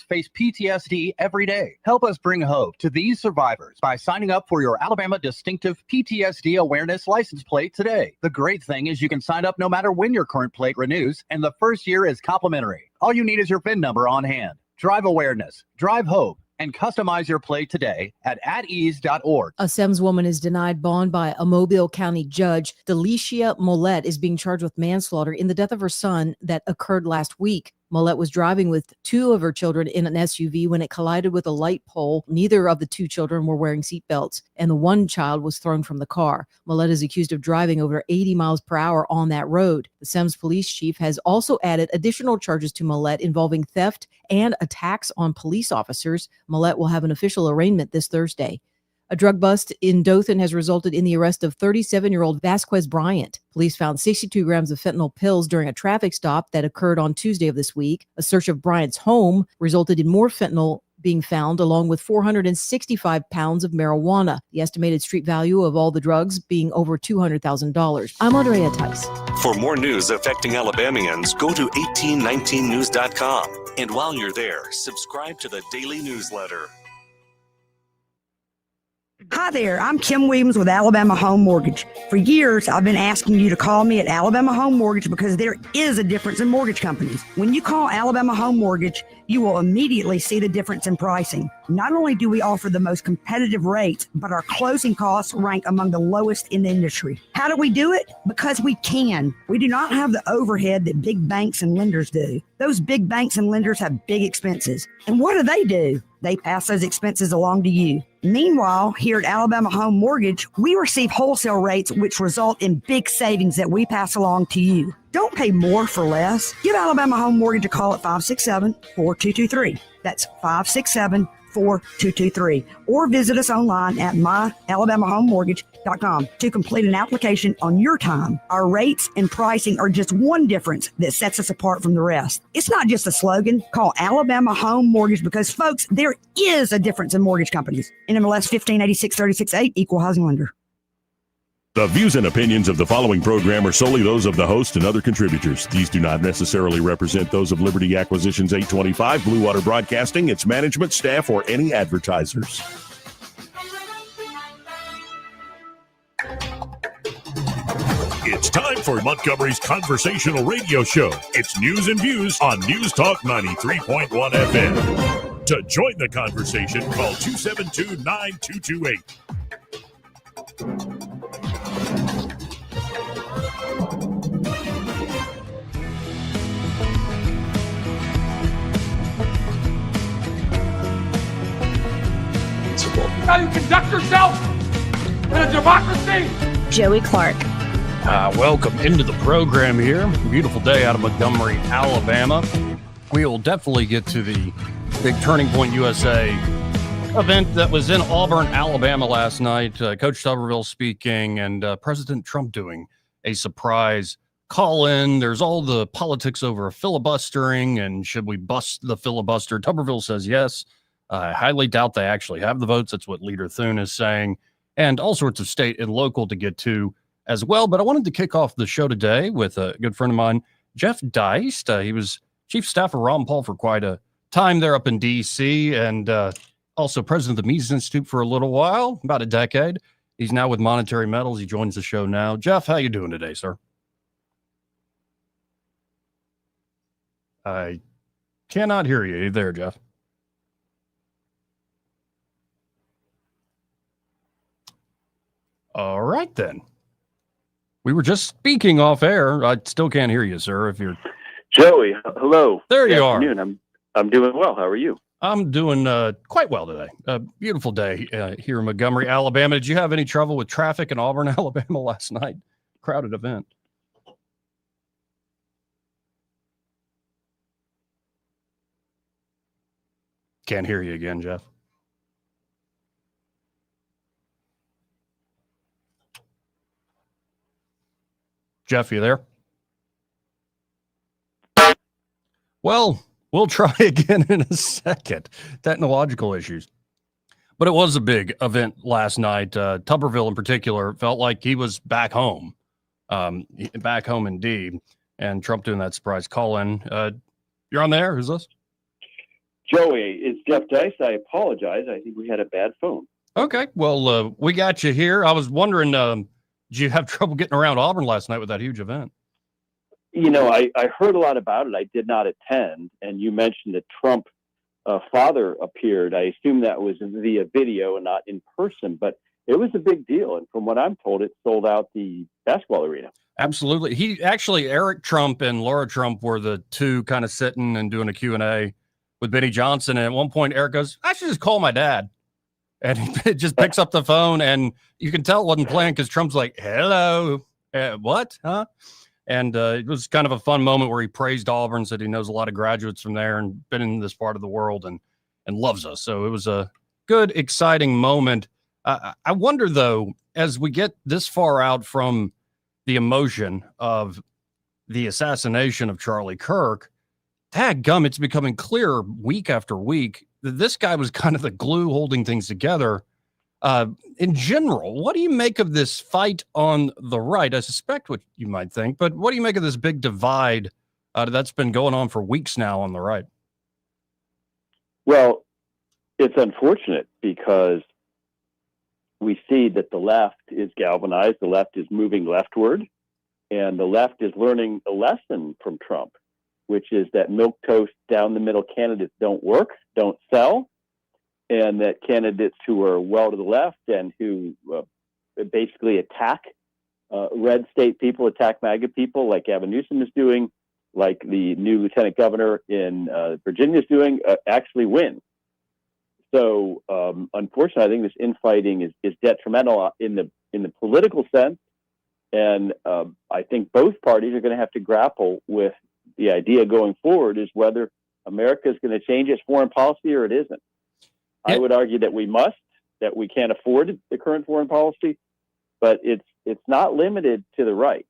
face PTSD every day. Help us bring hope to these survivors by signing up for your Alabama Distinctive PTSD Awareness license plate today. The great thing is you can sign up no matter when your current plate renews, and the first year is complimentary. All you need is your VIN number on hand. Drive awareness, drive hope, and customize your plate today at atease.org. A Semmes woman is denied bond by a Mobile County judge. Delicia Mollett is being charged with manslaughter in the death of her son that occurred last week. Mollett was driving with two of her children in an SUV when it collided with a light pole. Neither of the two children were wearing seatbelts, and the one child was thrown from the car. Mollett is accused of driving over 80 miles per hour on that road. The Semmes police chief has also added additional charges to Mollett involving theft and attacks on police officers. Mollett will have an official arraignment this Thursday. A drug bust in Dothan has resulted in the arrest of 37-year-old Vasquez Bryant. Police found 62 grams of fentanyl pills during a traffic stop that occurred on Tuesday of this week. A search of Bryant's home resulted in more fentanyl being found, along with 465 pounds of marijuana. The estimated street value of all the drugs being over $200,000. I'm Andrea Tice. For more news affecting Alabamians, go to 1819news.com. And while you're there, subscribe to the daily newsletter. Hi there, I'm Kim Williams with Alabama Home Mortgage. For years, I've been asking you to call me at Alabama Home Mortgage because there is a difference in mortgage companies. When you call Alabama Home Mortgage, you will immediately see the difference in pricing. Not only do we offer the most competitive rates, but our closing costs rank among the lowest in the industry. How do we do it? Because we can. We do not have the overhead that big banks and lenders do. Those big banks and lenders have big expenses. And what do? They pass those expenses along to you. Meanwhile, here at Alabama Home Mortgage, we receive wholesale rates which result in big savings that we pass along to you. Don't pay more for less. Give Alabama Home Mortgage a call at 567-4223. That's 567-4223. Or visit us online at myalabamahomemortgage.com to complete an application on your time. Our rates and pricing are just one difference that sets us apart from the rest. It's not just a slogan. Call Alabama Home Mortgage because, folks, there is a difference in mortgage companies. NMLS 1586-36-8, Equal Housing Lender. The views and opinions of the following program are solely those of the host and other contributors. These do not necessarily represent those of Liberty Acquisitions 825, Blue Water Broadcasting, its management, staff, or any advertisers. It's time for Montgomery's Conversational Radio Show. It's news and views on News Talk 93.1 FM. To join the conversation, call 272-9228. How you conduct yourself in a democracy. Joey Clark. Welcome into the program here. Beautiful day out of Montgomery, Alabama. We will definitely get to the big Turning Point USA event that was in Auburn, Alabama last night. Coach Tuberville speaking and President Trump doing a surprise call-in. There's all the politics over filibustering and should we bust the filibuster. Tuberville says yes. I highly doubt they actually have the votes. That's what Leader Thune is saying. And all sorts of state and local to get to as well. But I wanted to kick off the show today with a good friend of mine, Jeff Deist. He was chief of staff for Ron Paul for quite a time there up in D.C. and also president of the Mises Institute for a little while, about a decade. He's now with Monetary Metals. He joins the show now. Jeff, how you doing today, sir? I cannot hear you. Are you there, Jeff? All right, then. We were just speaking off air. I still can't hear you, sir. If you're Joey, hello. There you are. I'm doing well. How are you? I'm doing quite well today. A beautiful day here in Montgomery, Alabama. Did you have any trouble with traffic in Auburn, Alabama last night? Crowded event. Can't hear you again, Jeff. Jeff, you there? Well, we'll try again in a second. Technological issues. But it was a big event last night. Tuberville in particular felt like he was back home. Back home indeed. And Trump doing that surprise call-in. You're on there? Who's this? Joey, it's Jeff Dice. I apologize. I think we had a bad phone. Okay, well, we got you here. I was wondering, did you have trouble getting around Auburn last night with that huge event? You know, I heard a lot about it. I did not attend. And you mentioned that Trump father appeared. I assume that was via video and not in person, but it was a big deal. And from what I'm told, it sold out the basketball arena. Absolutely. He actually, Eric Trump and Laura Trump were the two kind of sitting and doing a Q&A with Benny Johnson. And at one point, Eric goes, I should just call my dad. And he just picks up the phone, and you can tell it wasn't playing because Trump's like, hello, what? Huh? And it was kind of a fun moment where he praised Auburn, said he knows a lot of graduates from there and been in this part of the world and loves us. So it was a good, exciting moment. I wonder, though, as we get this far out from the emotion of the assassination of Charlie Kirk, dadgum, it's becoming clearer week after week that this guy was kind of the glue holding things together. In general, what do you make of this fight on the right? I suspect what you might think, but what do you make of this big divide that's been going on for weeks now on the right? Well, it's unfortunate because we see that the left is galvanized, the left is moving leftward, and the left is learning a lesson from Trump, which is that milquetoast down the middle candidates don't work, don't sell, and that candidates who are well to the left and who basically attack red state people, attack MAGA people like Gavin Newsom is doing, like the new lieutenant governor in Virginia is doing, actually win. So unfortunately, I think this infighting is detrimental in the political sense. And I think both parties are going to have to grapple with the idea going forward is whether America is going to change its foreign policy or it isn't. I would argue that we must, that we can't afford the current foreign policy, but it's not limited to the right.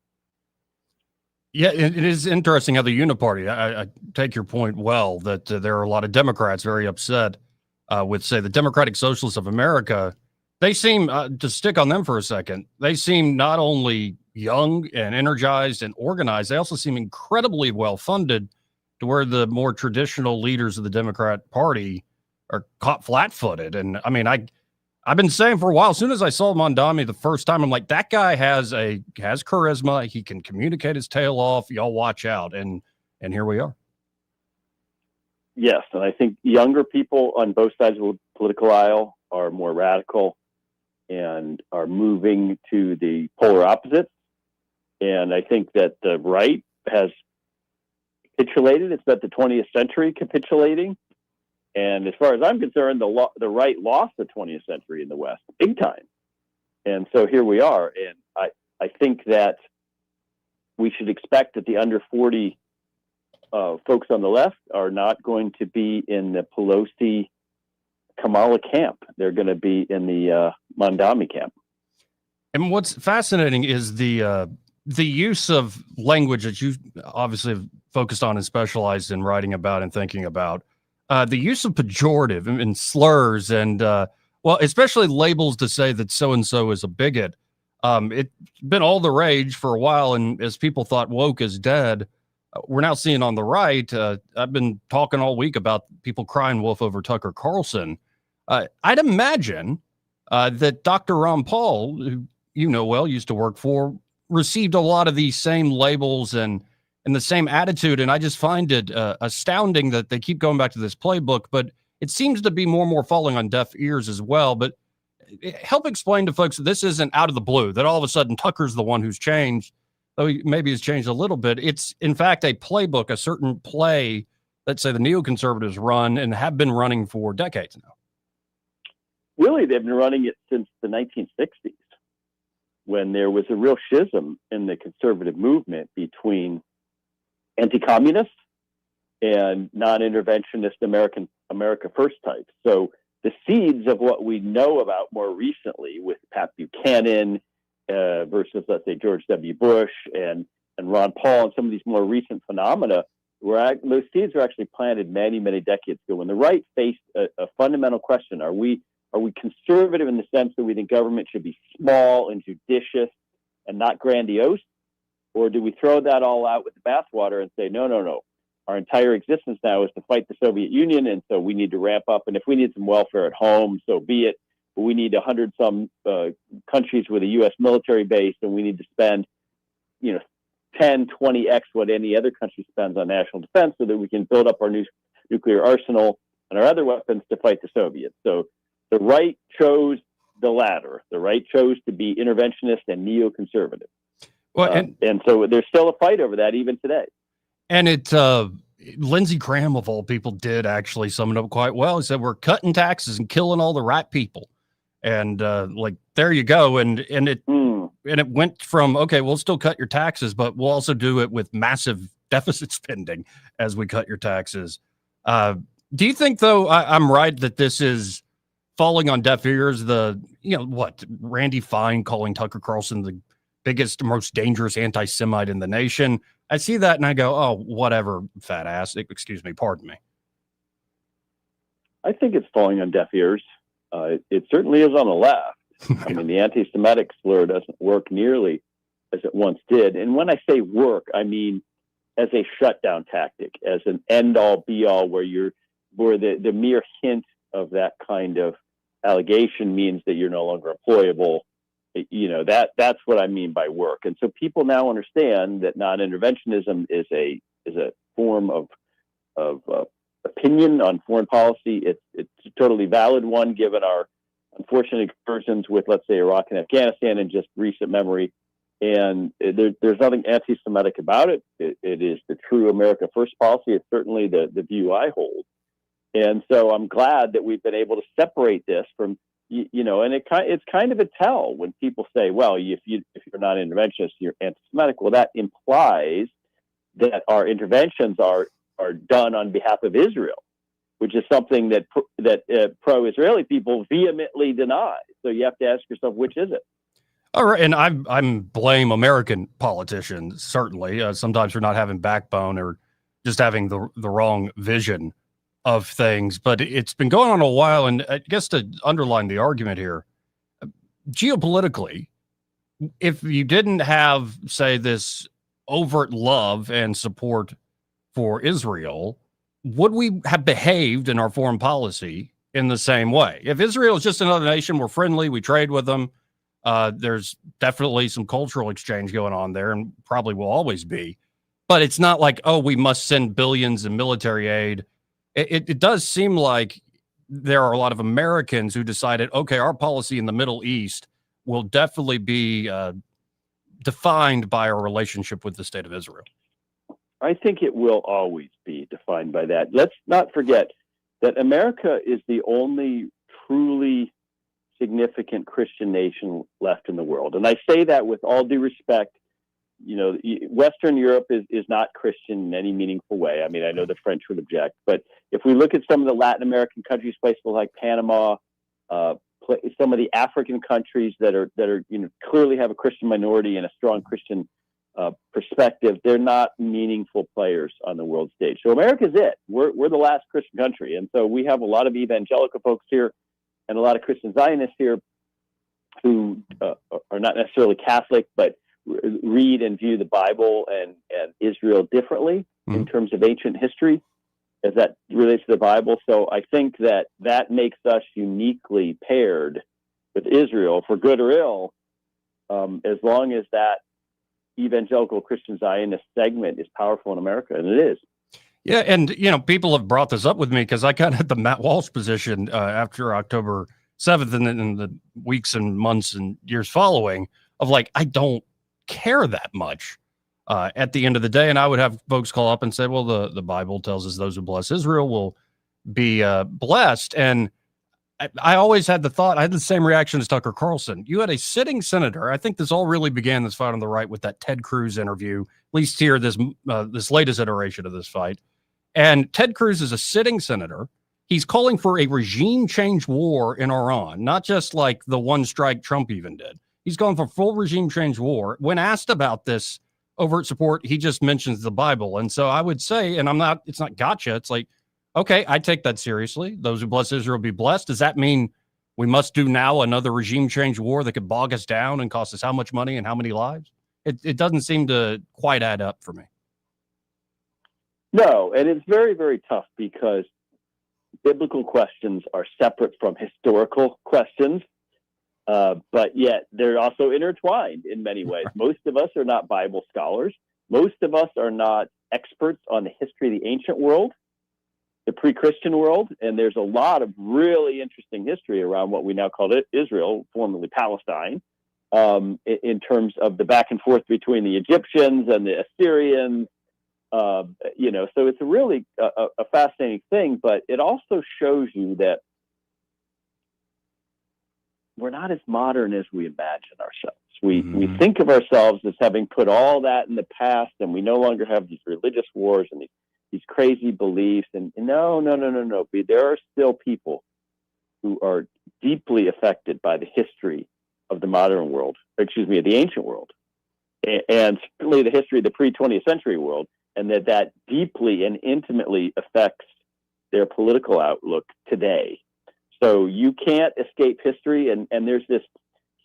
Yeah, it is interesting how the Uniparty, I take your point well, that there are a lot of Democrats very upset with, say, the Democratic Socialists of America. They seem, to stick on them for a second, they seem not only young and energized and organized, they also seem incredibly well-funded to where the more traditional leaders of the Democrat Party are caught flat-footed. And I mean, I've been saying for a while, as soon as I saw Mondami the first time, I'm like, that guy has charisma. He can communicate his tail off. Y'all watch out. And here we are. Yes. And I think younger people on both sides of the political aisle are more radical and are moving to the polar opposites. And I think that the right has capitulated. It's about the 20th century capitulating. And as far as I'm concerned, the right lost the 20th century in the West, big time. And so here we are. And I think that we should expect that the under 40 folks on the left are not going to be in the Pelosi Kamala camp. They're going to be in the Mondami camp. And what's fascinating is the use of language that you obviously have focused on and specialized in writing about and thinking about. The use of pejorative and slurs and, well, especially labels to say that so-and-so is a bigot. It's been all the rage for a while, and as people thought woke is dead, we're now seeing on the right, I've been talking all week about people crying wolf over Tucker Carlson. I'd imagine that Dr. Ron Paul, who you know well, used to work for, received a lot of these same labels and the same attitude. And I just find it astounding that they keep going back to this playbook, but it seems to be more and more falling on deaf ears as well. But help explain to folks that this isn't out of the blue, that all of a sudden Tucker's the one who's changed, though he maybe has changed a little bit. It's, in fact, a playbook, a certain play that, say, the neoconservatives run and have been running for decades now. Really, they've been running it since the 1960s, when there was a real schism in the conservative movement between anti-communist and non-interventionist America First types. So the seeds of what we know about more recently with Pat Buchanan versus, let's say, George W. Bush and Ron Paul and some of these more recent phenomena, those seeds were actually planted many, many decades ago when the right faced a fundamental question. Are we conservative in the sense that we think government should be small and judicious and not grandiose? Or do we throw that all out with the bathwater and say, no, our entire existence now is to fight the Soviet Union, and so we need to ramp up. And if we need some welfare at home, so be it. But we need 100 some countries with a U.S. military base, and we need to spend, 10, 20x what any other country spends on national defense, so that we can build up our nuclear arsenal and our other weapons to fight the Soviets. So the right chose the latter. The right chose to be interventionist and neoconservative. Well, and so there's still a fight over that even today. And Lindsey Graham, of all people, did actually sum it up quite well. He said, we're cutting taxes and killing all the right people. And there you go. And it went from, okay, we'll still cut your taxes, but we'll also do it with massive deficit spending as we cut your taxes. Do you think, though, I'm right that this is falling on deaf ears? Randy Fine calling Tucker Carlson the biggest, most dangerous anti-Semite in the nation. I see that and I go, oh, whatever, fat ass. Excuse me, pardon me. I think it's falling on deaf ears. It certainly is on the left. I mean, the anti-Semitic slur doesn't work nearly as it once did. And when I say work, I mean as a shutdown tactic, as an end-all, be-all, where the mere hint of that kind of allegation means that you're no longer employable. That's what I mean by work. And so people now understand that non-interventionism is a form of opinion on foreign policy. It's a totally valid one, given our unfortunate excursions with, let's say, Iraq and Afghanistan in just recent memory. And there's nothing anti-Semitic about it. It is the true America First policy. It's certainly the view I hold. And so I'm glad that we've been able to separate this from, and it's kind of a tell when people say, well, if you're not interventionist, you're anti-Semitic. Well, that implies that our interventions are done on behalf of Israel, which is something that pro-Israeli people vehemently deny. So you have to ask yourself, which is it? All right, and I'm blame American politicians, certainly, sometimes for not having backbone or just having the wrong vision of things. But it's been going on a while, and I guess to underline the argument here, geopolitically, if you didn't have, say, this overt love and support for Israel, would we have behaved in our foreign policy in the same way? If Israel is just another nation, we're friendly, we trade with them, there's definitely some cultural exchange going on there and probably will always be. But it's not like, oh, we must send billions in military aid. It does seem like there are a lot of Americans who decided, okay, our policy in the Middle East will definitely be defined by our relationship with the state of Israel. I think it will always be defined by that. Let's not forget that America is the only truly significant Christian nation left in the world. And I say that with all due respect. Western Europe is not Christian in any meaningful way. I mean, I know the French would object, but if we look at some of the Latin American countries, places like Panama, some of the African countries that are clearly have a Christian minority and a strong Christian perspective, they're not meaningful players on the world stage. So America's it. We're the last Christian country, and so we have a lot of evangelical folks here and a lot of Christian Zionists here who are not necessarily Catholic, but read and view the Bible and Israel differently in terms of ancient history as that relates to the Bible. So I think that makes us uniquely paired with Israel, for good or ill, as long as that evangelical Christian Zionist segment is powerful in America, and it is. Yeah, and people have brought this up with me because I kind of had the Matt Walsh position after October 7th and then in the weeks and months and years following of I don't care that much at the end of the day. And I would have folks call up and say, well, the Bible tells us those who bless Israel will be blessed. And I always had the thought, I had the same reaction as Tucker Carlson. You had a sitting senator. I think this all really began, this fight on the right, with that Ted Cruz interview, at least here, this latest iteration of this fight. And Ted Cruz is a sitting senator. He's calling for a regime change war in Iran, not just like the one strike Trump even did. He's going for full regime change war. When asked about this overt support, he just mentions the Bible. And so I would say, and it's not gotcha. It's like, okay, I take that seriously. Those who bless Israel be blessed. Does that mean we must do now another regime change war that could bog us down and cost us how much money and how many lives? It doesn't seem to quite add up for me. No, and it's very, very tough because biblical questions are separate from historical questions, but yet they're also intertwined in many ways. Most of us are not Bible scholars. Most of us are not experts on the history of the ancient world, the pre-Christian world, and there's a lot of really interesting history around what we now call Israel, formerly Palestine, in terms of the back and forth between the Egyptians and the Assyrians. So it's a really a fascinating thing, but it also shows you that we're not as modern as we imagine ourselves. We think of ourselves as having put all that in the past, and we no longer have these religious wars and these crazy beliefs. And no. There are still people who are deeply affected by the history of the modern world, of the ancient world, and certainly the history of the pre-20th century world, and that deeply and intimately affects their political outlook today. So you can't escape history, and there's this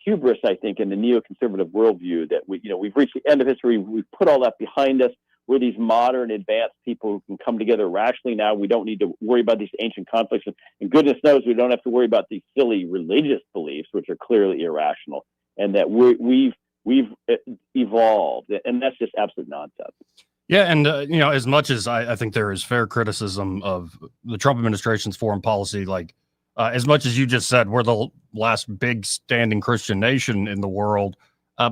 hubris, I think, in the neoconservative worldview that we've reached the end of history. We've put all that behind us. We're these modern, advanced people who can come together rationally now. We don't need to worry about these ancient conflicts, and goodness knows we don't have to worry about these silly religious beliefs, which are clearly irrational, and that we've evolved, and that's just absolute nonsense. Yeah, and as much as I think there is fair criticism of the Trump administration's foreign policy, as much as you just said, we're the last big standing Christian nation in the world.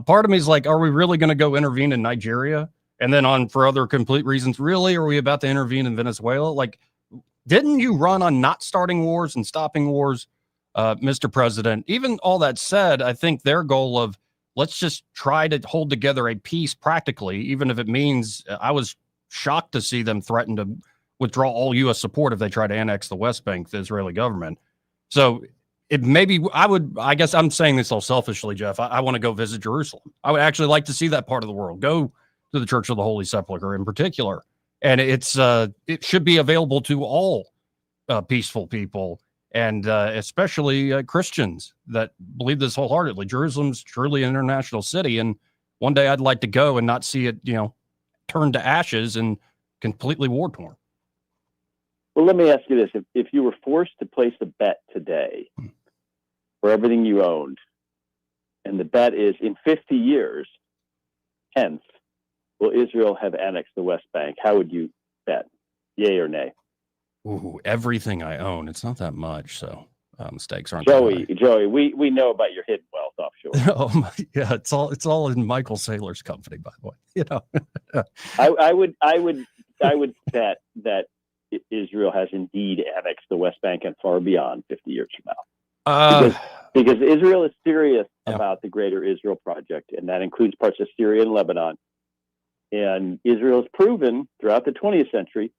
Part of me is like, are we really going to go intervene in Nigeria? And then for other complete reasons, really, are we about to intervene in Venezuela? Like, didn't you run on not starting wars and stopping wars, Mr. President? Even all that said, I think their goal of let's just try to hold together a peace practically, even if it means I was shocked to see them threaten to withdraw all U.S. support if they try to annex the West Bank, the Israeli government. So I guess I'm saying this all selfishly, Jeff. I want to go visit Jerusalem. I would actually like to see that part of the world, go to the Church of the Holy Sepulchre in particular. And it should be available to all peaceful people, and especially Christians that believe this wholeheartedly. Jerusalem's truly an international city, and one day I'd like to go and not see it, turned to ashes and completely war-torn. Well, let me ask you this. If you were forced to place a bet today for everything you owned, and the bet is in 50 years, hence, will Israel have annexed the West Bank? How would you bet? Yay or nay? Ooh, everything I own. It's not that much, so mistakes aren't. Joey, we know about your hidden wealth offshore. Oh, yeah, it's all in Michael Saylor's company, by the way. I would bet that Israel has indeed annexed the West Bank and far beyond 50 years from now. Because Israel is serious about the Greater Israel Project, and that includes parts of Syria and Lebanon. And Israel has proven throughout the 20th century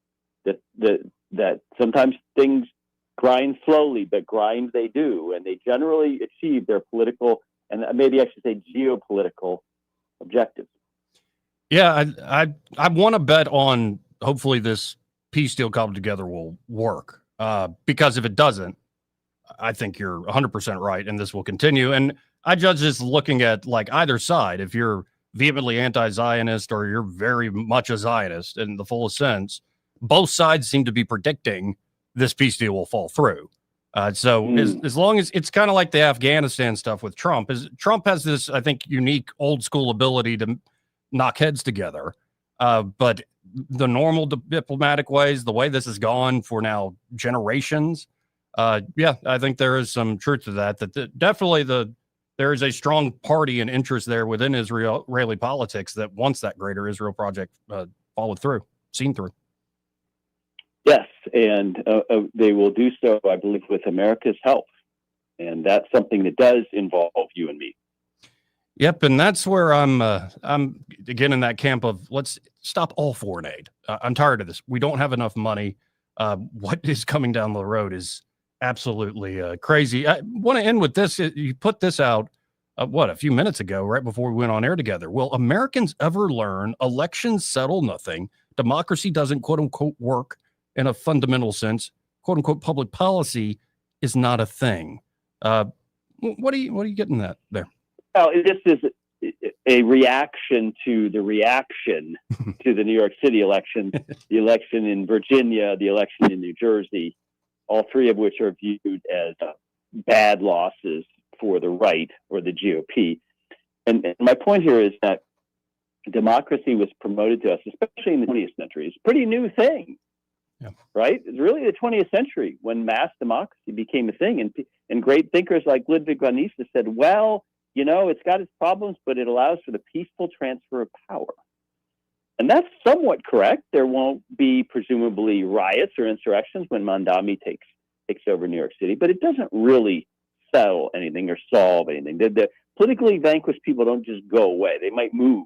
that sometimes things grind slowly, but grind they do, and they generally achieve their political and maybe I should say geopolitical objectives. Yeah, I want to bet on hopefully this peace deal come together will work. Because if it doesn't, I think you're 100% right, and this will continue. And I judge this looking at either side. If you're vehemently anti-Zionist or you're very much a Zionist in the fullest sense, both sides seem to be predicting this peace deal will fall through. As long as it's kind of like the Afghanistan stuff with Trump, Trump has this, I think, unique old school ability to knock heads together. But the normal diplomatic ways, the way this has gone for now generations, I think there is some truth to that. Definitely there is a strong party and interest there within Israeli politics that wants that Greater Israel Project seen through. Yes, and they will do so, I believe, with America's help. And that's something that does involve you and me. Yep, and that's where I'm again in that camp of let's stop all foreign aid. I'm tired of this. We don't have enough money. What is coming down the road is absolutely crazy. I want to end with this. You put this out, a few minutes ago, right before we went on air together. Will Americans ever learn elections settle nothing? Democracy doesn't, quote unquote, work in a fundamental sense. Quote unquote, public policy is not a thing. What are you getting at there? Well, this is a reaction to the reaction to the New York City election, the election in Virginia, the election in New Jersey, all three of which are viewed as bad losses for the right or the GOP. And my point here is that democracy was promoted to us, especially in the 20th century. It's a pretty new thing, right? It's really the 20th century when mass democracy became a thing. And great thinkers like Ludwig von Mises said, well, you know, it's got its problems, but it allows for the peaceful transfer of power. And that's somewhat correct. There won't be presumably riots or insurrections when Mandami takes over New York City, but it doesn't really settle anything or solve anything. The politically vanquished people don't just go away. They might move,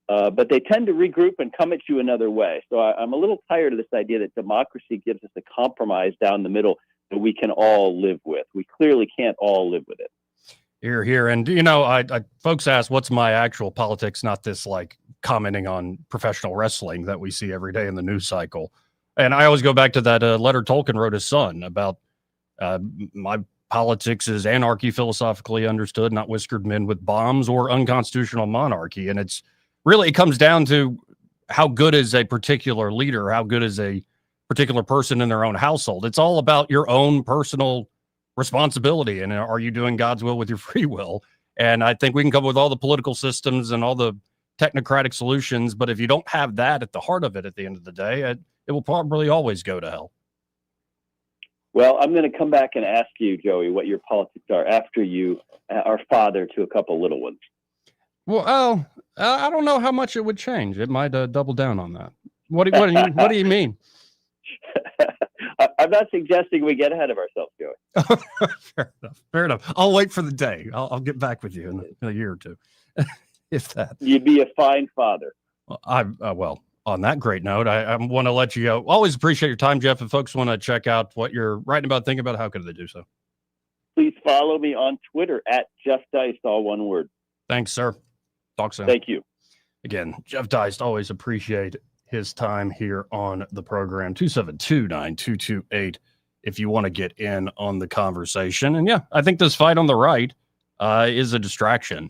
but they tend to regroup and come at you another way. So I'm a little tired of this idea that democracy gives us a compromise down the middle that we can all live with. We clearly can't all live with it. Here. And, you know, I folks ask, what's my actual politics? Not this like commenting on professional wrestling that we see every day in the news cycle. And I always go back to that letter Tolkien wrote his son about my politics is anarchy philosophically understood, not whiskered men with bombs or unconstitutional monarchy. And it's really, it comes down to how good is a particular leader, how good is a particular person in their own household. It's all about your own personal responsibility. And are you doing God's will with your free will? And I think we can come up with all the political systems and all the technocratic solutions, but if you don't have that at the heart of it at the end of the day, it will probably always go to hell. Well, I'm going to come back and ask you, Joey, what your politics are after you are father to a couple little ones. Well, I don't know how much it would change. It might double down on that. What do you mean? I'm not suggesting we get ahead of ourselves, Joey. Fair enough. I'll wait for the day. I'll get back with you in a year or two, if that. You'd be a fine father. Well, on that great note, I want to let you go. Always appreciate your time, Jeff. If folks want to check out what you're writing about, thinking about, how could they do so? Please follow me on Twitter at Jeff Deist, all one word. Thanks, sir. Talk soon. Thank you. Again, Jeff Deist, always appreciate his time here on the program. 272-9228 if you want to get in on the conversation. And yeah, I think this fight on the right is a distraction.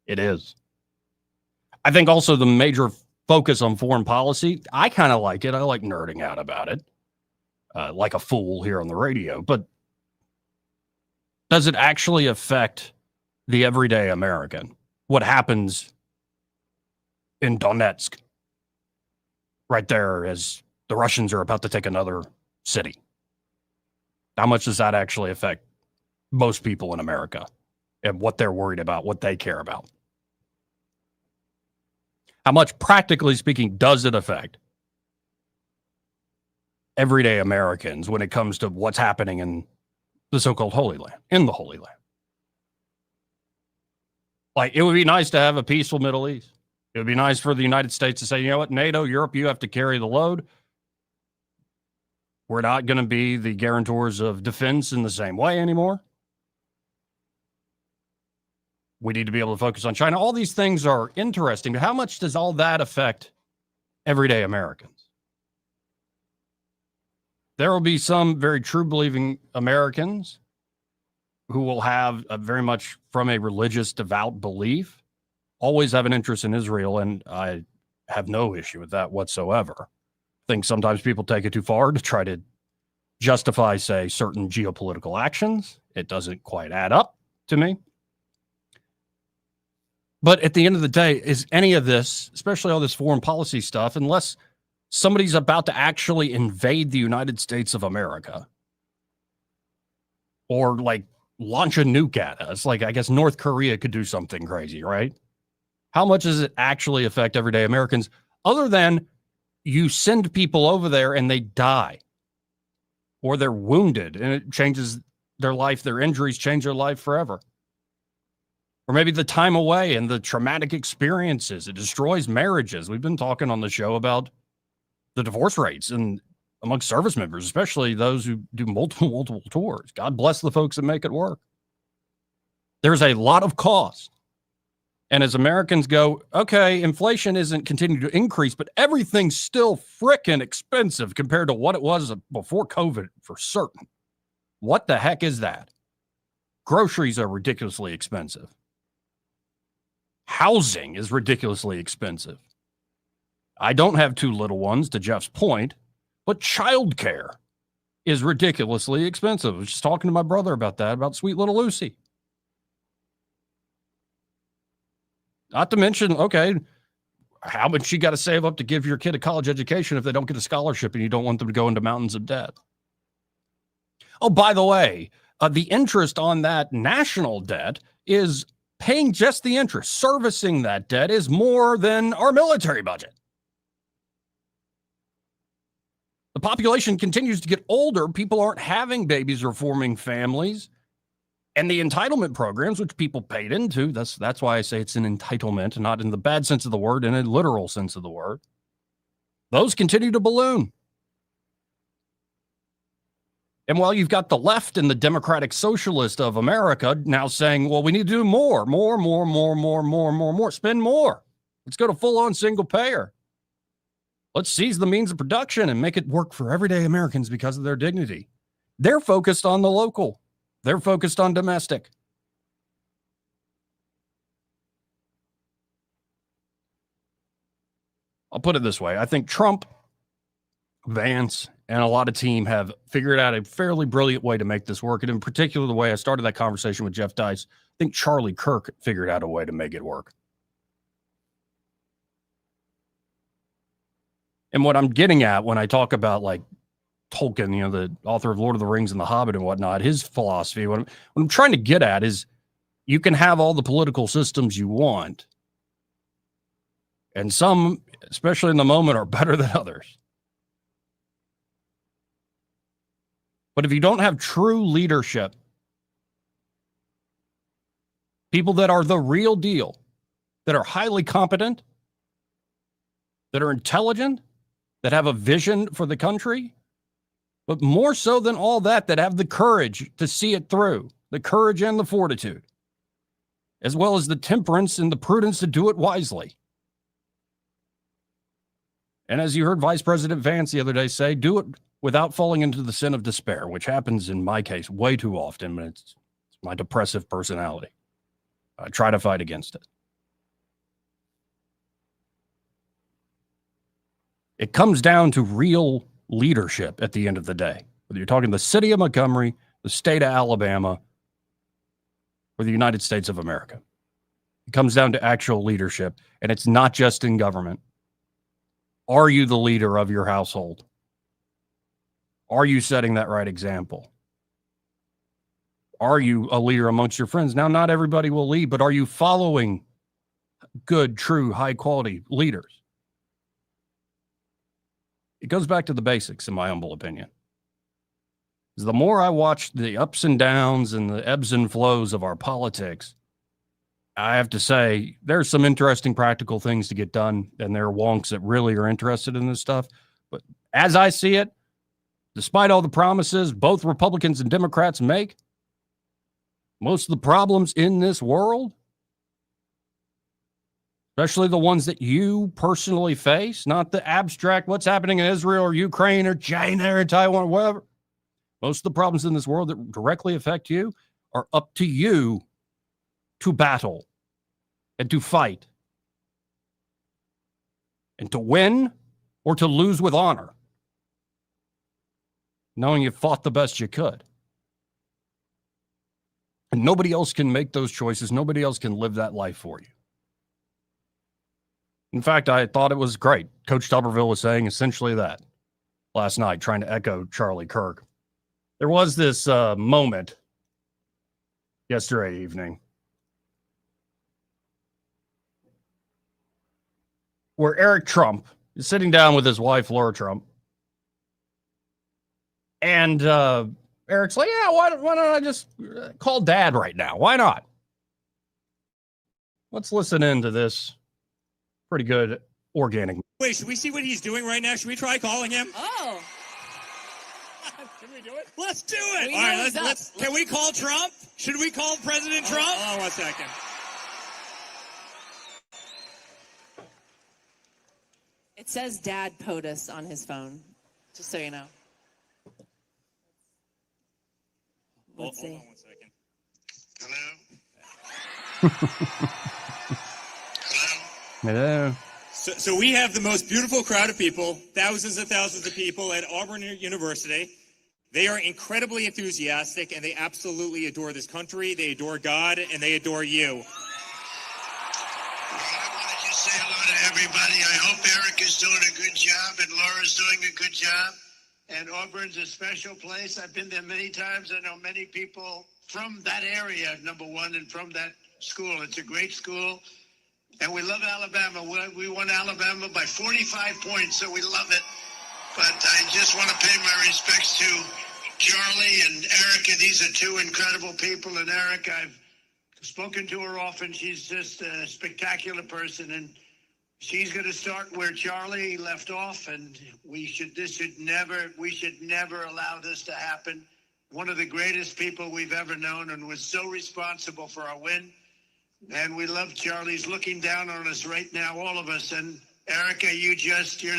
It is. I think also the major focus on foreign policy, I kind of like it. I like nerding out about it like a fool here on the radio. But does it actually affect the everyday American? What happens in Donetsk, right there, as the Russians are about to take another city? How much does that actually affect most people in America and what they're worried about, what they care about? How much, practically speaking, does it affect everyday Americans when it comes to what's happening in the so-called Holy Land, in the Holy Land? Like, it would be nice to have a peaceful Middle East. It would be nice for the United States to say, you know what, NATO, Europe, you have to carry the load. We're not going to be the guarantors of defense in the same way anymore. We need to be able to focus on China. All these things are interesting, but how much does all that affect everyday Americans? There will be some very true believing Americans who will have very much from a religious, devout belief, always have an interest in Israel, and I have no issue with that whatsoever. I think sometimes people take it too far to try to justify, say, certain geopolitical actions. It doesn't quite add up to me. But at the end of the day, is any of this, especially all this foreign policy stuff, unless somebody's about to actually invade the United States of America or like launch a nuke at us, like I guess North Korea could do something crazy, right? How much does it actually affect everyday Americans other than you send people over there and they die or they're wounded and it changes their life, their injuries change their life forever? Or maybe the time away and the traumatic experiences, it destroys marriages. We've been talking on the show about the divorce rates and amongst service members, especially those who do multiple tours. God bless the folks that make it work. There's a lot of cost. And as Americans go, okay, inflation isn't continuing to increase, but everything's still frickin' expensive compared to what it was before COVID for certain. What the heck is that? Groceries are ridiculously expensive. Housing is ridiculously expensive. I don't have 2 little ones, to Jeff's point, but childcare is ridiculously expensive. I was just talking to my brother about that, about sweet little Lucy. Not to mention, okay, how much you got to save up to give your kid a college education if they don't get a scholarship and you don't want them to go into mountains of debt. Oh, by the way, the interest on that national debt is paying just the interest. Servicing that debt is more than our military budget. The population continues to get older. People aren't having babies or forming families. And the entitlement programs, which people paid into, that's why I say it's an entitlement, not in the bad sense of the word, in a literal sense of the word. Those continue to balloon. And while you've got the left and the Democratic Socialist of America now saying, well, we need to do more, spend more. Let's go to full-on single payer. Let's seize the means of production and make it work for everyday Americans because of their dignity. They're focused on the local. They're focused on domestic. I'll put it this way. I think Trump, Vance, and a lot of team have figured out a fairly brilliant way to make this work. And in particular, the way I started that conversation with Jeff Dice, I think Charlie Kirk figured out a way to make it work. And what I'm getting at when I talk about like Tolkien, you know, the author of Lord of the Rings and The Hobbit and whatnot, his philosophy, what I'm trying to get at is you can have all the political systems you want. And some, especially in the moment, are better than others. But if you don't have true leadership, people that are the real deal, that are highly competent, that are intelligent, that have a vision for the country, but more so than all that, that have the courage to see it through, the courage and the fortitude, as well as the temperance and the prudence to do it wisely. And as you heard Vice President Vance the other day say, do it without falling into the sin of despair, which happens in my case way too often, but it's my depressive personality. I try to fight against it. It comes down to real leadership at the end of the day. Whether you're talking the city of Montgomery, the state of Alabama, or the United States of America. It comes down to actual leadership, and it's not just in government. Are you the leader of your household? Are you setting that right example? Are you a leader amongst your friends? Now, not everybody will lead, but are you following good, true, high-quality leaders? It goes back to the basics, in my humble opinion. The more I watch the ups and downs and the ebbs and flows of our politics, I have to say there's some interesting practical things to get done, and there are wonks that really are interested in this stuff. But as I see it, despite all the promises both Republicans and Democrats make, most of the problems in this world, especially the ones that you personally face, not the abstract, what's happening in Israel or Ukraine or China or Taiwan or whatever. Most of the problems in this world that directly affect you are up to you to battle and to fight and to win or to lose with honor, knowing you fought the best you could. And nobody else can make those choices. Nobody else can live that life for you. In fact, I thought it was great. Coach Tuberville was saying essentially that last night, trying to echo Charlie Kirk. There was this moment yesterday evening where Eric Trump is sitting down with his wife, Laura Trump. And Eric's like, yeah, why don't I just call Dad right now? Why not? Let's listen into this pretty good organic. Wait, should we see what he's doing right now? Should we try calling him? Oh. Can we do it? Let's do it. All right, let's. Can we call Trump? Should we call President Trump? Hold on 1 second. It says Dad POTUS on his phone, just so you know. Let's see. Hold on 1 second. Hello? Yeah. So we have the most beautiful crowd of people, thousands of people at Auburn University. They are incredibly enthusiastic, and they absolutely adore this country. They adore God, and they adore you. I want to just say hello to everybody. I hope Eric is doing a good job and Laura's doing a good job. And Auburn's a special place. I've been there many times. I know many people from that area, number one, and from that school. It's a great school. And we love Alabama. We won Alabama by 45 points, so we love it. But I just want to pay my respects to Charlie and Erica. These are two incredible people. And Eric, I've spoken to her often. She's just a spectacular person. And she's going to start where Charlie left off. And we should never allow this to happen. One of the greatest people we've ever known and was so responsible for our win. And we love Charlie's looking down on us right now, all of us. And Erica, you're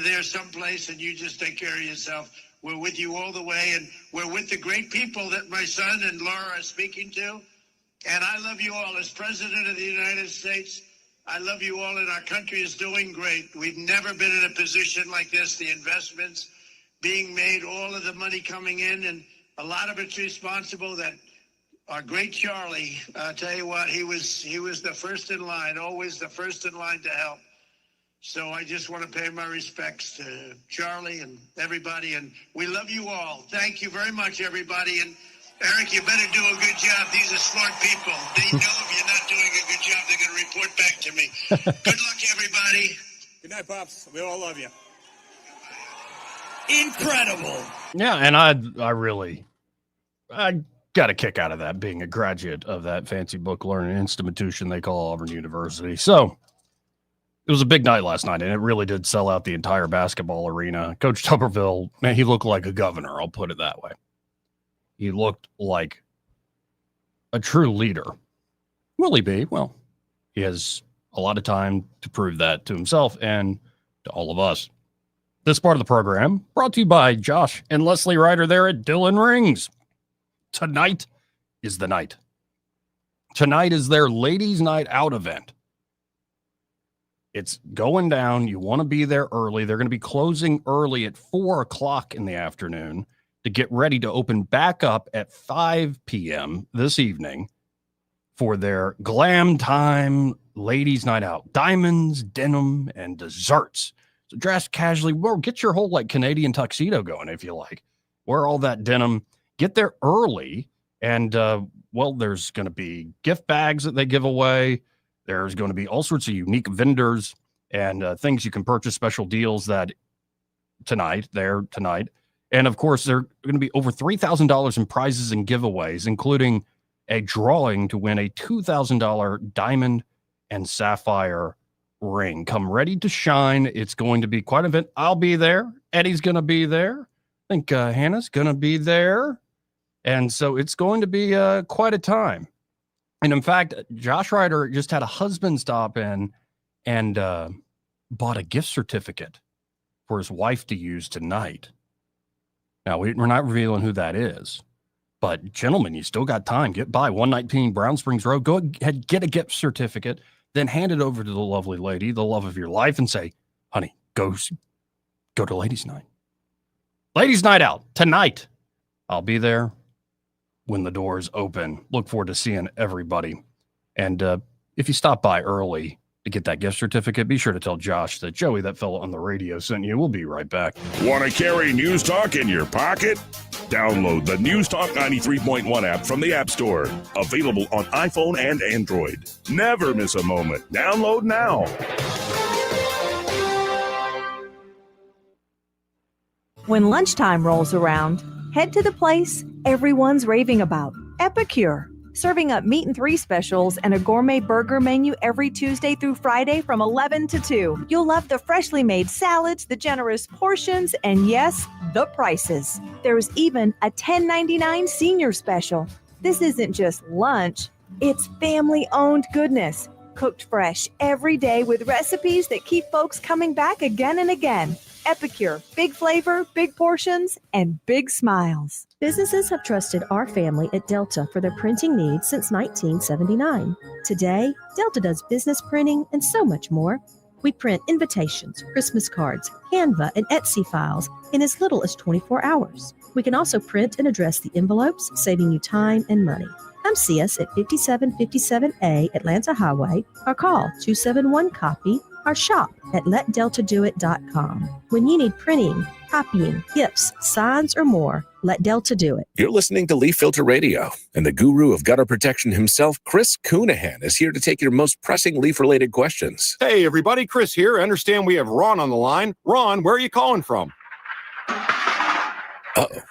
there someplace and you just take care of yourself. We're with you all the way, and we're with the great people that my son and Laura are speaking to. And I love you all. As President of the United States, I love you all, and our country is doing great. We've never been in a position like this. The investments being made, all of the money coming in, and a lot of it's responsible that our great Charlie, I'll tell you what, he was the first in line, always the first in line to help. So I just want to pay my respects to Charlie and everybody, and we love you all. Thank you very much, everybody. And Eric, you better do a good job. These are smart people. They know if you're not doing a good job, they're going to report back to me. Good luck, everybody. Good night, Pops. We all love you. Incredible. Yeah, and I got a kick out of that, being a graduate of that fancy book learning institution they call Auburn University. So it was a big night last night, and it really did sell out the entire basketball arena. Coach Tuberville, man, he looked like a governor. I'll put it that way. He looked like a true leader. Will he be? Well, he has a lot of time to prove that to himself and to all of us. This part of the program brought to you by Josh and Leslie Ryder there at Dillon Rings. Tonight is the night. Tonight is their ladies' night out event. It's going down. You want to be there early. They're going to be closing early at 4 o'clock in the afternoon to get ready to open back up at 5 p.m. this evening for their glam time ladies' night out. Diamonds, denim, and desserts. So dress casually. Well, get your whole Canadian tuxedo going if you like. Wear all that denim. Get there early. And, there's going to be gift bags that they give away. There's going to be all sorts of unique vendors and things you can purchase, special deals that tonight. And, of course, there are going to be over $3,000 in prizes and giveaways, including a drawing to win a $2,000 diamond and sapphire ring. Come ready to shine. It's going to be quite an event. I'll be there. Eddie's going to be there. I think Hannah's going to be there. And so it's going to be quite a time. And in fact, Josh Ryder just had a husband stop in and bought a gift certificate for his wife to use tonight. Now, we're not revealing who that is. But, gentlemen, you still got time. Get by 119 Brown Springs Road. Go ahead, get a gift certificate, then hand it over to the lovely lady, the love of your life, and say, honey, go to ladies' night. Ladies' night out tonight. I'll be there when the doors open. Look forward to seeing everybody. And if you stop by early to get that gift certificate, be sure to tell Josh that Joey, that fellow on the radio, sent you. We'll be right back. Want to carry News Talk in your pocket? Download the News Talk 93.1 app from the App Store. Available on iPhone and Android. Never miss a moment. Download now. When lunchtime rolls around, head to the place everyone's raving about, Epicure. Serving up meat and 3 specials and a gourmet burger menu every Tuesday through Friday from 11 to 2. You'll love the freshly made salads, the generous portions, and yes, the prices. There's even a $10.99 senior special. This isn't just lunch, it's family-owned goodness. Cooked fresh every day with recipes that keep folks coming back again and again. Epicure, big flavor, big portions, and big smiles. Businesses have trusted our family at Delta for their printing needs since 1979. Today, Delta does business printing and so much more. We print invitations, Christmas cards, Canva, and Etsy files in as little as 24 hours. We can also print and address the envelopes, saving you time and money. Come see us at 5757A Atlanta Highway or call 271-COPY or shop at letdeltadoit.com. When you need printing, copying, gifts, signs, or more, let Delta do it. You're listening to Leaf Filter Radio, and the guru of gutter protection himself, Chris Coonahan, is here to take your most pressing leaf-related questions. Hey, everybody, Chris here. I understand we have Ron on the line. Ron, where are you calling from? Uh-oh.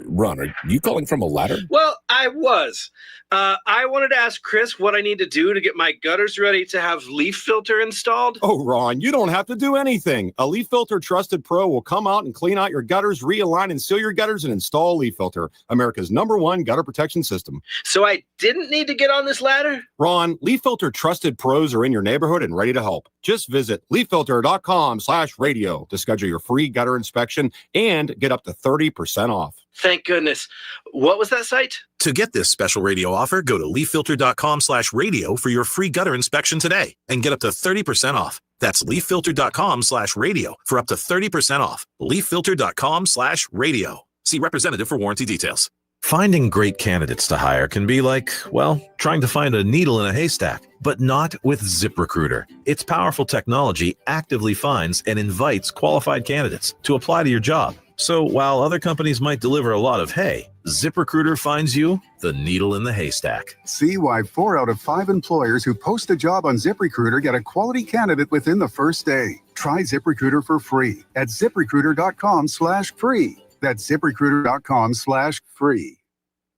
Ron, are you calling from a ladder? Well, I was. I wanted to ask Chris what I need to do to get my gutters ready to have leaf filter installed. Oh, Ron, you don't have to do anything. A Leaf Filter Trusted Pro will come out and clean out your gutters, realign and seal your gutters, and install Leaf Filter, America's #1 gutter protection system. So I didn't need to get on this ladder? Ron, Leaf Filter Trusted Pros are in your neighborhood and ready to help. Just visit leaffilter.com/radio to schedule your free gutter inspection and get up to 30% off. Thank goodness. What was that site? To get this special radio offer, go to leaffilter.com/radio for your free gutter inspection today and get up to 30% off. That's leaffilter.com/radio for up to 30% off. leaffilter.com/radio. See representative for warranty details. Finding great candidates to hire can be like, well, trying to find a needle in a haystack, but not with ZipRecruiter. Its powerful technology actively finds and invites qualified candidates to apply to your job. So while other companies might deliver a lot of hay, ZipRecruiter finds you the needle in the haystack. See why 4 out of 5 employers who post a job on ZipRecruiter get a quality candidate within the first day. Try ZipRecruiter for free at ZipRecruiter.com/free. That's ZipRecruiter.com/free.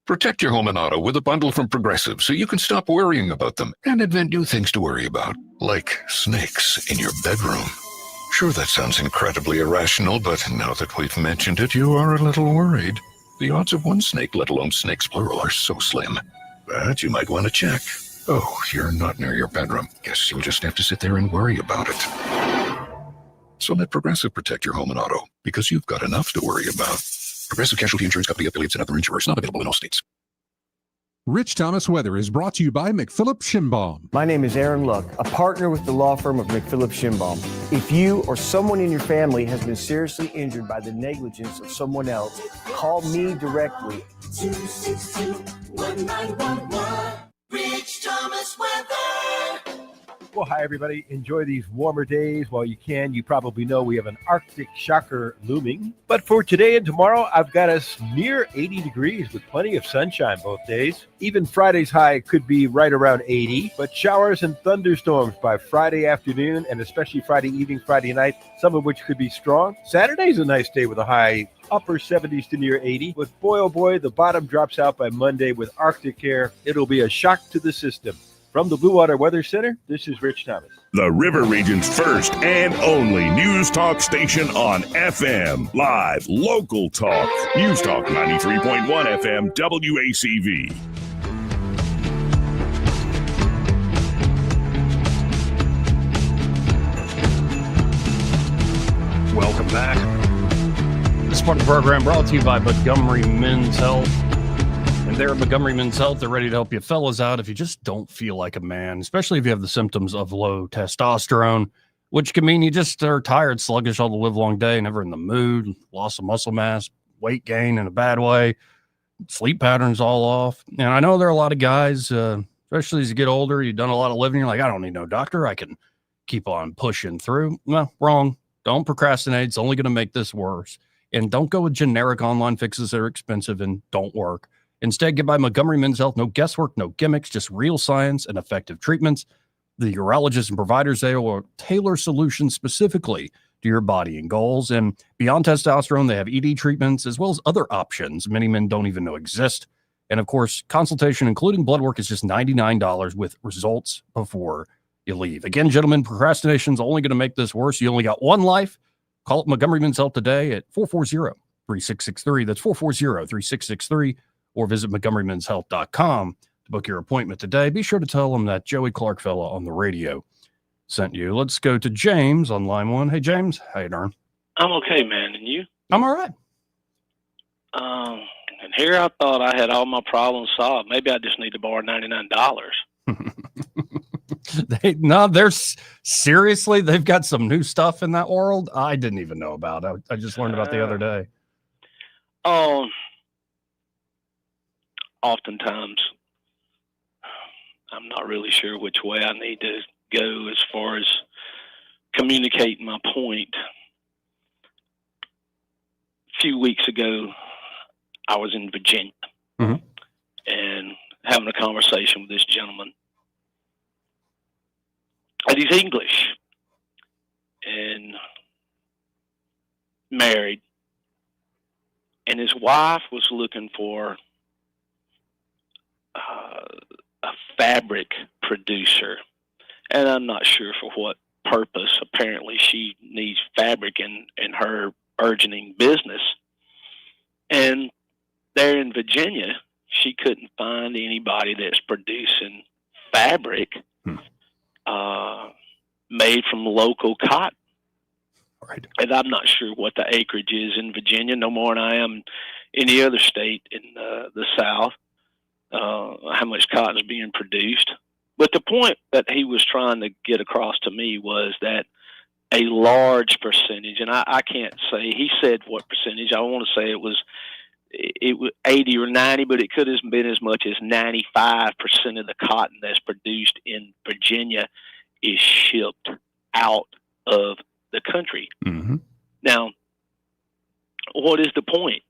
Protect your home and auto with a bundle from Progressive so you can stop worrying about them and invent new things to worry about, like snakes in your bedroom. Sure, that sounds incredibly irrational, but now that we've mentioned it, you are a little worried. The odds of one snake, let alone snakes plural, are so slim. But you might want to check. Oh, you're not near your bedroom. Guess you'll just have to sit there and worry about it. So let Progressive protect your home and auto, because you've got enough to worry about. Progressive Casualty Insurance Company, affiliates, and other insurers not available in all states. Rich Thomas Weather is brought to you by McPhillips Shinbaum. My name is Aaron Luck, a partner with the law firm of McPhillips Shinbaum. If you or someone in your family has been seriously injured by the negligence of someone else, call me directly. 262-1911. Rich Thomas Weather. Well, hi, everybody. Enjoy these warmer days while you can. You probably know we have an Arctic shocker looming. But for today and tomorrow, I've got us near 80 degrees with plenty of sunshine both days. Even Friday's high could be right around 80, but showers and thunderstorms by Friday afternoon and especially Friday evening, Friday night, some of which could be strong. Saturday's a nice day with a high upper 70s to near 80. But boy, oh boy, the bottom drops out by Monday with Arctic air. It'll be a shock to the system. From the Blue Water Weather Center, this is Rich Thomas. The River Region's first and only news talk station on FM. Live, local talk. News Talk 93.1 FM WACV. Welcome back. This part of the program brought to you by Montgomery Men's Health. And there at Montgomery Men's Health, they're ready to help you fellas out if you just don't feel like a man, especially if you have the symptoms of low testosterone, which can mean you just are tired, sluggish all the live long day, never in the mood, loss of muscle mass, weight gain in a bad way, sleep patterns all off. And I know there are a lot of guys, especially as you get older, you've done a lot of living, you're like, I don't need no doctor. I can keep on pushing through. Well, wrong. Don't procrastinate. It's only going to make this worse. And don't go with generic online fixes that are expensive and don't work. Instead, get by Montgomery Men's Health. No guesswork, no gimmicks, just real science and effective treatments. The urologists and providers there will tailor solutions specifically to your body and goals. And beyond testosterone, they have ED treatments as well as other options many men don't even know exist. And of course, consultation, including blood work, is just $99 with results before you leave. Again, gentlemen, procrastination is only going to make this worse. You only got one life. Call up Montgomery Men's Health today at 440-3663. That's 440-3663. Or visit MontgomeryMen'sHealth.com to book your appointment today. Be sure to tell them that Joey Clark fella on the radio sent you. Let's go to James on line 1. Hey, James. How you doing? I'm okay, man. And you? I'm all right. And here I thought I had all my problems solved. Maybe I just need to borrow $99. Seriously, they've got some new stuff in that world I didn't even know about. I just learned about the other day. Oftentimes, I'm not really sure which way I need to go as far as communicating my point. A few weeks ago, I was in Virginia and having a conversation with this gentleman. And he's English and married. And his wife was looking for a fabric producer. And I'm not sure for what purpose. Apparently she needs fabric in her burgeoning business. And there in Virginia, she couldn't find anybody that's producing fabric made from local cotton. Right. And I'm not sure what the acreage is in Virginia, no more than I am any other state in the South, how much cotton is being produced. But the point that he was trying to get across to me was that a large percentage, and I can't say, he said what percentage, I want to say it was 80 or 90, but it could have been as much as 95% of the cotton that's produced in Virginia is shipped out of the country. Mm-hmm. Now, what is the point?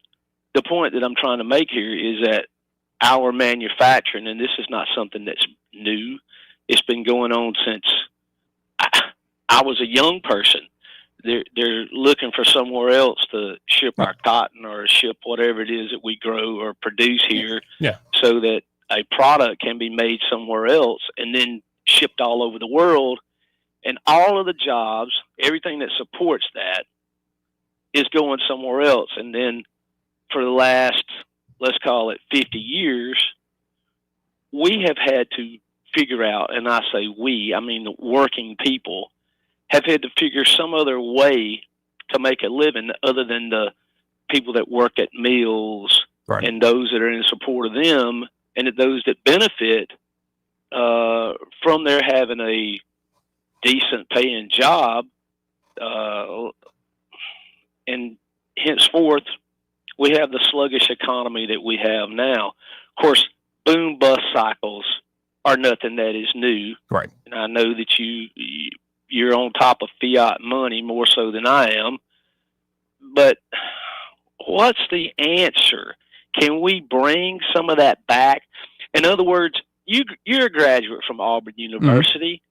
The point that I'm trying to make here is that our manufacturing, and this is not something that's new, it's been going on since I was a young person. They're looking for somewhere else to ship our cotton or ship whatever it is that we grow or produce here, so that a product can be made somewhere else and then shipped all over the world. And all of the jobs, everything that supports that, is going somewhere else. And then for the last, let's call it 50 years, we have had to figure out, and I say we, I mean the working people, have had to figure some other way to make a living other than the people that work at mills and those that are in support of them, and those that benefit from their having a decent paying job, and henceforth we have the sluggish economy that we have now. Of course, boom bust cycles are nothing that is new. Right. And I know that you're on top of fiat money more so than I am. But what's the answer? Can we bring some of that back? In other words, you're a graduate from Auburn University.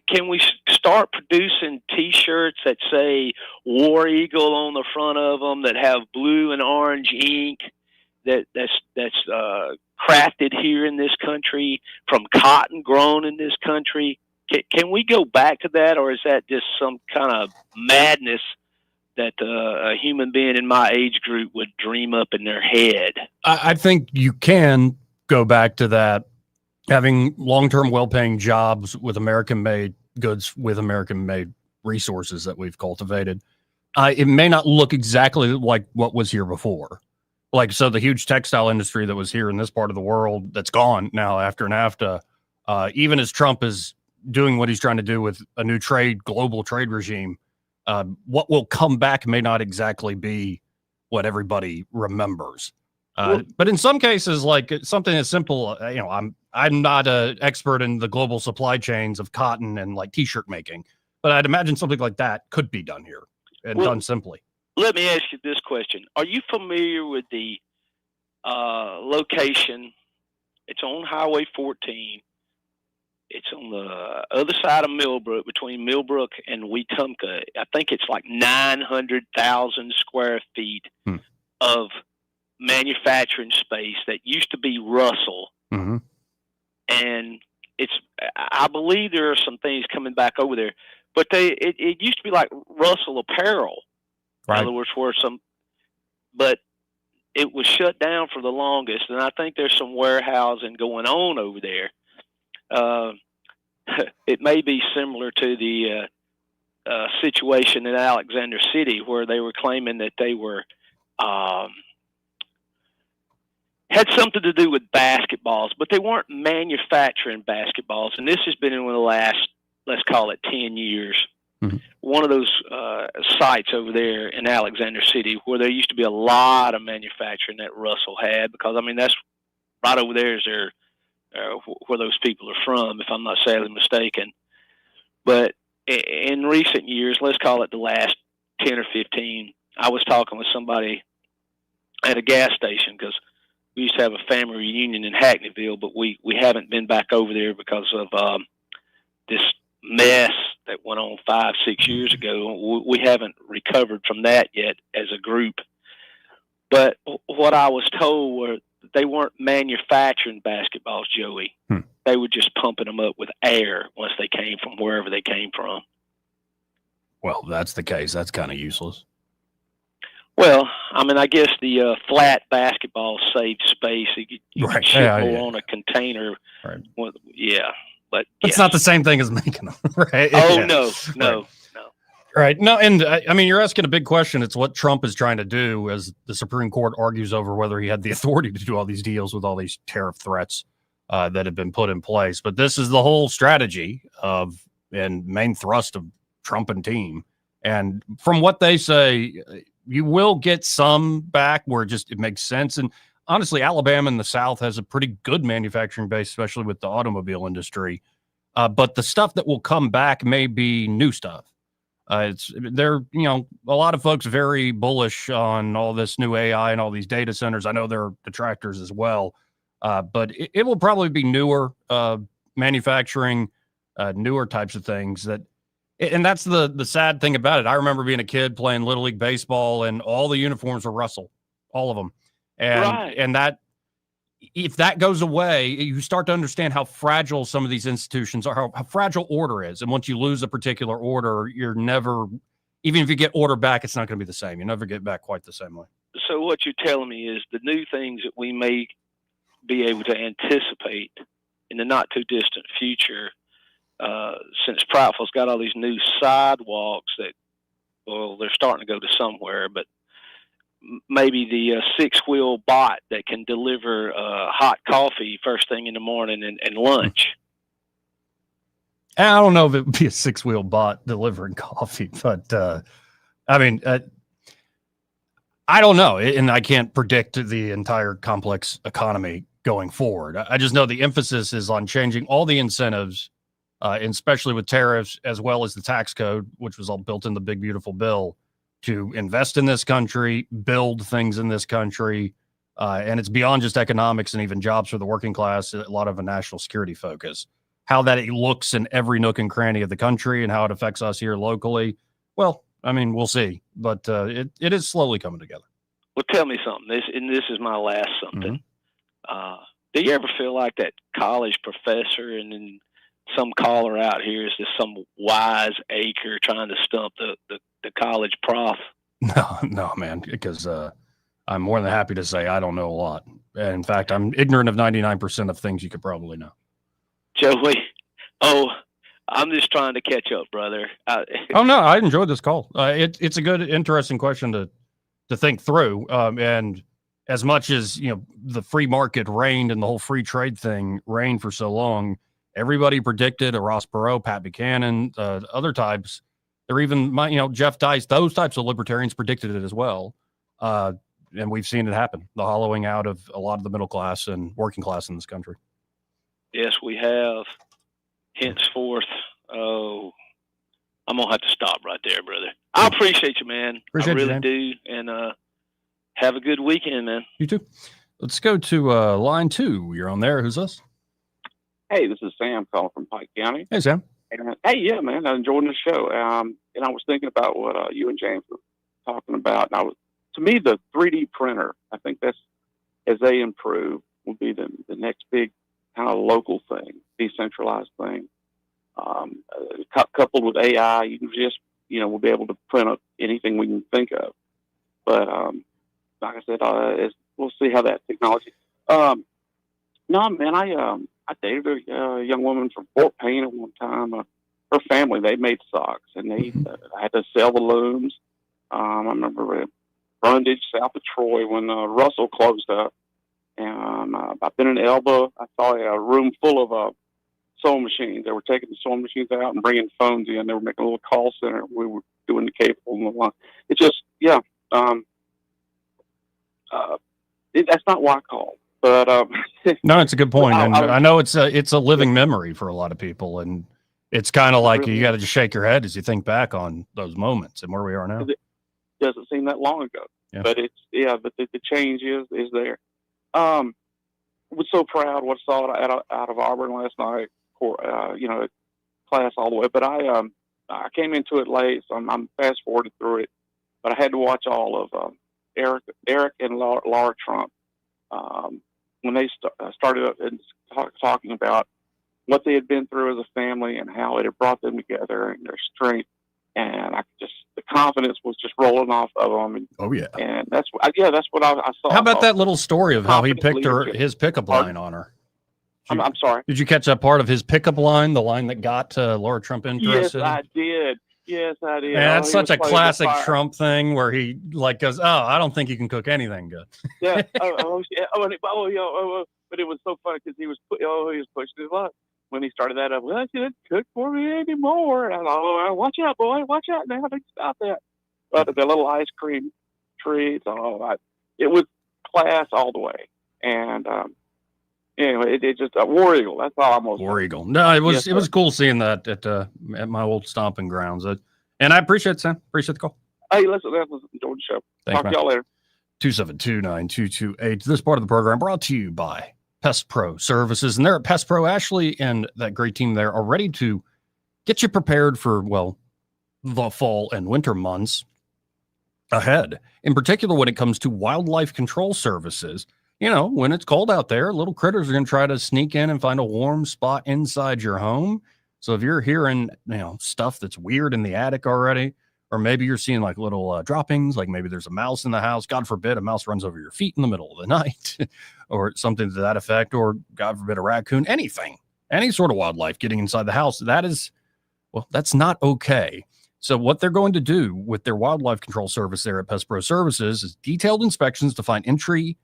Can we start producing T-shirts that say War Eagle on the front of them, that have blue and orange ink, that's crafted here in this country from cotton grown in this country? Can we go back to that, or is that just some kind of madness that a human being in my age group would dream up in their head? I think you can go back to that, having long-term, well-paying jobs with American-made goods, with American-made resources that we've cultivated. It may not look exactly like what was here before. Like, so the huge textile industry that was here in this part of the world that's gone now after NAFTA, even as Trump is doing what he's trying to do with a new global trade regime, what will come back may not exactly be what everybody remembers. But in some cases, like something as simple, I'm not an expert in the global supply chains of cotton and like T-shirt making, but I'd imagine something like that could be done here and done simply. Let me ask you this question. Are you familiar with the location? It's on Highway 14. It's on the other side of Millbrook, between Millbrook and Wetumpka. I think it's like 900,000 square feet of manufacturing space that used to be Russell. Mm-hmm. And I believe there are some things coming back over there, but it used to be like Russell Apparel. Right. In other words, but it was shut down for the longest, and I think there's some warehousing going on over there. It may be similar to the situation in Alexander City, where they were claiming that they were had something to do with basketballs, but they weren't manufacturing basketballs. And this has been in the last, let's call it 10 years. Mm-hmm. One of those sites over there in Alexander City where there used to be a lot of manufacturing that Russell had, because, I mean, that's right over there is their, where those people are from, if I'm not sadly mistaken. But in recent years, let's call it the last 10 or 15, I was talking with somebody at a gas station, because we used to have a family reunion in Hackneyville, but we haven't been back over there because of this mess that went on 5-6 years ago. We haven't recovered from that yet as a group. But what I was told were they weren't manufacturing basketballs, Joey. They were just pumping them up with air once they came from wherever they came from. Well, that's the case. That's kind of useless. Well, I mean, I guess the flat basketball saved space. You Right. can ship Yeah, more yeah. on a container. Right. Well, yeah, but It's not the same thing as making them, right? Oh, Yeah. no. Right. No, and I mean, you're asking a big question. It's what Trump is trying to do as the Supreme Court argues over whether he had the authority to do all these deals with all these tariff threats that have been put in place. But this is the whole strategy of and main thrust of Trump and team. And from what they say, you will get some back where it makes sense. And honestly, Alabama in the South has a pretty good manufacturing base, especially with the automobile industry. But the stuff that will come back may be new stuff. A lot of folks very bullish on all this new AI and all these data centers. I know there are detractors as well, but it will probably be newer manufacturing, newer types of things and that's the sad thing about it. I remember being a kid playing Little League Baseball and all the uniforms were Russell, all of them. And that, if that goes away, you start to understand how fragile some of these institutions are, how fragile order is. And once you lose a particular order, you're never, even if you get order back, it's not going to be the same. You never get back quite the same way. So what you're telling me is the new things that we may be able to anticipate in the not too distant future, since Prattville's got all these new sidewalks that, well, they're starting to go to somewhere, but maybe the 6-wheel bot that can deliver hot coffee first thing in the morning and lunch. I don't know if it would be a 6-wheel bot delivering coffee, but I mean, I don't know. And I can't predict the entire complex economy going forward. I just know the emphasis is on changing all the incentives, and especially with tariffs, as well as the tax code, which was all built in the big, beautiful bill, to invest in this country, build things in this country. And it's beyond just economics and even jobs for the working class, a lot of a national security focus. How that it looks in every nook and cranny of the country and how it affects us here locally. Well, I mean, we'll see. But it is slowly coming together. Well, tell me something. This is my last something. Do you ever feel like that college professor and then some caller out here is just some wise acre trying to stump the college prof? No, man, because I'm more than happy to say I don't know a lot. In fact, I'm ignorant of 99% of things you could probably know. Joey, I'm just trying to catch up, brother. Oh, no, I enjoyed this call. It's a good, interesting question to think through. And as much as, the free market reigned and the whole free trade thing reigned for so long, everybody predicted a Ross Perot, Pat Buchanan, other types. Or even Jeff Dice, those types of libertarians predicted it as well. And we've seen it happen, the hollowing out of a lot of the middle class and working class in this country. Yes, we have. Henceforth, I'm going to have to stop right there, brother. I appreciate you, man. I really do. And have a good weekend, man. You too. Let's go to line 2. You're on there. Who's this? Hey, this is Sam calling from Pike County. Hey, Sam. Hey, yeah, man, I'm enjoying the show. And I was thinking about what you and James were talking about. And to me, the 3D printer, I think that's, as they improve, will be the next big kind of local thing, decentralized thing. Coupled with AI, you can just, we'll be able to print up anything we can think of. But like I said, we'll see how that technology. No, man, I dated a young woman from Fort Payne at one time. Her family, they made socks, and they had to sell the looms. I remember Brundage, south of Troy, when Russell closed up. And I've been in Elba. I saw a room full of sewing machines. They were taking the sewing machines out and bringing phones in. They were making a little call center. We were doing the cable and the line. It's just, yeah. That's not why I called. But no, it's a good point, and I know it's a living memory for a lot of people, and it's kind of like really, you got to just shake your head as you think back on those moments and where we are now. It doesn't seem that long ago, but it's but the change is there. Was so proud what I saw out of Auburn last night. Class all the way, but I came into it late, so I'm fast forwarded through it. But I had to watch all of Eric and Laura Trump when they started up and talking about what they had been through as a family and how it had brought them together and their strength. And the confidence was just rolling off of them. And, oh yeah, and that's what I saw. How about that little story of how he picked his pickup line on her? I'm sorry. Did you catch that part of his pickup line, the line that got Laura Trump interested? Yes, I did. Man, that's such a classic Trump thing where he goes, "Oh, I don't think you can cook anything good." Yeah. But it was so funny because he was pushing his luck when he started that up. Well, she didn't cook for me anymore. And I thought, oh, watch out, boy, watch out now. Think about that. But the little ice cream treats, it was class all the way. And anyway, it just War Eagle. That's all I'm. War Eagle. No, it was cool seeing that at my old stomping grounds. And I appreciate it, Sam. Appreciate the call. Hey, listen, enjoy the show. Thanks, Talk to y'all later. 272-9228. This part of the program brought to you by Pest Pro Services. And they're at Pest Pro. Ashley and that great team there are ready to get you prepared for, the fall and winter months ahead. In particular, when it comes to wildlife control services. When it's cold out there, little critters are going to try to sneak in and find a warm spot inside your home. So if you're hearing, stuff that's weird in the attic already, or maybe you're seeing little droppings, like maybe there's a mouse in the house, God forbid a mouse runs over your feet in the middle of the night or something to that effect, or God forbid a raccoon, anything, any sort of wildlife getting inside the house, that's not okay. So what they're going to do with their wildlife control service there at Pest Pro Services is detailed inspections to find entry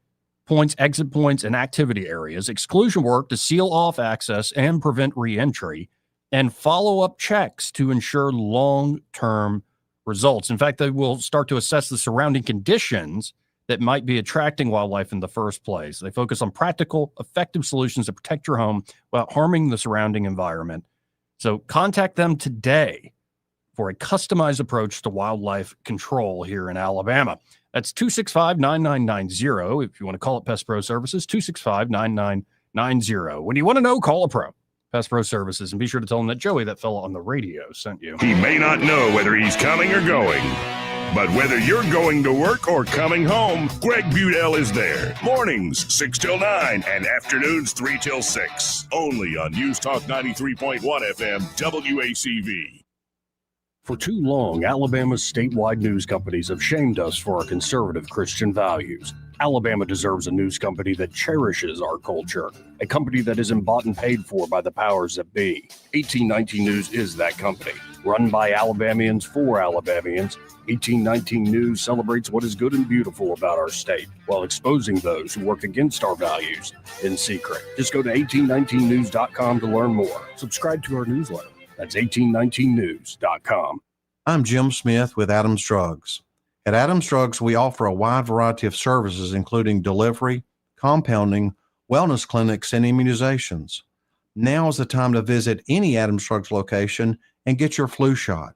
points, exit points, and activity areas, exclusion work to seal off access and prevent re-entry, and follow-up checks to ensure long-term results. In fact, they will start to assess the surrounding conditions that might be attracting wildlife in the first place. They focus on practical, effective solutions to protect your home without harming the surrounding environment. So contact them today for a customized approach to wildlife control here in Alabama. That's 265-9990. If you want to call it Pest Pro Services, 265-9990. When you want to know, call a pro. Pest Pro Services. And be sure to tell them that Joey, that fella on the radio, sent you. He may not know whether he's coming or going, but whether you're going to work or coming home, Greg Budell is there. Mornings, 6 till 9, and afternoons, 3 till 6. Only on News Talk 93.1 FM, WACV. For too long, Alabama's statewide news companies have shamed us for our conservative Christian values. Alabama deserves a news company that cherishes our culture, a company that isn't bought and paid for by the powers that be. 1819 News is that company. Run by Alabamians for Alabamians, 1819 News celebrates what is good and beautiful about our state, while exposing those who work against our values in secret. Just go to 1819news.com to learn more. Subscribe to our newsletter. That's 1819news.com. I'm Jim Smith with Adams Drugs. At Adams Drugs, we offer a wide variety of services, including delivery, compounding, wellness clinics, and immunizations. Now is the time to visit any Adams Drugs location and get your flu shot.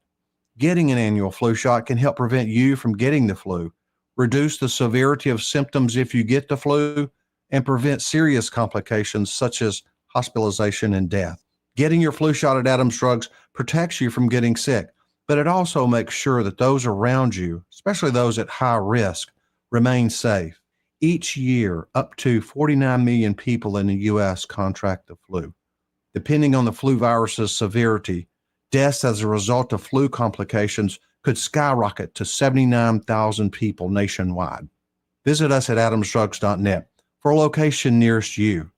Getting an annual flu shot can help prevent you from getting the flu, reduce the severity of symptoms if you get the flu, and prevent serious complications such as hospitalization and death. Getting your flu shot at Adams Drugs protects you from getting sick, but it also makes sure that those around you, especially those at high risk, remain safe. Each year, up to 49 million people in the U.S. contract the flu. Depending on the flu virus's severity, deaths as a result of flu complications could skyrocket to 79,000 people nationwide. Visit us at adamsdrugs.net for a location nearest you.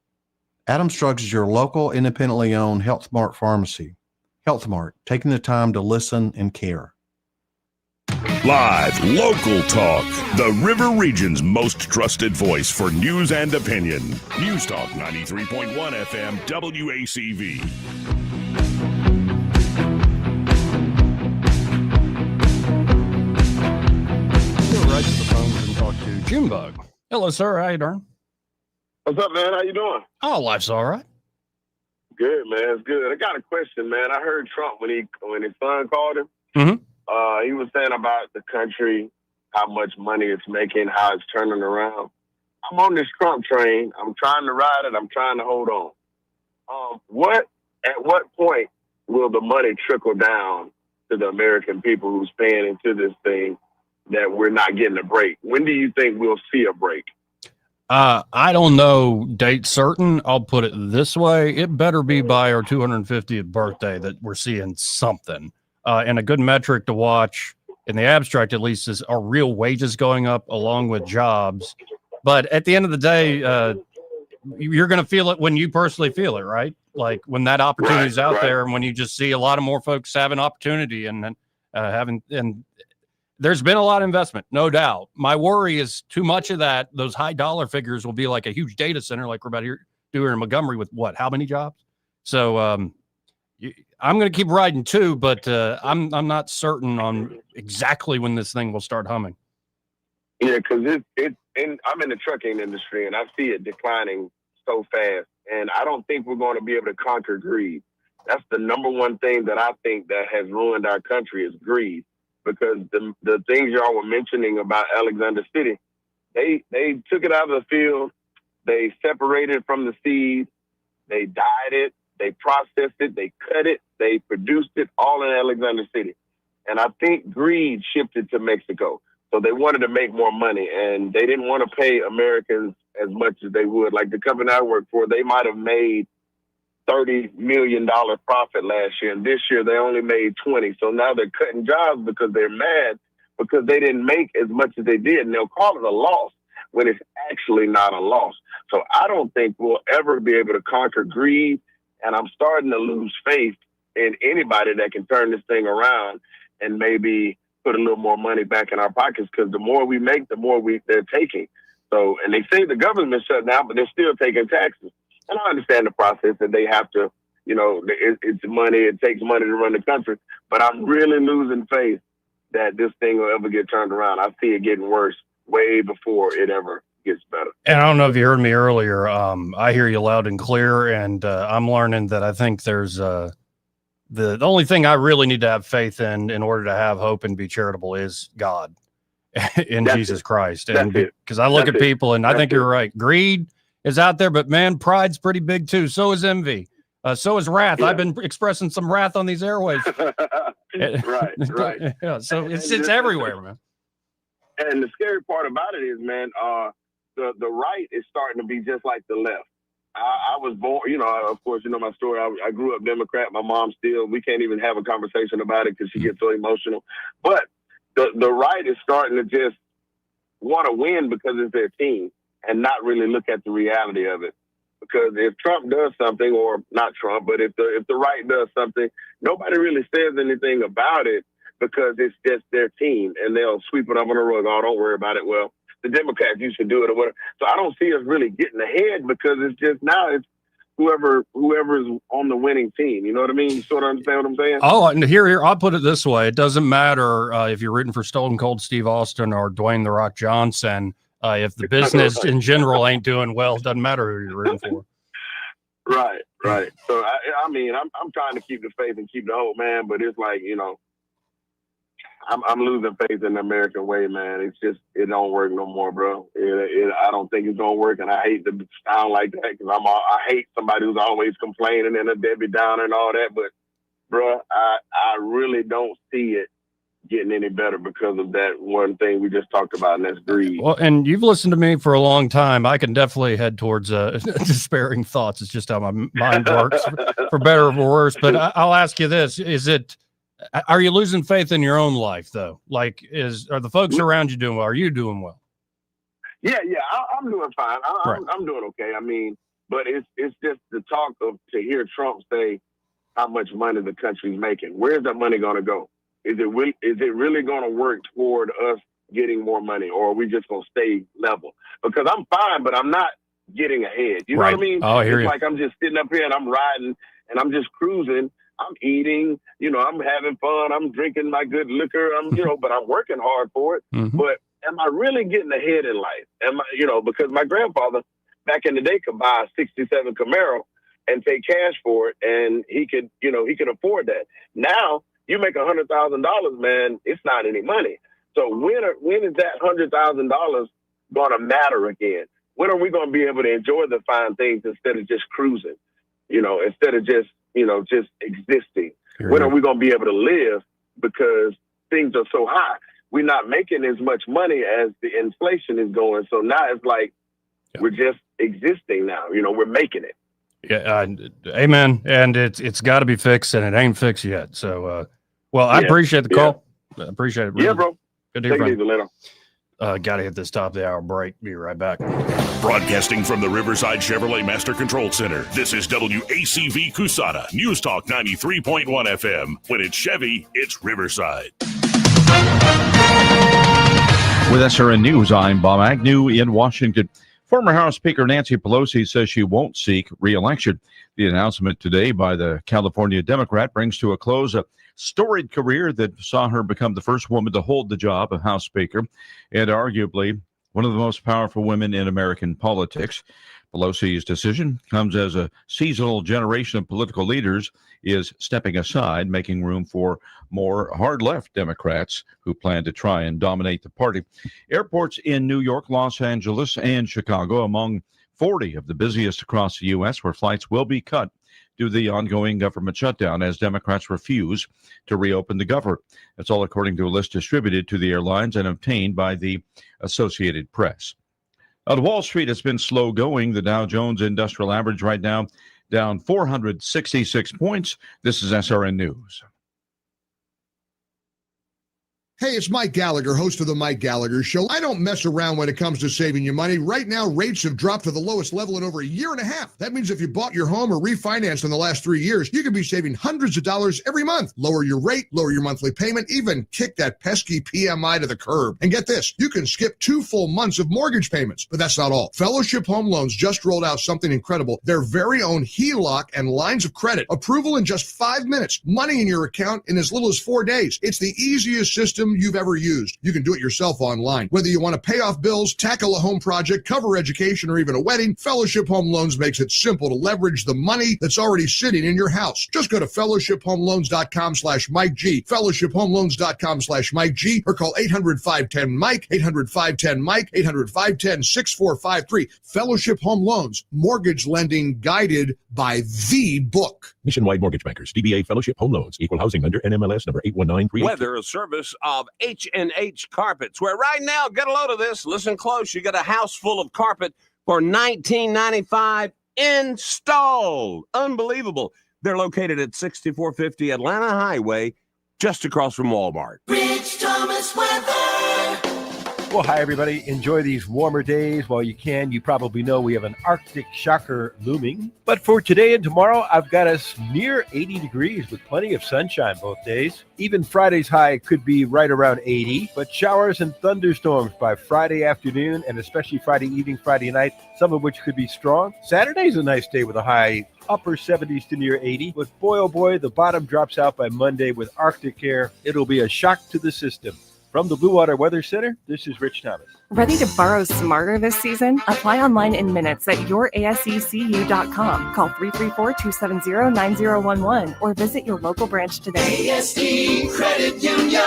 Adams Drugs is your local, independently owned Health Mart pharmacy. Health Mart, taking the time to listen and care. Live, local talk. The River Region's most trusted voice for news and opinion. News Talk 93.1 FM WACV. Go right to the phones and talk to Junebug. Hello, sir. How you doing? What's up, man? How you doing? Oh, life's all right. Good, man. It's good. I got a question, man. I heard Trump when his son called him. Mm-hmm. He was saying about the country, how much money it's making, how it's turning around. I'm on this Trump train. I'm trying to ride it. I'm trying to hold on. At what point will the money trickle down to the American people who's paying into this thing that we're not getting a break? When do you think we'll see a break? I don't know date certain. I'll put it this way. It better be by our 250th birthday that we're seeing something. And a good metric to watch in the abstract, at least, is are real wages going up along with jobs. But at the end of the day, you're going to feel it when you personally feel it, right? Like when that opportunity is out there and when you just see a lot of more folks having opportunity and there's been a lot of investment, no doubt. My worry is too much of that. Those high dollar figures will be like a huge data center, like we're about here doing in Montgomery with how many jobs? So I'm going to keep riding too, but I'm not certain on exactly when this thing will start humming. Yeah, because I'm in the trucking industry and I see it declining so fast, and I don't think we're going to be able to conquer greed. That's the number one thing that I think that has ruined our country is greed. Because the things y'all were mentioning about Alexander City, they took it out of the field, they separated it from the seed, they dyed it, they processed it, they cut it, they produced it all in Alexander City. And I think greed shifted to Mexico. So they wanted to make more money, and they didn't want to pay Americans as much as they would. Like the company I work for, they might have made $30 million profit last year, and this year they only made 20. So now they're cutting jobs because they're mad because they didn't make as much as they did, and they'll call it a loss when it's actually not a loss. So I don't think we'll ever be able to conquer greed, and I'm starting to lose faith in anybody that can turn this thing around and maybe put a little more money back in our pockets, because the more we make, the more they're taking. So, and they say the government shut down, but they're still taking taxes. And I understand the process that they have to, it's money, it takes money to run the country. But I'm really losing faith that this thing will ever get turned around. I see it getting worse way before it ever gets better. And I don't know if you heard me earlier. I hear you loud and clear, and I'm learning that I think there's the only thing I really need to have faith in order to have hope and be charitable is God in Jesus Christ. And because I look at people and I think you're right. Greed is out there, but man, pride's pretty big too. So is envy. So is wrath. I've been expressing some wrath on these airwaves. Right. Yeah, so it's everywhere, man. And the scary part about it is, man, the right is starting to be just like the left. I was born, of course, my story. I grew up Democrat. My mom still, we can't even have a conversation about it because she gets so emotional. But the right is starting to just want to win because it's their team and not really look at the reality of it. Because if Trump does something, or not Trump, but if the right does something, nobody really says anything about it because it's just their team, and they'll sweep it up on the rug. Oh, don't worry about it. Well, the Democrats used to do it or whatever. So I don't see us really getting ahead because it's just now it's whoever's on the winning team. You know what I mean? You sort of understand what I'm saying? Oh, and here, I'll put it this way. It doesn't matter if you're rooting for Stone Cold Steve Austin or Dwayne The Rock Johnson. If the business in general ainain't doing well, it doesn't matter who you're rooting for. Right. So, I'm trying to keep the faith and keep the hope, man, but it's like, I'm losing faith in the American way, man. It's just, it don't work no more, bro. I don't think it's going to work, and I hate to sound like that because I hate somebody who's always complaining and a Debbie Downer and all that, but, bro, I really don't see it getting any better because of that one thing we just talked about, and that's greed. Well, and you've listened to me for a long time. I can definitely head towards despairing thoughts. It's just how my mind works, for better or for worse. But I'll ask you this: are you losing faith in your own life, though? Like, are the folks around you doing well? Are you doing well? Yeah, I'm doing fine. I'm doing okay. But it's just the talk of to hear Trump say how much money the country's making. Where's that money going to go? Is it really going to work toward us getting more money, or are we just going to stay level? Because I'm fine, but I'm not getting ahead. You know what I mean? Oh, I hear it's you. like I'm just sitting up here and I'm riding and I'm just cruising. I'm eating, I'm having fun. I'm drinking my good liquor. But I'm working hard for it. Mm-hmm. But am I really getting ahead in life? Am I, because my grandfather back in the day could buy a 67 Camaro and pay cash for it. And he could afford that. Now you make $100,000, man, it's not any money. So when is that $100,000 going to matter again? When are we going to be able to enjoy the fine things instead of just cruising, instead of just existing? When are we going to be able to live because things are so high? We're not making as much money as the inflation is going. So now it's like we're just existing now. We're making it. Yeah, amen. And it's got to be fixed, and it ain't fixed yet. So, I appreciate the call. I appreciate it. Really. Yeah, bro. Good to hear Take it from easy later. Got to hit this top of the hour break. Be right back. Broadcasting from the Riverside Chevrolet Master Control Center, this is WACV Cusana, News Talk 93.1 FM. When it's Chevy, it's Riverside. With SRN News, I'm Bob Agnew in Washington. Former House Speaker Nancy Pelosi says she won't seek re-election. The announcement today by the California Democrat brings to a close a storied career that saw her become the first woman to hold the job of House Speaker and arguably one of the most powerful women in American politics. Pelosi's decision comes as a seasonal generation of political leaders is stepping aside, making room for more hard-left Democrats who plan to try and dominate the party. Airports in New York, Los Angeles, and Chicago among 40 of the busiest across the U.S. where flights will be cut due to the ongoing government shutdown as Democrats refuse to reopen the government. That's all according to a list distributed to the airlines and obtained by the Associated Press. On Wall Street, it's been slow going. The Dow Jones Industrial Average right now down 466 points. This is SRN News. Hey, it's Mike Gallagher, host of the Mike Gallagher Show. I don't mess around when it comes to saving you money. Right now, rates have dropped to the lowest level in over a year and a half. That means if you bought your home or refinanced in the last 3 years, you could be saving hundreds of dollars every month. Lower your rate, lower your monthly payment, even kick that pesky PMI to the curb. And get this, you can skip 2 full months of mortgage payments. But that's not all. Fellowship Home Loans just rolled out something incredible. Their very own HELOC and lines of credit. Approval in just 5 minutes. Money in your account in as little as 4 days. It's the easiest system you've ever used. You can do it yourself online. Whether you want to pay off bills, tackle a home project, cover education, or even a wedding, Fellowship Home Loans makes it simple to leverage the money that's already sitting in your house. Just go to fellowshiphomeloans.com/Mike G, fellowshiphomeloans.com/Mike G, or call 800-510-MIKE, 800-510-MIKE, 800-510-6453. Fellowship Home Loans, mortgage lending guided by the book. Nationwide Mortgage Bankers, DBA Fellowship Home Loans, Equal Housing Lender, NMLS number 8193. Weather, a service of H&H Carpets, where right now, get a load of this, listen close, you got a house full of carpet for $19.95 installed. Unbelievable. They're located at 6450 Atlanta Highway, just across from Walmart. Rich Thomas weather. Well, hi, everybody. Enjoy these warmer days while you can. You probably know we have an Arctic shocker looming. But for today and tomorrow, I've got us near 80 degrees with plenty of sunshine both days. Even Friday's high could be right around 80, but showers and thunderstorms by Friday afternoon and especially Friday evening, Friday night, some of which could be strong. Saturday's a nice day with a high upper 70s to near 80. But boy, oh boy, the bottom drops out by Monday with Arctic air. It'll be a shock to the system. From the Blue Water Weather Center, this is Rich Thomas. Ready to borrow smarter this season? Apply online in minutes at yourasecu.com. Call 334-270-9011 or visit your local branch today. ASD Credit Union.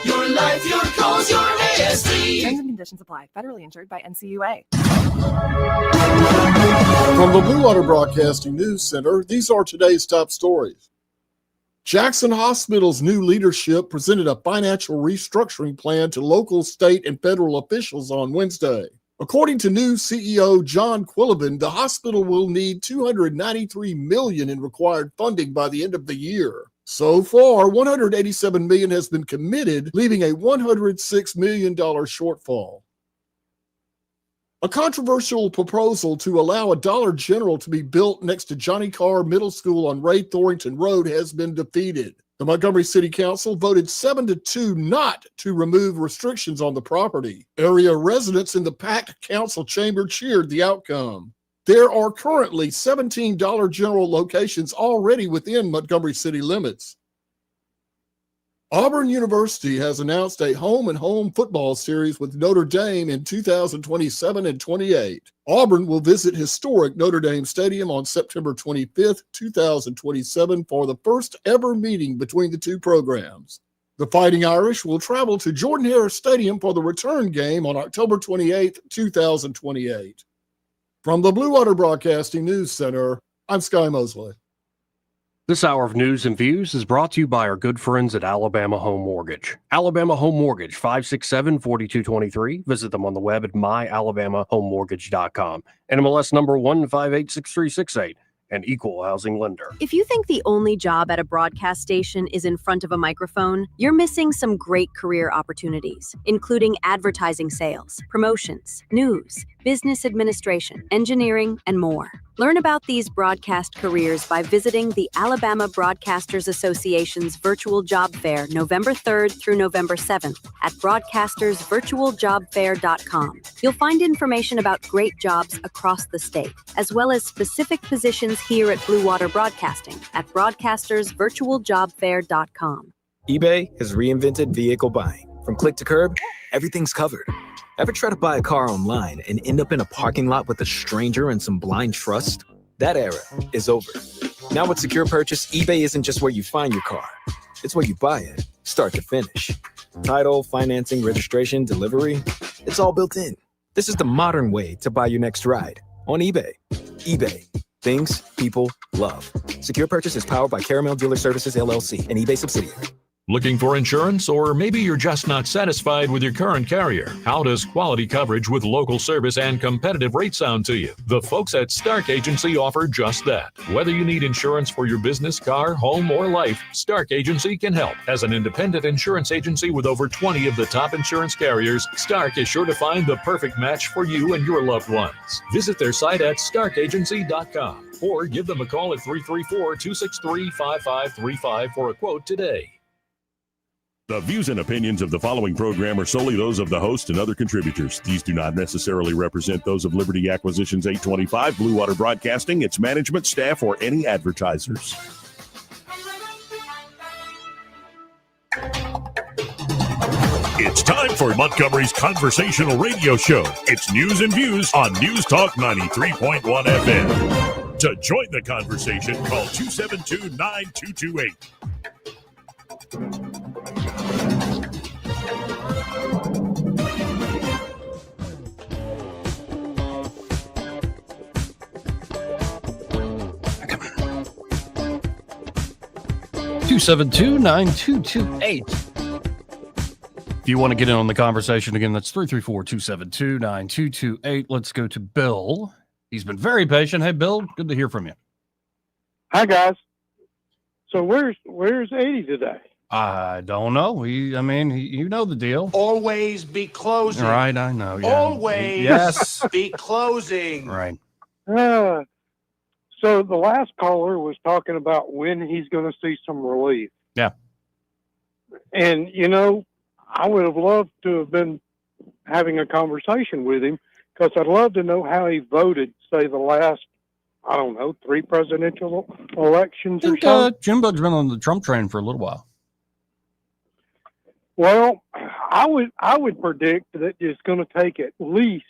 Your life, your goals, your ASD. Terms and conditions apply. Federally insured by NCUA. From the Blue Water Broadcasting News Center, these are today's top stories. Jackson Hospital's new leadership presented a financial restructuring plan to local, state, and federal officials on Wednesday. According to new CEO John Quillivan, the hospital will need $293 million in required funding by the end of the year. So far, $187 million has been committed, leaving a $106 million shortfall. A controversial proposal to allow a Dollar General to be built next to Johnny Carr Middle School on Ray Thornton Road has been defeated. The Montgomery City Council voted 7-2 not to remove restrictions on the property. Area residents in the packed council chamber cheered the outcome. There are currently 17 Dollar General locations already within Montgomery city limits. Auburn University has announced a home-and-home football series with Notre Dame in 2027 and 28. Auburn will visit historic Notre Dame Stadium on September 25th, 2027 for the first ever meeting between the two programs. The Fighting Irish will travel to Jordan-Hare Stadium for the return game on October 28th, 2028. From the Blue Water Broadcasting News Center, I'm Sky Mosley. This hour of news and views is brought to you by our good friends at Alabama Home Mortgage. Alabama Home Mortgage, 567-4223. Visit them on the web at myalabamahomemortgage.com. NMLS number 1586368. An equal housing lender. If you think the only job at a broadcast station is in front of a microphone, you're missing some great career opportunities, including advertising sales, promotions, news, business administration, engineering, and more. Learn about these broadcast careers by visiting the Alabama Broadcasters Association's virtual job fair November 3rd through November 7th at broadcastersvirtualjobfair.com. You'll find information about great jobs across the state, as well as specific positions here at Blue Water Broadcasting at broadcastersvirtualjobfair.com. eBay has reinvented vehicle buying. From click to curb, everything's covered. Ever try to buy a car online and end up in a parking lot with a stranger and some blind trust? That era is over. Now with Secure Purchase, eBay isn't just where you find your car. It's where you buy it, start to finish. Title, financing, registration, delivery, it's all built in. This is the modern way to buy your next ride on eBay. eBay. Things people love. Secure Purchase is powered by Caramel Dealer Services, LLC, an eBay subsidiary. Looking for insurance, or maybe you're just not satisfied with your current carrier? How does quality coverage with local service and competitive rates sound to you? The folks at Stark Agency offer just that. Whether you need insurance for your business, car, home, or life, Stark Agency can help. As an independent insurance agency with over 20 of the top insurance carriers, Stark is sure to find the perfect match for you and your loved ones. Visit their site at starkagency.com or give them a call at 334-263-5535 for a quote today. The views and opinions of the following program are solely those of the host and other contributors. These do not necessarily represent those of Liberty Acquisitions 825, Blue Water Broadcasting, its management, staff, or any advertisers. It's time for Montgomery's conversational radio show. It's news and views on News Talk 93.1 FM. To join the conversation, call 272-9228. 272-9228. If you want to get in on the conversation again, that's 334-272-9228. Let's go to Bill. He's been very patient. Hey, Bill, good to hear from you. Hi, guys. So where's 80 today? I don't know. You know the deal. Always be closing. Right, I know. Yeah. Always yes. be closing. Right. So the last caller was talking about when he's going to see some relief. Yeah. And, I would have loved to have been having a conversation with him because I'd love to know how he voted, say, the last, 3 presidential elections or so. Jim Bug's been on the Trump train for a little while. Well, I would predict that it's going to take at least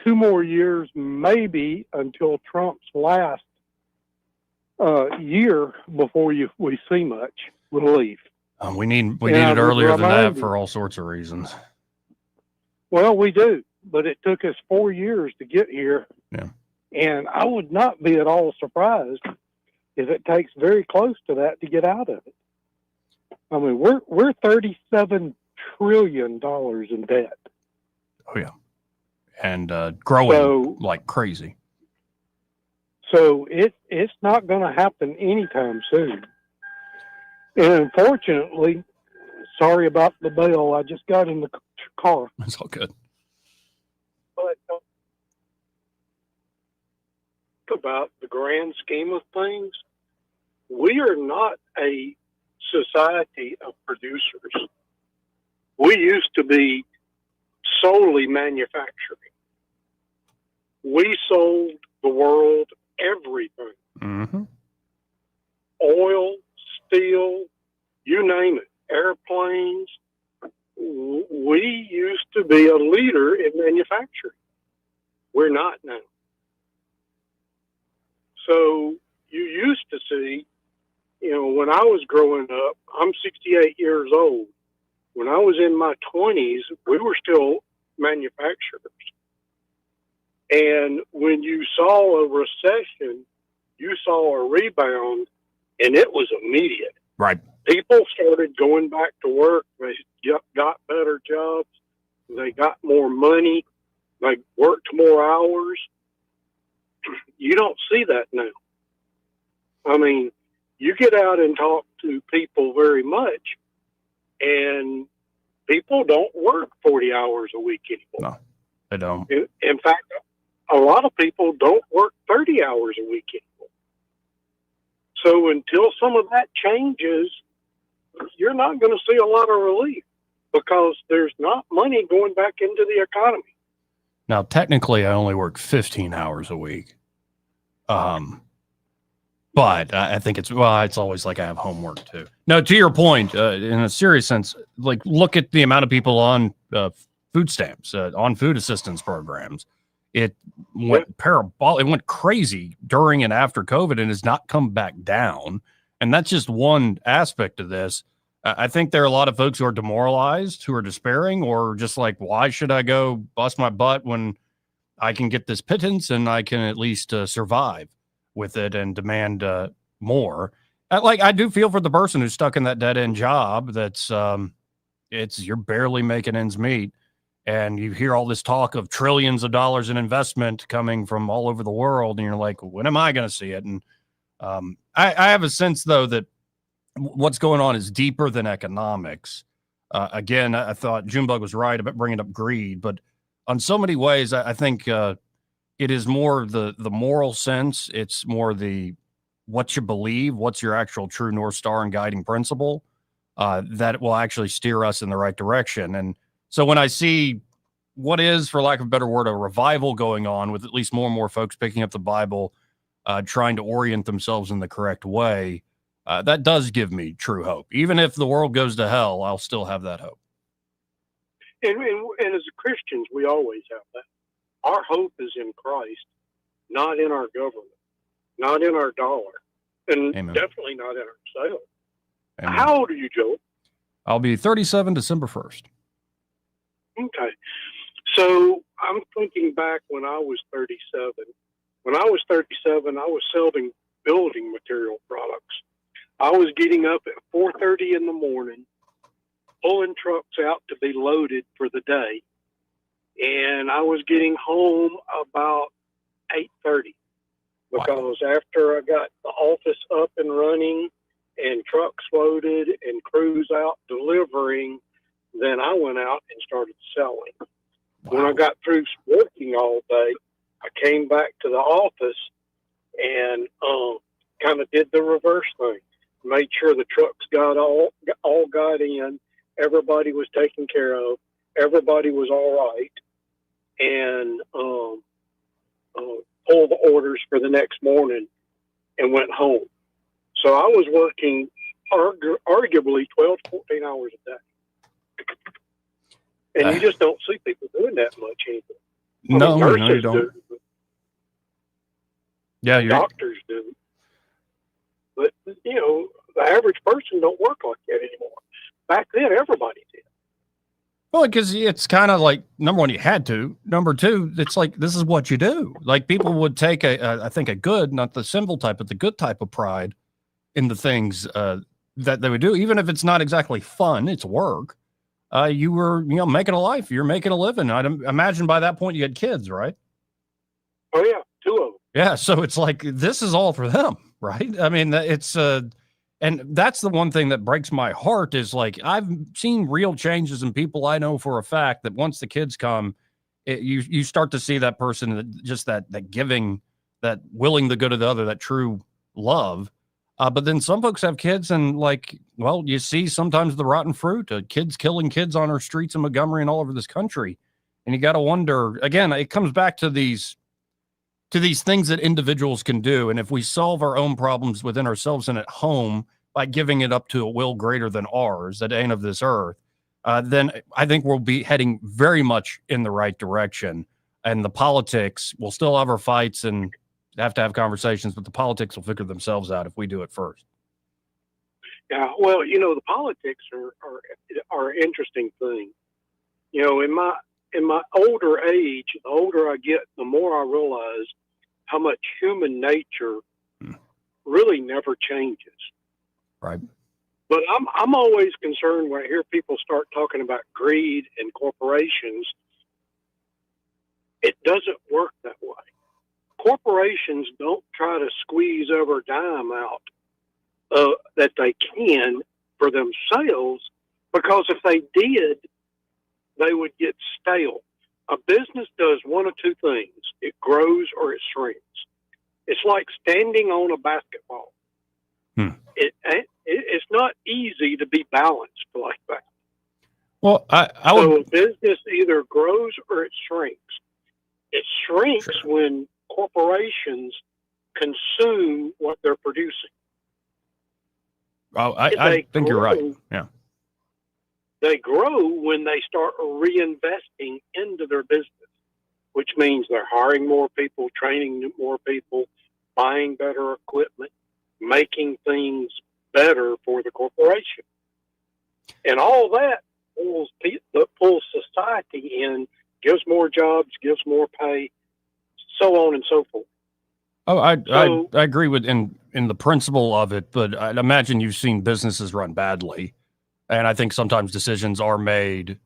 2 more years, maybe until Trump's last year before we see much relief. We need it earlier than that for all sorts of reasons. Well, we do, but it took us 4 years to get here. Yeah. And I would not be at all surprised if it takes very close to that to get out of it. I mean, we're $37 trillion in debt. Oh yeah, and growing like crazy. So it's not going to happen anytime soon. And unfortunately, sorry about the bell. I just got in the car. It's all good. But about the grand scheme of things, we are not a society of producers. We used to be solely manufacturing. We sold the world everything. Mm-hmm. Oil, steel, you name it, airplanes. We used to be a leader in manufacturing. We're not now. So you used to see, when I was growing up, I'm 68 years old. When I was in my 20s, we were still manufacturers. And when you saw a recession, you saw a rebound, and it was immediate. Right. People started going back to work. They got better jobs. They got more money. They worked more hours. You don't see that now. I mean, you get out and talk to people very much, and people don't work 40 hours a week anymore. No, they don't. In fact, a lot of people don't work 30 hours a week anymore. So until some of that changes, you're not going to see a lot of relief because there's not money going back into the economy. Now, technically, I only work 15 hours a week. But I think it's always like I have homework too. No, to your point, in a serious sense, like look at the amount of people on food stamps, on food assistance programs. It went parabolic. It went crazy during and after COVID and has not come back down. And that's just one aspect of this. I think there are a lot of folks who are demoralized, who are despairing, or just like, why should I go bust my butt when I can get this pittance and I can at least survive with it and demand more. I do feel for the person who's stuck in that dead end job. That's you're barely making ends meet. And you hear all this talk of trillions of dollars in investment coming from all over the world. And you're like, when am I going to see it? And I have a sense, though, that what's going on is deeper than economics. Again, I thought Junebug was right about bringing up greed, but on so many ways, I think it is more the moral sense. It's more the what you believe, what's your actual true North Star and guiding principle that will actually steer us in the right direction. And so when I see what is, for lack of a better word, a revival going on with at least more and more folks picking up the Bible, trying to orient themselves in the correct way, that does give me true hope. Even if the world goes to hell, I'll still have that hope. And as Christians, we always have that. Our hope is in Christ, not in our government, not in our dollar, and Amen. Definitely not in our sales. Amen. How old are you, Joe? I'll be 37 December 1st. Okay. So I'm thinking back when I was 37. When I was 37, I was selling building material products. I was getting up at 4:30 in the morning, pulling trucks out to be loaded for the day. And I was getting home about 8:30 because after I got the office up and running and trucks loaded and crews out delivering, then I went out and started selling. When I got through working all day, I came back to the office and kind of did the reverse thing. Made sure the trucks got all got in, everybody was taken care of, everybody was all right, and pulled the orders for the next morning and went home. So I was working arguably 12 to 14 hours a day. And you just don't see people doing that much anymore. No, you don't. Yeah, doctors do. But, the average person don't work like that anymore. Back then, everybody did. Well, because it's kind of like, number one, you had to. Number two, it's like, this is what you do. Like, people would take I think a good, not the sinful type, but the good type of pride in the things that they would do. Even if it's not exactly fun, it's work. You were, making a life. You're making a living. I'd imagine by that point you had kids, right? Oh, yeah. 2 of them. Yeah. So it's like, this is all for them, right? I mean, it's, and that's the one thing that breaks my heart is like, I've seen real changes in people I know for a fact that once the kids come, you start to see that person, just that giving, that willing the good of the other, that true love. But then some folks have kids, and like, well, you see sometimes the rotten fruit, kids killing kids on our streets in Montgomery and all over this country. And you got to wonder, again, it comes back to these things that individuals can do. And if we solve our own problems within ourselves and at home by giving it up to a will greater than ours that ain't of this earth, then I think we'll be heading very much in the right direction. And the politics, we'll still have our fights and have to have conversations, but the politics will figure themselves out if we do it first. Yeah, well, the politics are an interesting thing. In my older age, the older I get, the more I realize how much human nature really never changes. Right. But I'm always concerned when I hear people start talking about greed and corporations. It doesn't work that way. Corporations don't try to squeeze every dime out that they can for themselves, because if they did, they would get stale. A business does one of two things. It grows or it shrinks. It's like standing on a basketball. It's not easy to be balanced like that. Well, So a business either grows or it shrinks. It shrinks when corporations consume what they're producing. I think you're right. Yeah. They grow when they start reinvesting into their business, which means they're hiring more people, training more people, buying better equipment, making things better for the corporation. And all that pulls society in, gives more jobs, gives more pay, so on and so forth. Oh, I agree with in the principle of it, but I'd imagine you've seen businesses run badly. And I think sometimes decisions are made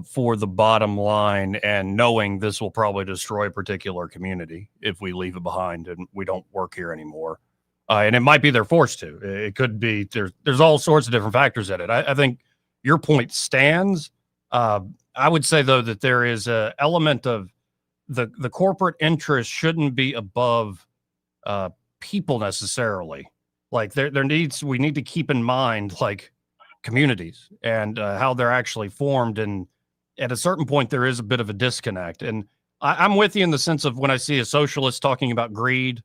for the bottom line and knowing this will probably destroy a particular community if we leave it behind and we don't work here anymore. And it might be they're forced to. It could be there's all sorts of different factors in it. I think your point stands. I would say, though, that there is an element of the corporate interest shouldn't be above people necessarily. Like we need to keep in mind like communities and how they're actually formed. And at a certain point, there is a bit of a disconnect. And I'm with you in the sense of when I see a socialist talking about greed,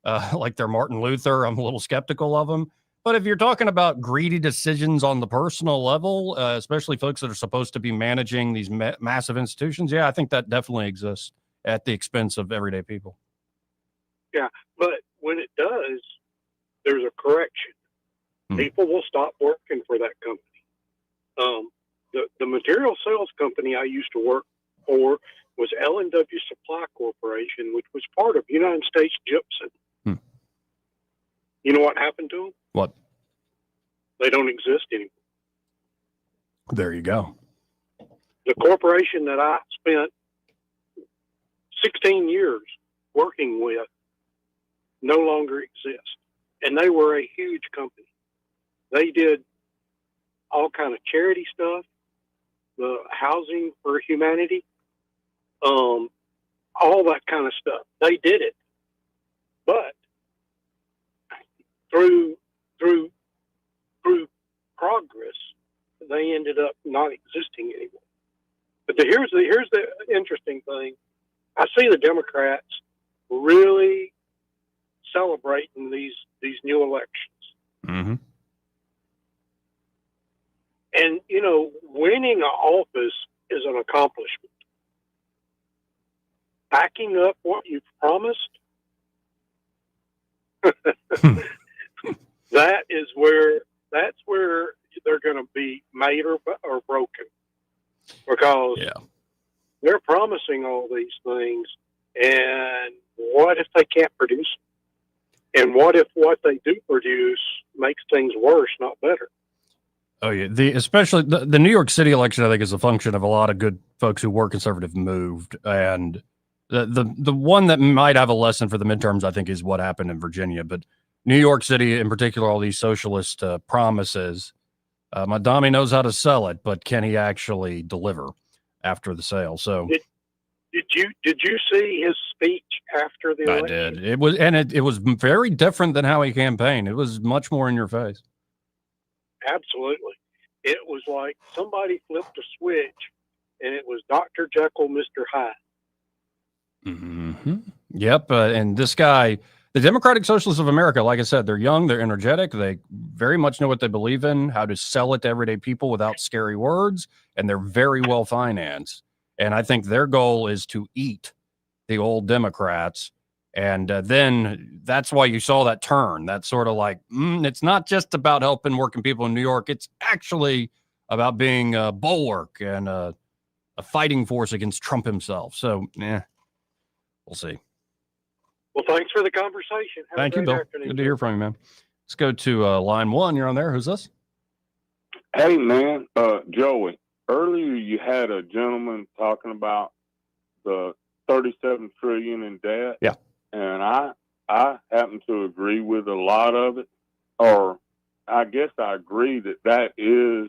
like they're Martin Luther, I'm a little skeptical of them. But if you're talking about greedy decisions on the personal level, especially folks that are supposed to be managing these massive institutions, yeah, I think that definitely exists at the expense of everyday people. Yeah, but when it does, there's a correction. People will stop working for that company. The material sales company I used to work for was L&W Supply Corporation, which was part of United States Gypsum. You know what happened to them? What? They don't exist anymore. There you go. The corporation that I spent 16 years working with no longer exists. And they were a huge company. They did all kind of charity stuff, the housing for humanity, all that kind of stuff. They did it. But through progress, they ended up not existing anymore. But here's the interesting thing. I see the Democrats really celebrating these new elections. Mm-hmm. And, winning an office is an accomplishment. Backing up what you've promised, that's where they're going to be made or broken. Because they're promising all these things, and what if they can't produce them? And what if what they do produce makes things worse, not better? Oh yeah, especially the New York City election, I think, is a function of a lot of good folks who were conservative moved, and the one that might have a lesson for the midterms, I think, is what happened in Virginia. But New York City, in particular, all these socialist promises. Madami knows how to sell it, but can he actually deliver after the sale? So, did Did you see his speech after the election? I did. It was very different than how he campaigned. It was much more in your face. Absolutely. It was like somebody flipped a switch, and it was Dr. Jekyll, Mr. Hyde. Mm-hmm. Yep. And this guy, the Democratic Socialists of America, like I said, they're young, they're energetic, they very much know what they believe in, how to sell it to everyday people without scary words, and they're very well financed. And I think their goal is to eat the old Democrats. And then that's why you saw that turn. That's sort of like, it's not just about helping working people in New York. It's actually about being a bulwark and a fighting force against Trump himself. So, we'll see. Well, thanks for the conversation. Have Thank a you, great Bill. afternoon. Good to hear from you, man. Let's go to line one. You're on there. Who's this? Hey, man, Joey. Earlier, you had a gentleman talking about the $37 trillion in debt. Yeah. And I happen to agree with a lot of it, or I guess I agree that is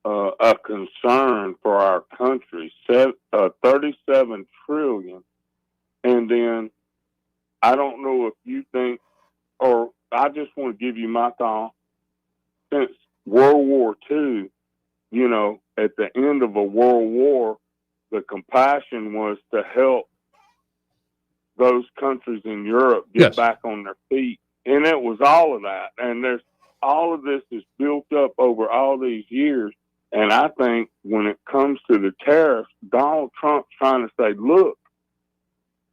a concern for our country. 37 trillion, and then I don't know if you think, or I just want to give you my thought. Since World War II, at the end of a world war, the compassion was to help those countries in Europe get back on their feet. And it was all of that. And all of this is built up over all these years. And I think when it comes to the tariffs, Donald Trump's trying to say, look,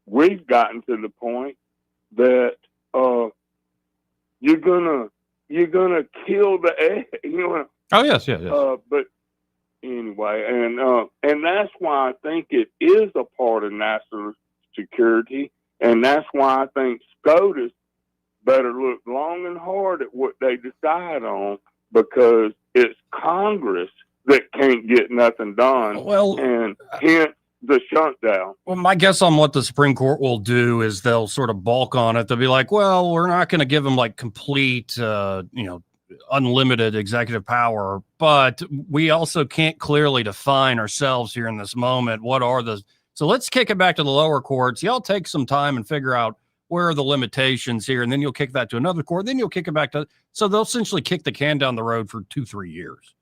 we've gotten to the point that you're gonna kill the egg. Oh yes. But anyway, and that's why I think it is a part of national security, and that's why I think SCOTUS better look long and hard at what they decide on, because it's Congress that can't get nothing done. Well, and hence the shutdown. Well, my guess on what the Supreme Court will do is they'll sort of balk on it. They'll be like, well, we're not going to give them like complete, unlimited executive power, but we also can't clearly define ourselves here in this moment. So let's kick it back to the lower courts. Y'all take some time and figure out where are the limitations here, and then you'll kick that to another court. Then you'll kick it back to, so they'll essentially kick the can down the road for 2-3 years.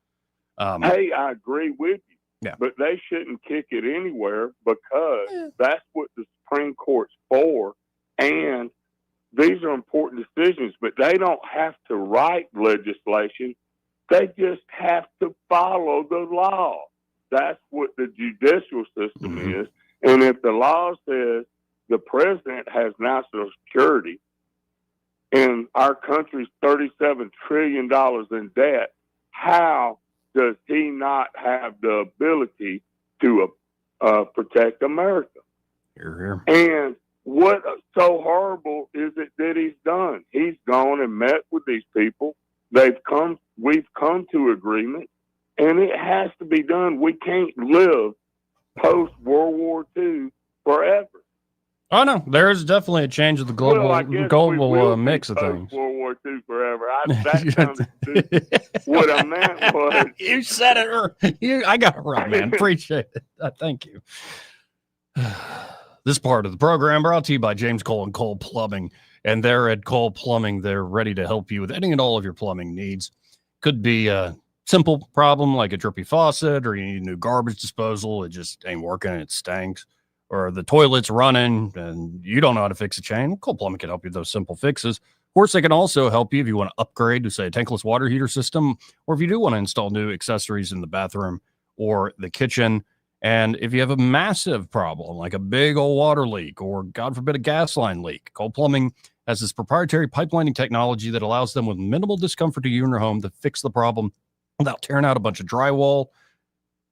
Hey, I agree with you. Yeah. But they shouldn't kick it anywhere, because that's what the Supreme Court's for. And these are important decisions, but they don't have to write legislation. They just have to follow the law. That's what the judicial system is. And if the law says the president has national security and our country's $37 trillion in debt, how does he not have the ability to protect America? Here. And what so horrible is it that he's done? He's gone and met with these people. We've come to agreement, and it has to be done. We can't live post World War II forever. Oh no, there is definitely a change of the global mix of things. World War II forever. What I meant was, you said it. I got it right, man. Appreciate it. Thank you. This part of the program brought to you by James Cole and Cole Plumbing. And they're at Cole Plumbing. They're ready to help you with any and all of your plumbing needs. Could be a simple problem like a drippy faucet, or you need new garbage disposal. It just ain't working. It stinks. Or the toilet's running and you don't know how to fix a chain. Cole Plumbing can help you with those simple fixes. Of course, they can also help you if you want to upgrade to, say, a tankless water heater system, or if you do want to install new accessories in the bathroom or the kitchen. And if you have a massive problem, like a big old water leak, or God forbid, a gas line leak, Cole Plumbing has this proprietary pipelining technology that allows them with minimal discomfort to you and your home to fix the problem without tearing out a bunch of drywall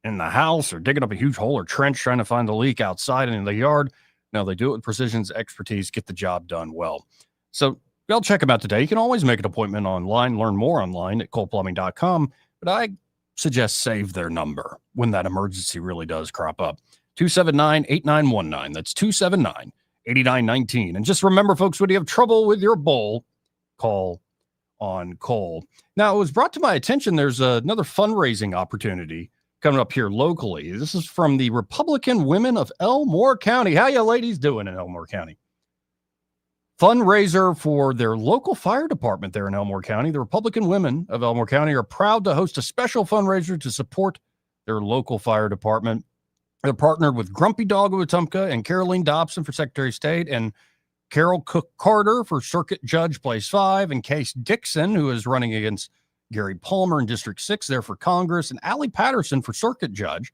in the house or digging up a huge hole or trench trying to find the leak outside and in the yard. No, they do it with Precision's expertise, get the job done well. So y'all check them out today. You can always make an appointment online, learn more online at coleplumbing.com, but I suggest save their number when that emergency really does crop up. 279-8919. That's 279-8919. And just remember, folks, when you have trouble with your bowl, call on Cole. Now, it was brought to my attention there's another fundraising opportunity coming up here locally. This is from the Republican Women of Elmore County. How you ladies doing in Elmore County? Fundraiser for their local fire department there in Elmore County. The Republican Women of Elmore County are proud to host a special fundraiser to support their local fire department. They're partnered with Grumpy Dog of Wetumpka and Caroline Dobson for Secretary of State and Carol Cook Carter for Circuit Judge Place 5 and Case Dixon, who is running against Gary Palmer in District 6 there for Congress, and Allie Patterson for Circuit Judge,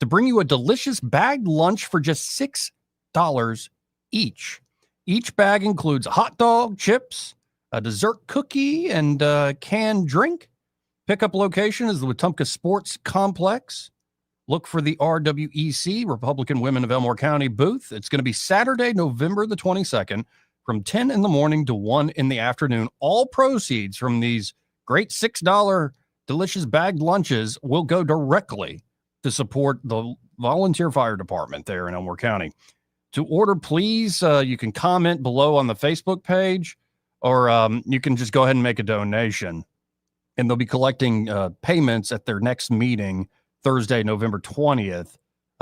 to bring you a delicious bagged lunch for just $6 each. Each bag includes a hot dog, chips, a dessert cookie, and a canned drink. Pickup location is the Wetumpka Sports Complex. Look for the RWEC, Republican Women of Elmore County booth. It's going to be Saturday, November the 22nd from 10 in the morning to 1 in the afternoon. All proceeds from these great $6 delicious bagged lunches will go directly to support the volunteer fire department there in Elmore County. To order, please, you can comment below on the Facebook page, or you can just go ahead and make a donation. And they'll be collecting payments at their next meeting, Thursday, November 20th,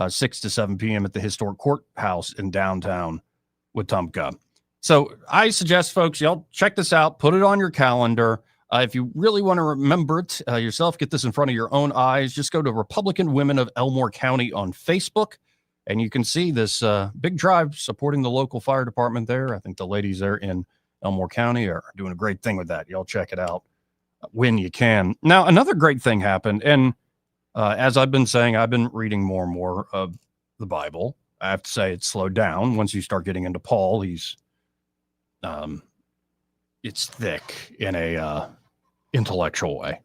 6 to 7 p.m. at the Historic Courthouse in downtown Wetumpka. So I suggest, folks, y'all check this out. Put it on your calendar. If you really want to remember it yourself, get this in front of your own eyes. Just go to Republican Women of Elmore County on Facebook, and you can see this big drive supporting the local fire department there. I think the ladies there in Elmore County are doing a great thing with that. Y'all check it out when you can. Now, another great thing happened, and as I've been saying, I've been reading more and more of the Bible. I have to say it's slowed down. Once you start getting into Paul, he's it's thick in a intellectual way.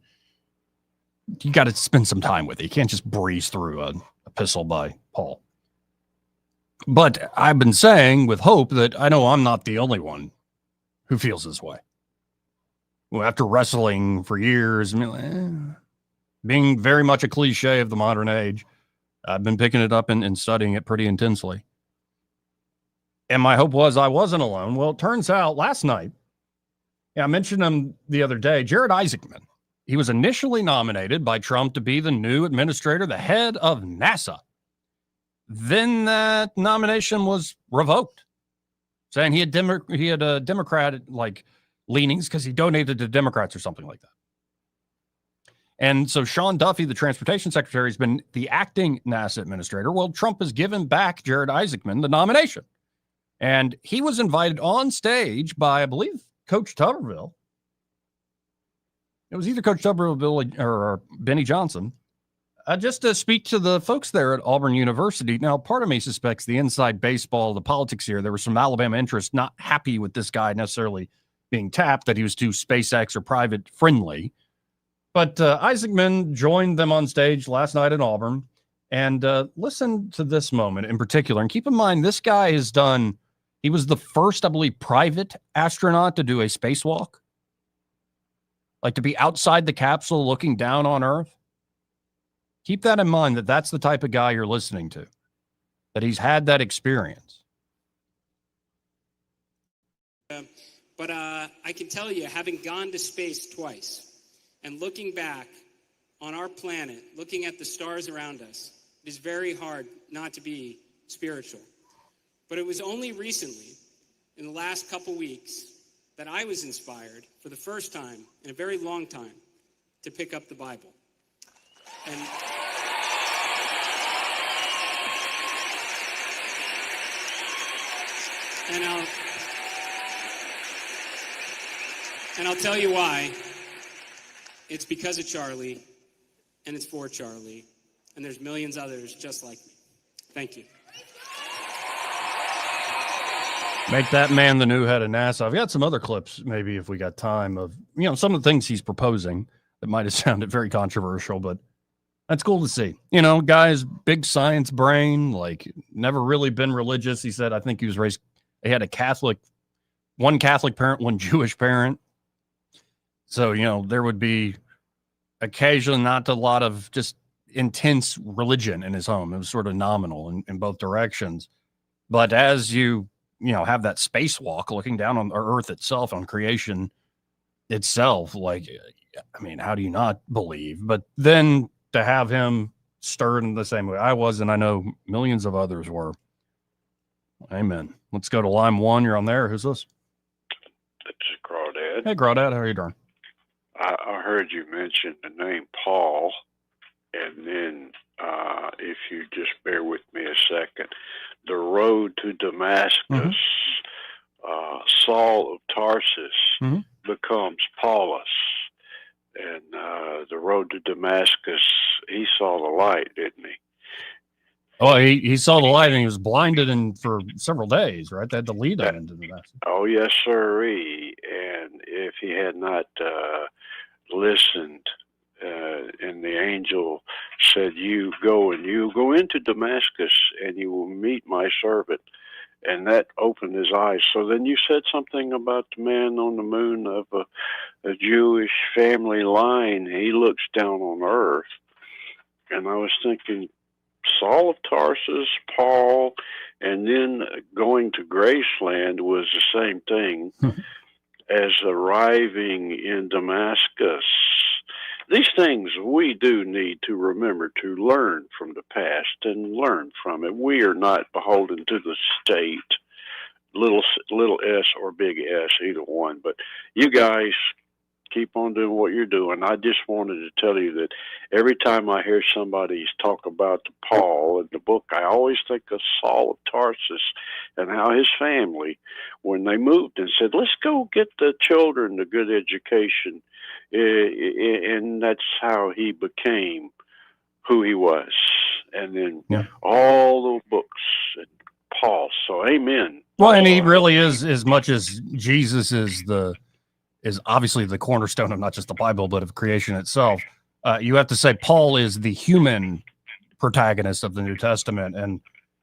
You got to spend some time with it. You can't just breeze through an epistle by Paul. But I've been saying with hope that I know I'm not the only one who feels this way. Well, after wrestling for years, being very much a cliche of the modern age, I've been picking it up and studying it pretty intensely. And my hope was I wasn't alone. Well, it turns out last night, I mentioned him the other day, Jared Isaacman. He was initially nominated by Trump to be the new administrator, the head of NASA. Then that nomination was revoked, saying he had Democratic leanings because he donated to Democrats or something like that. And so Sean Duffy, the transportation secretary, has been the acting NASA administrator. Well, Trump has given back Jared Isaacman the nomination. And he was invited on stage by, I believe, Coach Tuberville. It was either Coach Tuberville or Benny Johnson, just to speak to the folks there at Auburn University. Now, part of me suspects the inside baseball, the politics here, there was some Alabama interest not happy with this guy necessarily being tapped, that he was too SpaceX or private friendly. But Isaacman joined them on stage last night in Auburn. And listen to this moment in particular. And keep in mind, this guy has done, he was the first, I believe, private astronaut to do a spacewalk. Like to be outside the capsule looking down on Earth. Keep that in mind, that that's the type of guy you're listening to. That he's had that experience. But I can tell you, having gone to space twice and looking back on our planet, looking at the stars around us, it is very hard not to be spiritual. But it was only recently, in the last couple weeks, that I was inspired for the first time in a very long time to pick up the Bible. And I'll tell you why. It's because of Charlie, and it's for Charlie, and there's millions others just like me. Thank you. Make that man the new head of NASA. I've got some other clips, maybe if we got time, of some of the things he's proposing that might have sounded very controversial, but that's cool to see. Guy's big science brain, never really been religious. He said, I think he was raised, he had one Catholic parent, one Jewish parent. So, there would be occasionally not a lot of just intense religion in his home. It was sort of nominal in both directions. But as you have that spacewalk looking down on Earth itself, on creation itself, how do you not believe? But then to have him stirred in the same way I was, and I know millions of others were. Amen. Let's go to line 1. You're on there. Who's this? It's Crawdad. Hey, Crawdad. How are you doing? I heard you mention the name Paul, and then if you just bear with me a second, the road to Damascus, Saul of Tarsus becomes Paulus, and the road to Damascus, he saw the light, didn't he? Oh, he saw the light and he was blinded for several days, right? They had to lead him into the message. Oh, yes, sirree. And if he had not listened, and the angel said, you go into Damascus and you will meet my servant. And that opened his eyes. So then you said something about the man on the moon of a Jewish family line. He looks down on earth. And I was thinking, Saul of Tarsus, Paul, and then going to Graceland was the same thing as arriving in Damascus. These things we do need to remember to learn from the past and learn from it. We are not beholden to the state, little s or big S, either one. But you guys keep on doing what you're doing. I just wanted to tell you that every time I hear somebody talk about Paul in the book, I always think of Saul of Tarsus and how his family, when they moved and said, let's go get the children a good education, and that's how he became who he was. And then all those books and Paul. So amen. Well, and he really is, as much as Jesus is obviously the cornerstone of not just the Bible, but of creation itself. You have to say Paul is the human protagonist of the New Testament. And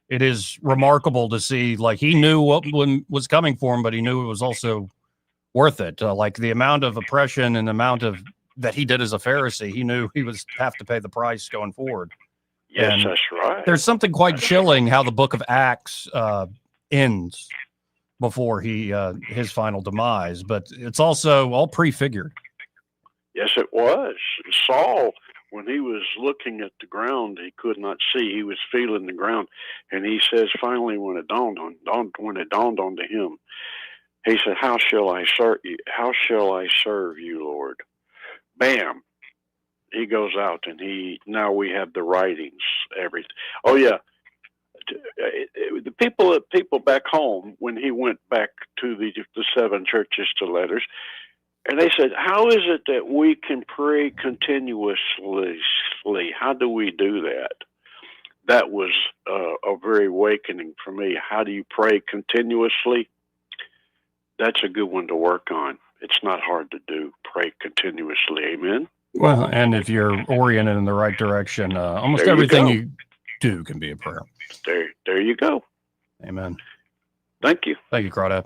it is remarkable to see, like, he knew what was coming for him, but he knew it was also worth it. Like the amount of oppression and the amount of that he did as a Pharisee, he knew he was have to pay the price going forward. Yes, and that's right. There's something quite chilling how the book of Acts ends before his final demise, but it's also all prefigured. Yes, it was. Saul, when he was looking at the ground, he could not see. He was feeling the ground, and he says, finally, when it dawned onto him, he said, "How shall I serve you? How shall I serve you, Lord?" Bam! He goes out, and now we have the writings. Everything. Oh yeah. The people back home, when he went back to the 7 churches to letters, and they said, how is it that we can pray continuously? How do we do that? That was a very awakening for me. How do you pray continuously? That's a good one to work on. It's not hard to do. Pray continuously. Amen. Well, and if you're oriented in the right direction, almost everything you do can be a prayer. There you go. Amen. Thank you. Thank you, Crawdad.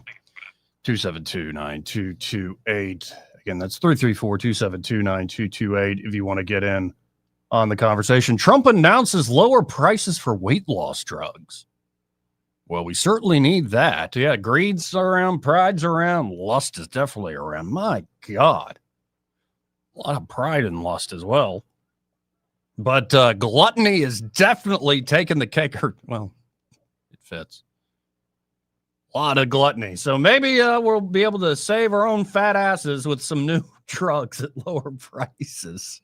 272-9228. Again, that's 334-272-9228 if you want to get in on the conversation. Trump announces lower prices for weight loss drugs. Well, we certainly need that. Yeah, greed's around, pride's around, lust is definitely around. My God. A lot of pride and lust as well. But gluttony is definitely taking the cake. Well, it fits. A lot of gluttony. So maybe we'll be able to save our own fat asses with some new drugs at lower prices.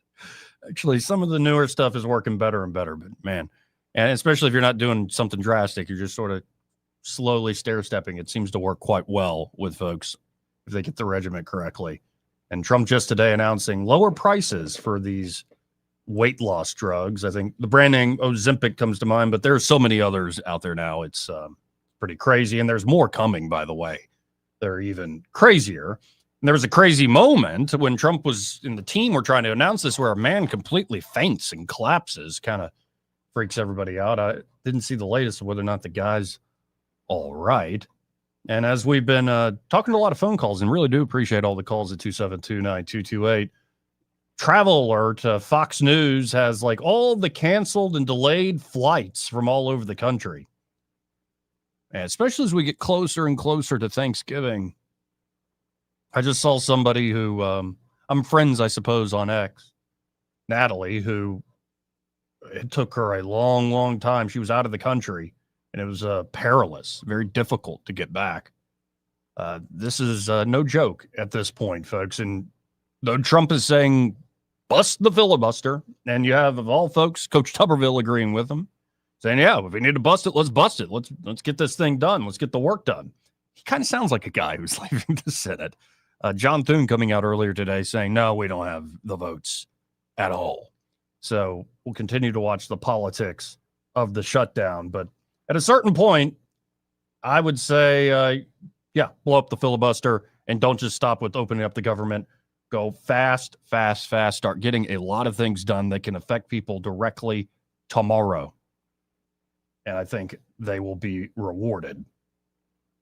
Actually, some of the newer stuff is working better and better. But, man, and especially if you're not doing something drastic, you're just sort of slowly stair-stepping. It seems to work quite well with folks if they get the regimen correctly. And Trump just today announcing lower prices for these weight loss drugs. I think the brand name Ozempic comes to mind, but there are so many others out there now. It's pretty crazy. And there's more coming, by the way. They're even crazier. And there was a crazy moment when Trump was in the team were trying to announce this where a man completely faints and collapses, kind of freaks everybody out. I didn't see the latest of whether or not the guy's all right. And as we've been talking to a lot of phone calls and really do appreciate all the calls at 272-9228, travel alert, Fox News has like all the canceled and delayed flights from all over the country. And especially as we get closer and closer to Thanksgiving. I just saw somebody who I'm friends, I suppose, on X, Natalie, who it took her a long, long time. She was out of the country, and it was perilous, very difficult to get back. This is no joke at this point, folks. And though Trump is saying, bust the filibuster, and you have, of all folks, Coach Tuberville agreeing with him, saying, yeah, if we need to bust it, let's bust it. Let's get this thing done. Let's get the work done. He kind of sounds like a guy who's leaving the Senate. John Thune coming out earlier today saying, no, we don't have the votes at all. So we'll continue to watch the politics of the shutdown. But at a certain point, I would say, blow up the filibuster and don't just stop with opening up the government. Go fast. Start getting a lot of things done that can affect people directly tomorrow. And I think they will be rewarded.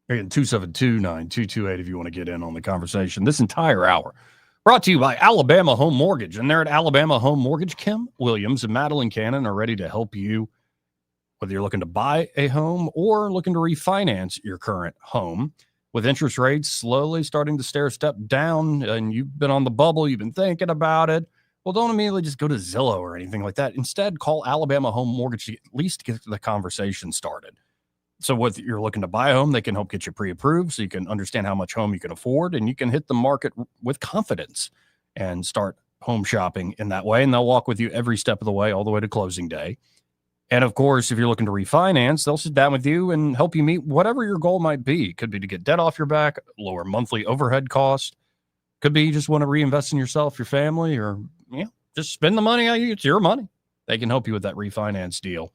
Again, 272-9228 if you want to get in on the conversation. This entire hour brought to you by Alabama Home Mortgage. And there at Alabama Home Mortgage, Kim Williams and Madeline Cannon are ready to help you, whether you're looking to buy a home or looking to refinance your current home. With interest rates slowly starting to stair step down, and you've been on the bubble, you've been thinking about it, well, don't immediately just go to Zillow or anything like that. Instead, call Alabama Home Mortgage to at least get the conversation started. So whether you're looking to buy a home, they can help get you pre-approved so you can understand how much home you can afford, and you can hit the market with confidence and start home shopping in that way. And they'll walk with you every step of the way, all the way to closing day. And of course, if you're looking to refinance, they'll sit down with you and help you meet whatever your goal might be. Could be to get debt off your back, lower monthly overhead cost. Could be you just want to reinvest in yourself, your family, or just spend the money on you. It's your money. They can help you with that refinance deal.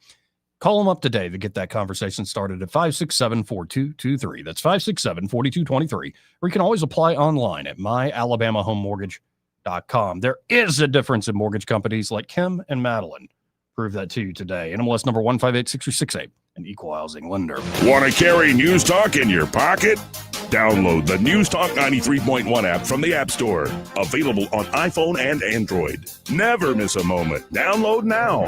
Call them up today to get that conversation started at 567-4223. That's 567-4223. Or you can always apply online at myalabamahomemortgage.com. There is a difference in mortgage companies like Kim and Madeline. Prove that to you today. NMLS number 1586368, an equal housing lender. Want to carry News Talk in your pocket? Download the News Talk 93.1 app from the App Store. Available on iPhone and Android. Never miss a moment. Download now.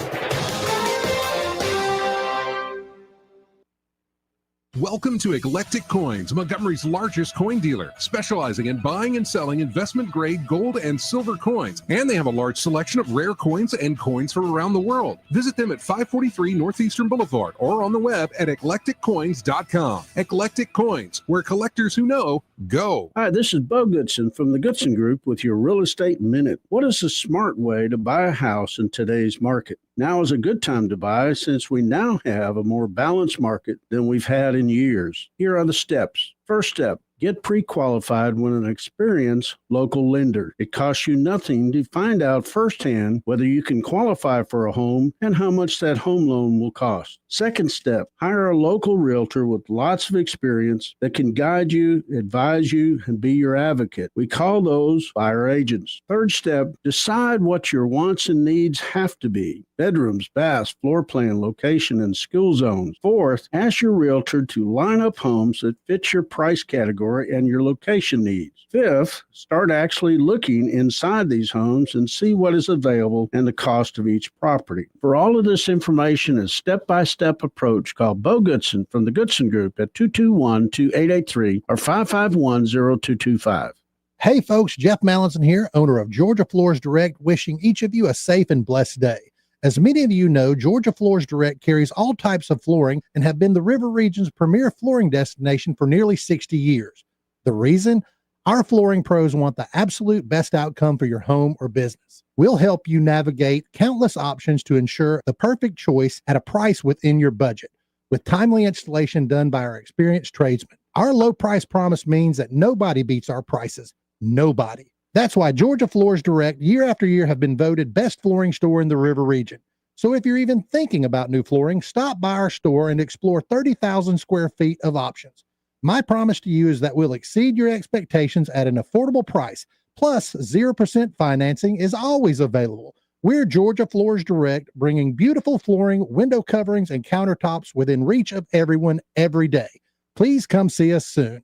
Welcome to Eclectic Coins, Montgomery's largest coin dealer, specializing in buying and selling investment-grade gold and silver coins. And they have a large selection of rare coins and coins from around the world. Visit them at 543 Northeastern Boulevard or on the web at eclecticcoins.com. Eclectic Coins, where collectors who know go. Hi, this is Bo Goodson from the Goodson Group with your Real Estate Minute. What is a smart way to buy a house in today's market? Now is a good time to buy since we now have a more balanced market than we've had in years. Here are the steps. First step, get pre-qualified with an experienced local lender. It costs you nothing to find out firsthand whether you can qualify for a home and how much that home loan will cost. Second step, hire a local realtor with lots of experience that can guide you, advise you, and be your advocate. We call those buyer agents. Third step, decide what your wants and needs have to be. Bedrooms, baths, floor plan, location, and school zones. Fourth, ask your realtor to line up homes that fit your price category and your location needs. Fifth, start actually looking inside these homes and see what is available and the cost of each property. For all of this information and step-by-step approach, call Bo Goodson from the Goodson Group at 221-2883 or 551-0225. Hey folks, Jeff Mallinson here, owner of Georgia Floors Direct, wishing each of you a safe and blessed day. As many of you know, Georgia Floors Direct carries all types of flooring and have been the River Region's premier flooring destination for nearly 60 years. The reason? Our flooring pros want the absolute best outcome for your home or business. We'll help you navigate countless options to ensure the perfect choice at a price within your budget, with timely installation done by our experienced tradesmen. Our low price promise means that nobody beats our prices. Nobody. That's why Georgia Floors Direct year after year have been voted best flooring store in the River Region. So if you're even thinking about new flooring, stop by our store and explore 30,000 square feet of options. My promise to you is that we'll exceed your expectations at an affordable price. Plus, 0% financing is always available. We're Georgia Floors Direct, bringing beautiful flooring, window coverings, and countertops within reach of everyone every day. Please come see us soon.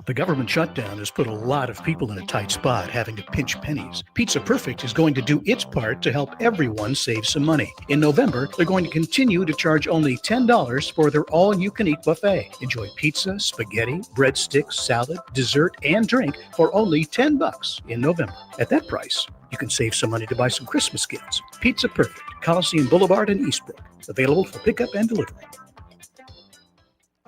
The government shutdown has put a lot of people in a tight spot, having to pinch pennies. Pizza Perfect is going to do its part to help everyone save some money. In November, they're going to continue to charge only $10 for their all-you-can-eat buffet. Enjoy pizza, spaghetti, breadsticks, salad, dessert, and drink for only $10 in November. At that price, you can save some money to buy some Christmas gifts. Pizza Perfect. Coliseum Boulevard in Eastbrook. Available for pickup and delivery.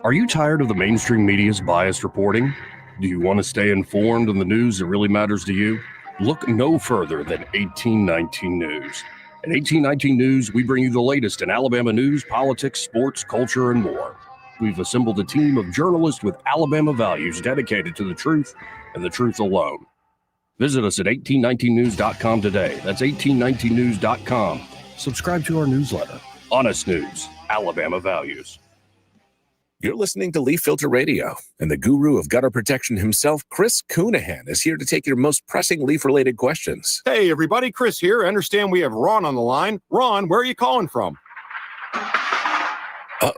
Are you tired of the mainstream media's biased reporting? Do you want to stay informed on the news that really matters to you? Look no further than 1819 News. At 1819 News, we bring you the latest in Alabama news, politics, sports, culture, and more. We've assembled a team of journalists with Alabama values dedicated to the truth and the truth alone. Visit us at 1819news.com today. That's 1819news.com. Subscribe to our newsletter. Honest News, Alabama Values. You're listening to Leaf Filter Radio, and the guru of gutter protection himself, Chris Coonahan, is here to take your most pressing leaf-related questions. Hey, everybody, Chris here. I understand we have Ron on the line. Ron, where are you calling from? Uh-oh.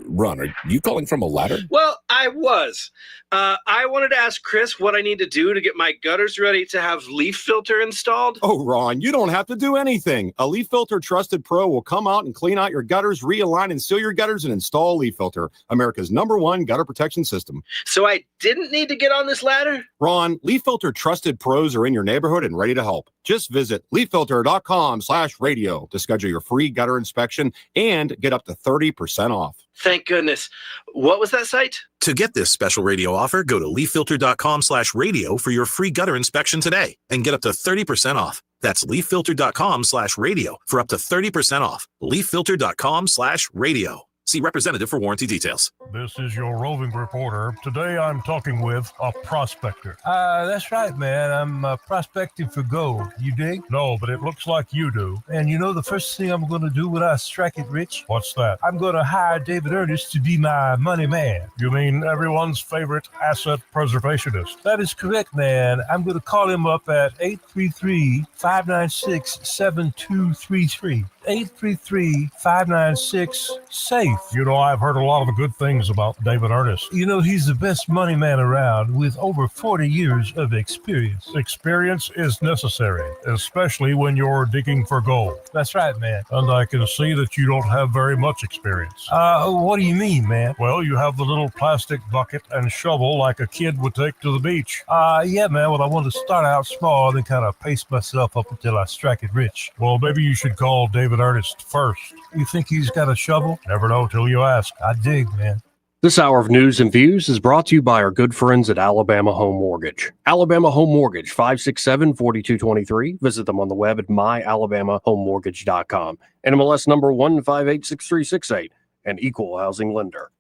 Ron, are you calling from a ladder? Well, I was. I wanted to ask Chris what I need to do to get my gutters ready to have leaf filter installed. Oh, Ron, you don't have to do anything. A Leaf Filter Trusted Pro will come out and clean out your gutters, realign and seal your gutters, and install Leaf Filter, America's #1 gutter protection system. So I didn't need to get on this ladder? Ron, Leaf Filter Trusted Pros are in your neighborhood and ready to help. Just visit leaffilter.com/radio to schedule your free gutter inspection and get up to 30% off. Thank goodness. What was that site? To get this special radio offer, go to leaffilter.com/radio for your free gutter inspection today and get up to 30% off. That's leaffilter.com/radio for up to 30% off. leaffilter.com/radio. See representative for warranty details. This is your roving reporter. Today I'm talking with a prospector. That's right, man. I'm prospecting for gold. You dig? No, but it looks like you do. And you know the first thing I'm going to do when I strike it rich? What's that? I'm going to hire David Ernest to be my money man. You mean everyone's favorite asset preservationist? That is correct, man. I'm going to call him up at 833-596-7233. 833-596-SAFE. You know, I've heard a lot of good things about David Ernest. You know, he's the best money man around with over 40 years of experience. Experience is necessary, especially when you're digging for gold. That's right, man. And I can see that you don't have very much experience. What do you mean, man? Well, you have the little plastic bucket and shovel like a kid would take to the beach. Yeah, man. Well, I want to start out small and then kind of pace myself up until I strike it rich. Well, maybe you should call David Ernest first. You think he's got a shovel? Never know till you ask. I dig, man. This hour of news and views is brought to you by our good friends at Alabama Home Mortgage. Alabama Home Mortgage, 567-4223. Visit them on the web at myalabamahomemortgage.com. NMLS number 1586368, an equal housing lender.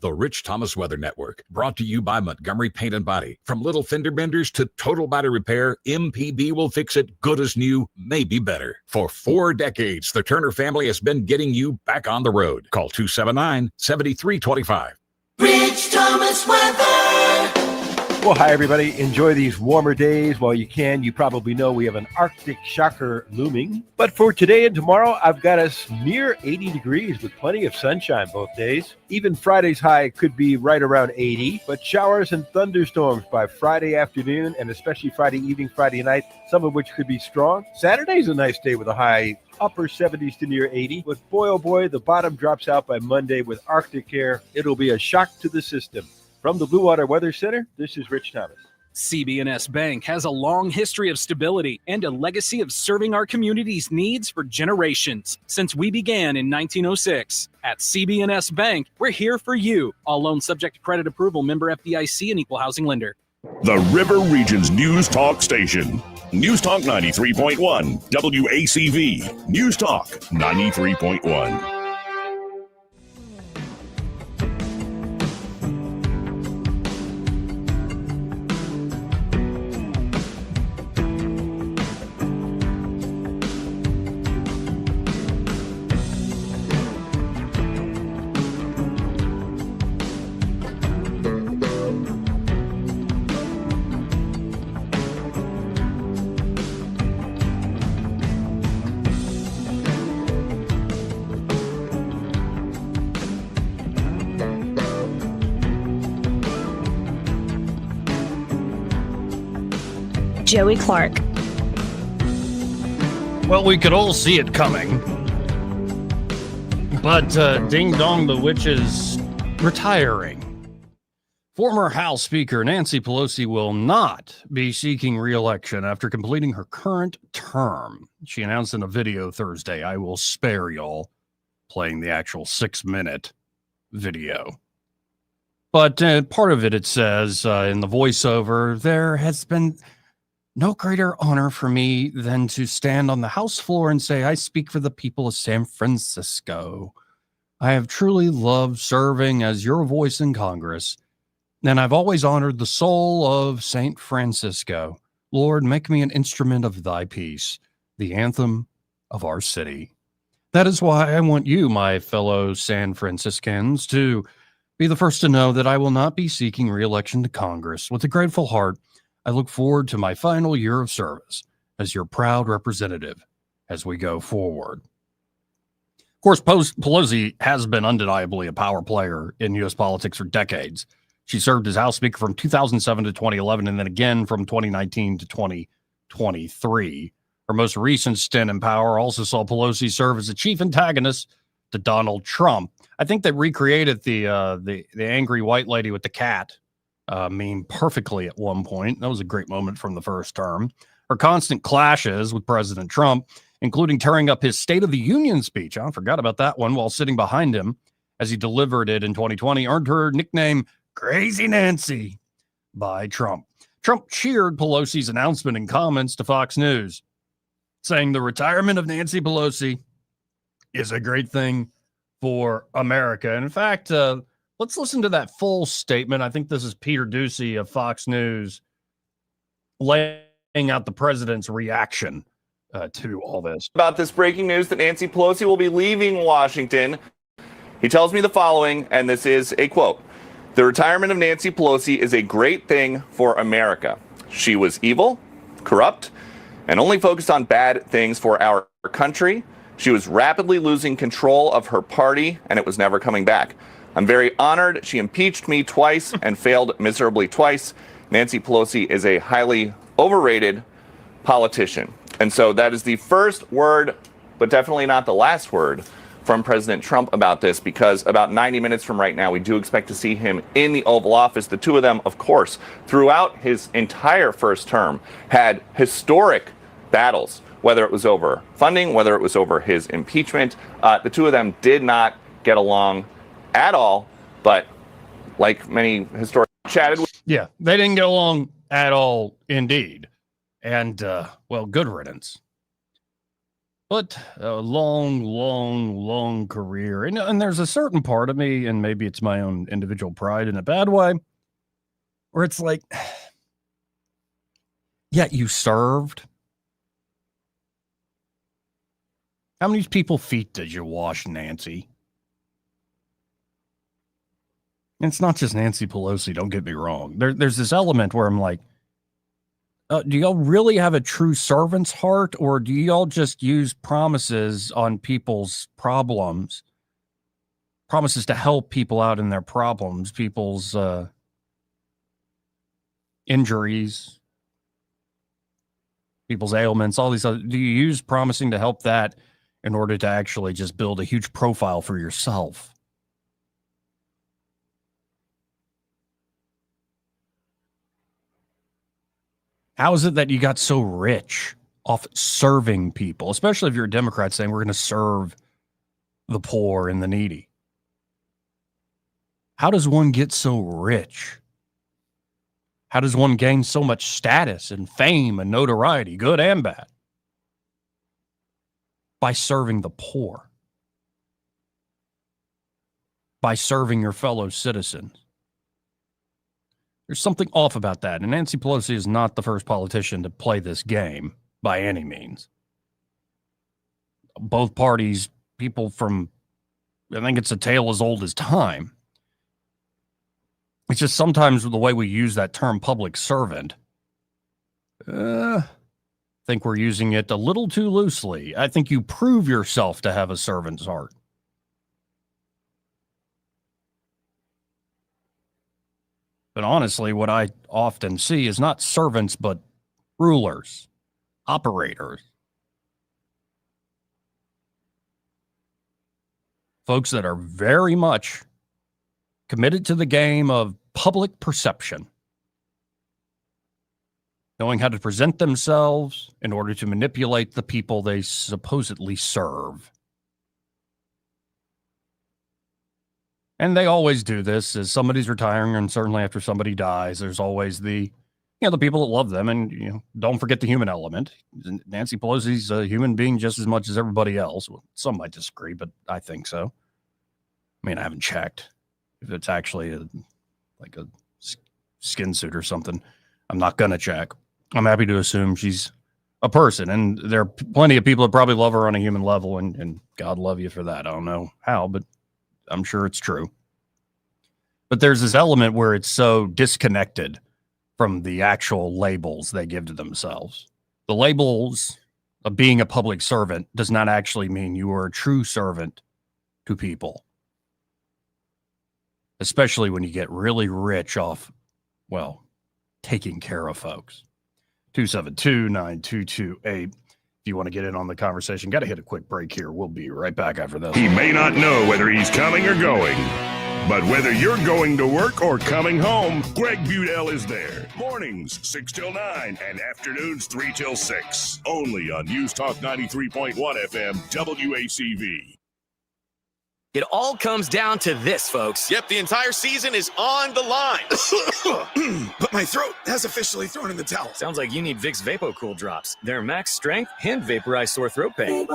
The Rich Thomas Weather Network, brought to you by Montgomery Paint and Body. From little fender benders to total body repair, MPB will fix it good as new, maybe better. For 4 decades, the Turner family has been getting you back on the road. Call 279-7325. Rich Thomas Weather. Well, hi, everybody. Enjoy these warmer days while you can. You probably know we have an Arctic shocker looming. But for today and tomorrow, I've got us near 80 degrees with plenty of sunshine both days. Even Friday's high could be right around 80, but showers and thunderstorms by Friday afternoon and especially Friday evening, Friday night, some of which could be strong. Saturday's a nice day with a high upper 70s to near 80. But boy, oh boy, the bottom drops out by Monday with Arctic air. It'll be a shock to the system. From the Blue Water Weather Center, this is Rich Thomas. CB&S Bank has a long history of stability and a legacy of serving our community's needs for generations. Since we began in 1906, at CB&S Bank, we're here for you. All loans subject to credit approval, member FDIC, and equal housing lender. The River Region's News Talk Station. News Talk 93.1, WACV. News Talk 93.1. Joey Clark. Well, we could all see it coming. But Ding Dong the Witch is retiring. Former House Speaker Nancy Pelosi will not be seeking re-election after completing her current term. She announced in a video Thursday. I will spare y'all playing the actual 6-minute video. But part of it says in the voiceover, there has been no greater honor for me than to stand on the House floor and say, I speak for the people of San Francisco. I have truly loved serving as your voice in Congress, and I've always honored the soul of St. Francisco. Lord, make me an instrument of thy peace, the anthem of our city. That is why I want you, my fellow San Franciscans, to be the first to know that I will not be seeking re-election to Congress. With a grateful heart, I look forward to my final year of service as your proud representative as we go forward. Of course, Pelosi has been undeniably a power player in U.S. politics for decades. She served as House Speaker from 2007 to 2011 and then again from 2019 to 2023. Her most recent stint in power also saw Pelosi serve as the chief antagonist to Donald Trump. I think they recreated the angry white lady with the cat meme perfectly at one point. That was a great moment from the first term. Her constant clashes with President Trump, including tearing up his State of the Union speech, I forgot about that one, while sitting behind him as he delivered it in 2020, earned her nickname Crazy Nancy by Trump. Trump cheered Pelosi's announcement in comments to Fox News, saying the retirement of Nancy Pelosi is a great thing for America. And in fact, let's listen to that full statement. I think this is Peter Doocy of Fox News laying out the president's reaction to all this. About this breaking news that Nancy Pelosi will be leaving Washington, he tells me the following, and this is a quote. The retirement of Nancy Pelosi is a great thing for America. She was evil, corrupt, and only focused on bad things for our country. She was rapidly losing control of her party, and it was never coming back. I'm very honored. She impeached me twice and failed miserably twice. Nancy Pelosi is a highly overrated politician. And so that is the first word, but definitely not the last word from President Trump about this, because about 90 minutes from right now, we do expect to see him in the Oval Office. The two of them, of course, throughout his entire first term, had historic battles, whether it was over funding, whether it was over his impeachment. The two of them did not get along at all, but like many historians chatted with. Yeah, they didn't get along at all, indeed. And, well, good riddance. But a long, long, long career. And there's a certain part of me, and maybe it's my own individual pride in a bad way, where it's like, yeah, you served. How many people's feet did you wash, Nancy? And it's not just Nancy Pelosi, don't get me wrong. There's this element where I'm like, do y'all really have a true servant's heart, or do y'all just use promises on people's problems? Promises to help people out in their problems, people's injuries, people's ailments, all these other. Do you use promising to help that in order to actually just build a huge profile for yourself? How is it that you got so rich off serving people, especially if you're a Democrat saying we're going to serve the poor and the needy? How does one get so rich? How does one gain so much status and fame and notoriety, good and bad? By serving the poor. By serving your fellow citizens. There's something off about that. And Nancy Pelosi is not the first politician to play this game by any means. Both parties, people from, I think it's a tale as old as time. It's just sometimes the way we use that term public servant, I think we're using it a little too loosely. I think you prove yourself to have a servant's heart. But honestly, what I often see is not servants, but rulers, operators. Folks that are very much committed to the game of public perception. Knowing how to present themselves in order to manipulate the people they supposedly serve. And they always do this as somebody's retiring, and certainly after somebody dies, there's always the people that love them, and don't forget the human element. Nancy Pelosi's a human being just as much as everybody else. Well, some might disagree, but I think so. I mean, I haven't checked if it's actually a skin suit or something. I'm not gonna check. I'm happy to assume she's a person, and there are plenty of people that probably love her on a human level, and God love you for that. I don't know how, but I'm sure it's true. But there's this element where it's so disconnected from the actual labels they give to themselves. The labels of being a public servant does not actually mean you are a true servant to people. Especially when you get really rich off, taking care of folks. 272-9228. If you want to get in on the conversation, got to hit a quick break here. We'll be right back after this. He may not know whether he's coming or going, but whether you're going to work or coming home, Greg Budell is there. Mornings 6 till 9 and afternoons 3 till 6. Only on News Talk 93.1 FM WACV. It all comes down to this, folks. Yep, the entire season is on the line. But my throat has officially thrown in the towel. Sounds like you need Vicks VapoCool drops. They're max strength and vaporize sore throat pain.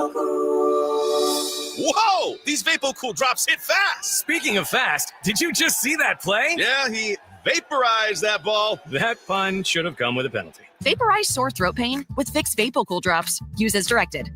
Whoa! These VapoCool drops hit fast. Speaking of fast, did you just see that play? Yeah, he vaporized that ball. That pun should have come with a penalty. Vaporize sore throat pain with Vicks VapoCool drops. Use as directed.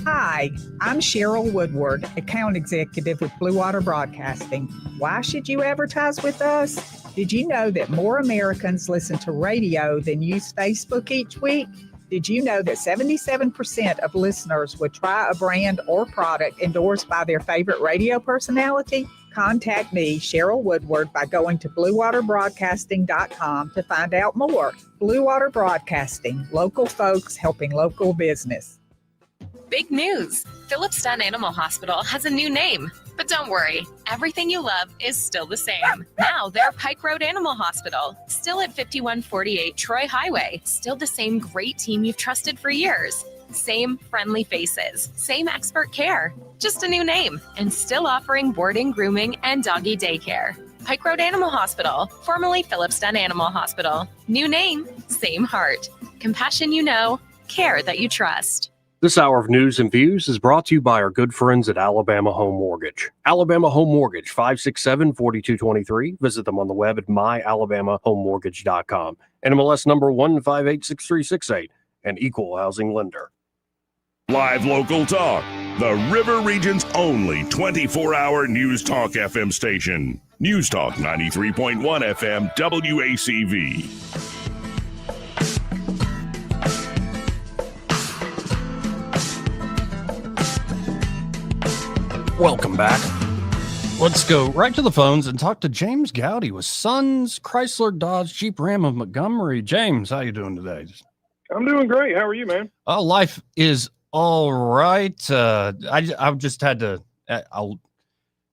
Hi, I'm Cheryl Woodward, account executive with Blue Water Broadcasting. Why should you advertise with us? Did you know that more Americans listen to radio than use Facebook each week? Did you know that 77% of listeners would try a brand or product endorsed by their favorite radio personality? Contact me, Cheryl Woodward, by going to bluewaterbroadcasting.com to find out more. Blue Water Broadcasting, local folks helping local business. Big news! Phillips Dunn Animal Hospital has a new name. But don't worry, everything you love is still the same. Now they're Pike Road Animal Hospital, still at 5148 Troy Highway. Still the same great team you've trusted for years. Same friendly faces, same expert care, just a new name, and still offering boarding, grooming, and doggy daycare. Pike Road Animal Hospital, formerly Phillips Dunn Animal Hospital. New name, same heart. Compassion you know, care that you trust. This hour of news and views is brought to you by our good friends at Alabama Home Mortgage. Alabama Home Mortgage, 567-4223. Visit them on the web at myalabamahomemortgage.com. NMLS number 1586368, an equal housing lender. Live local talk, the River Region's only 24-hour News Talk FM station. News Talk 93.1 FM WACV. Welcome back. Let's go right to the phones and talk to James Gowdy with Sons Chrysler Dodge Jeep Ram of Montgomery. James, how you doing today? I'm doing great. How are you, man? Life is all right. I've just had to. I